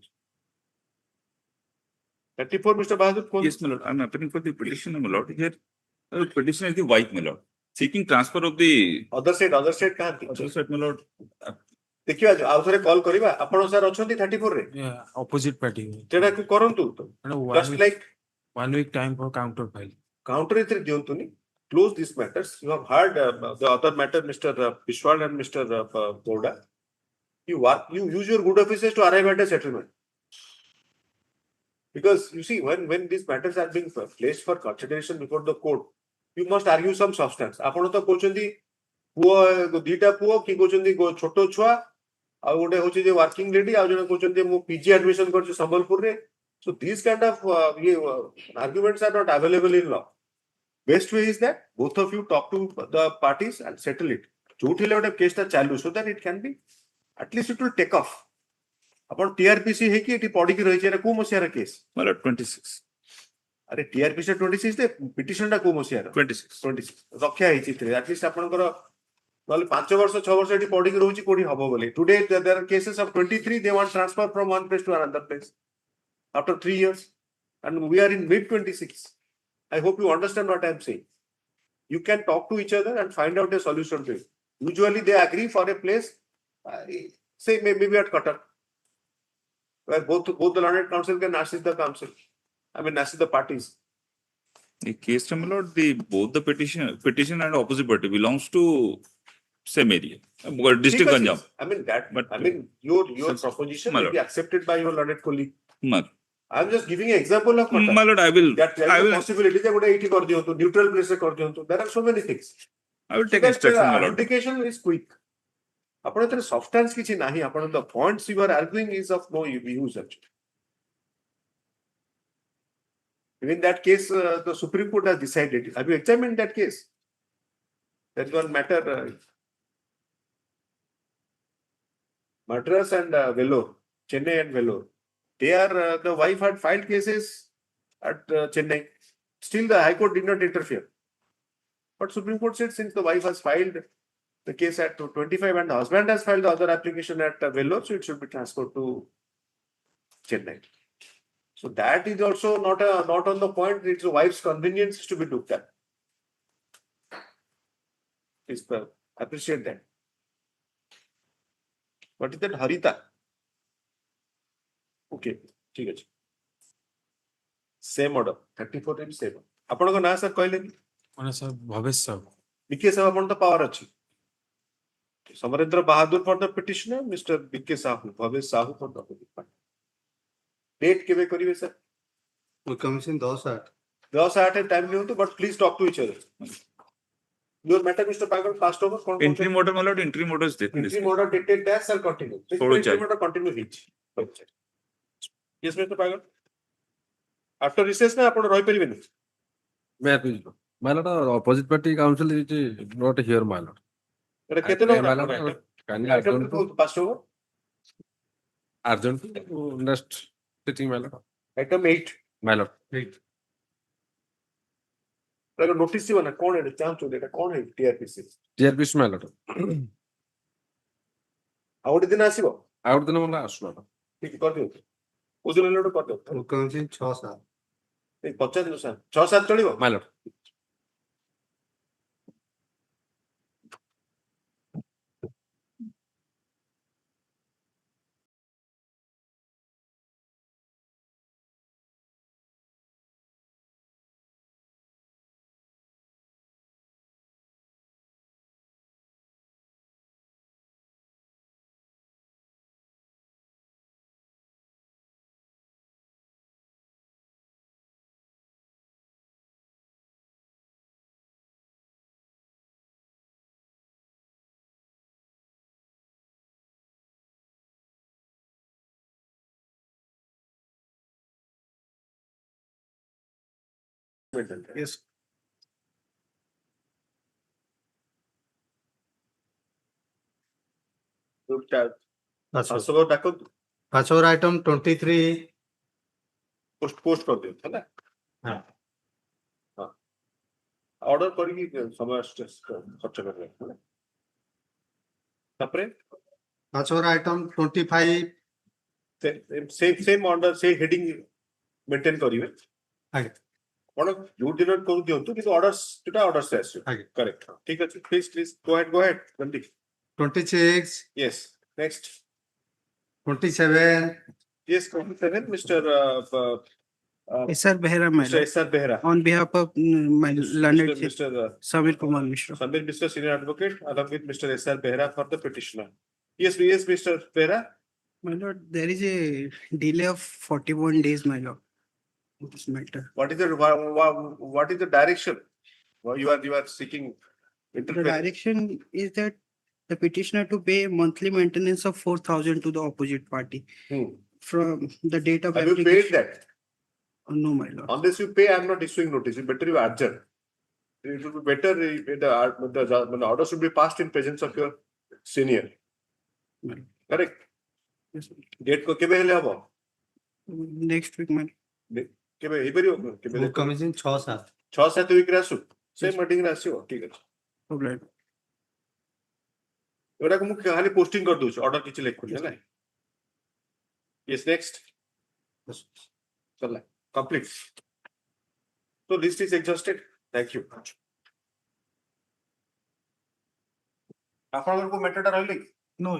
34, Mr. Bahadur. Yes, my lord. I'm appealing for the petition, my lord. Here, petition is the wife, my lord. Seeking transfer of the Other side kahan other side, my lord. देखियो आज आउ थरे call करिबा आपण sir अछंती 34 रे Yeah, opposite party. तेडा को करंतु just like 1 week time for counter file. counter इथरे दियंतुनी close these matters. You have heard the other matter, Mr. Bishwal and Mr. Boda. You use your good offices to arrive at a settlement. Because you see, when these matters are being placed for consideration before the court, you must argue some substance. आपण तो कोचंदी पुओ दीटा पुओ कि कोचंदी छोटो छुआ आ गोटे होची जे working lady आ जने कोचंदी मु पीजी एडमिशन करछु संबलपुर रे. So these kind of arguments are not available in law. Best way is that both of you talk to the parties and settle it. जोठी ले गोटे केस ता चालू so that it can be at least it will take off. अपन टीआरपीसी है कि eighty पड़ी की रही छै को मसियार केस My lord, 26. अरे टीआरपीसी 26 ते पिटिशन टा को मसियार 26 रक्षा है चित्रे at least आपनकर नले 5 वर्ष 6 वर्ष एटी पड़ी की रहउची कोडी हबो बोले. Today there are cases of 23 they want transfer from one place to another place after 3 years and we are in mid 26. I hope you understand what I am saying. You can talk to each other and find out a solution to it. Usually they agree for a place, say maybe at Qatar, where both the learned counsel can assist the counsel. I mean assist the parties. The case, my lord, both the petition and opposite party belongs to same area, district Ganjam. I mean your proposition will be accepted by your learned colleague. I'm just giving an example of Qatar. My lord, I will. I will possibility that would 80 kar diyo to neutral place se kar diyo to. There are so many things. I will take instruction, my lord. Application is quick. Upon the substance kichi nahi. Upon the points you are arguing is of no use actually. In that case, the Supreme Court has decided. Have you examined that case? That one matter. Madras and Vellore, Chennai and Vellore. There, the wife had filed cases at Chennai. Still, the High Court did not interfere. But Supreme Court said since the wife has filed the case at 25 and the husband has filed the other application at Vellore, so it should be transferred to Chennai. So that is also not on the point. It's the wife's convenience to be looked at. Please appreciate that. What is that Harita? Okay, ठीक है. Same order. 34 time same. आपन को ना sir कहले कि माने sir Bhavesh साहब BK साहब आपन तो पावर अछि. Samarendra Bahadur for the petitioner, Mr. B K Sahu, Bhabesh Sahu for the opposition. Date केबे करिवे सर? We commission 10/8. 10/8 time लियो तो but please talk to each other. Your matter, Mr. Pagal, passed over. Interim order, my lord. Interim order is there. Interim order dated dash shall continue. Interim order continue each. Yes, Mr. Pagal. After recess, na apna roi paribe ni. My lord, opposite party counsel is not here, my lord. But kete no item passed over. Urgent next sitting, my lord. Item 8. My lord. 8. अगर notice ही बना कौन है chance हो देगा कौन है टीआरपीसी my lord. Out दिन आसीबो out दिन मला आसु my lord. ठीक कर दियो ओ दिन लोड कर दियो We commission 6/7. ए 50 दिन sir 6-7 चलिबो My lord. Yes. Good job. Passover डाको Passover item 23. पोस्ट कर दियो है ना. हाँ. ऑर्डर करी समय खर्च करले तापरे Pachora item 25. सेम ऑर्डर से हेडिंग मेंटेन करिवे आगे कोन जो दिन कर दियंतु किंतु ऑर्डर्स टुटा ऑर्डर से आसी आगे करेक्ट ठीक अछि प्लीज गो अहेड जल्दी 26. Yes next 27. yes 27 Mr. SR Behra, my Mr. lord. SR Behra On behalf of my learned Mr. Samir Kumar Mishra. Samir Mr. Senior Advocate along with Mr. SR Behra for the petitioner. Yes, Mr. Behra. My lord, there is a delay of 41 days, my lord. in This matter. What is the direction? You are seeking The interference. direction is that the petitioner to pay monthly maintenance of 4,000 to the opposite party from the date of Have you application. paid that? No, my lord. Unless you pay, I am not issuing notice. You better you urgent. It would be better if the order should be passed in presence of your senior. Correct. Yes, sir. Date ko kebe hele habo? Next week, my Kebe hebari kebe Book commission 6-7. 6-7 week रे आसु same meeting रे आसियो ठीक अछि lord. एटा को मु खाली posting कर दूछ order किछ लिख खुले ना yes next चला complete so list is exhausted thank you आपन को मैटर रहले No.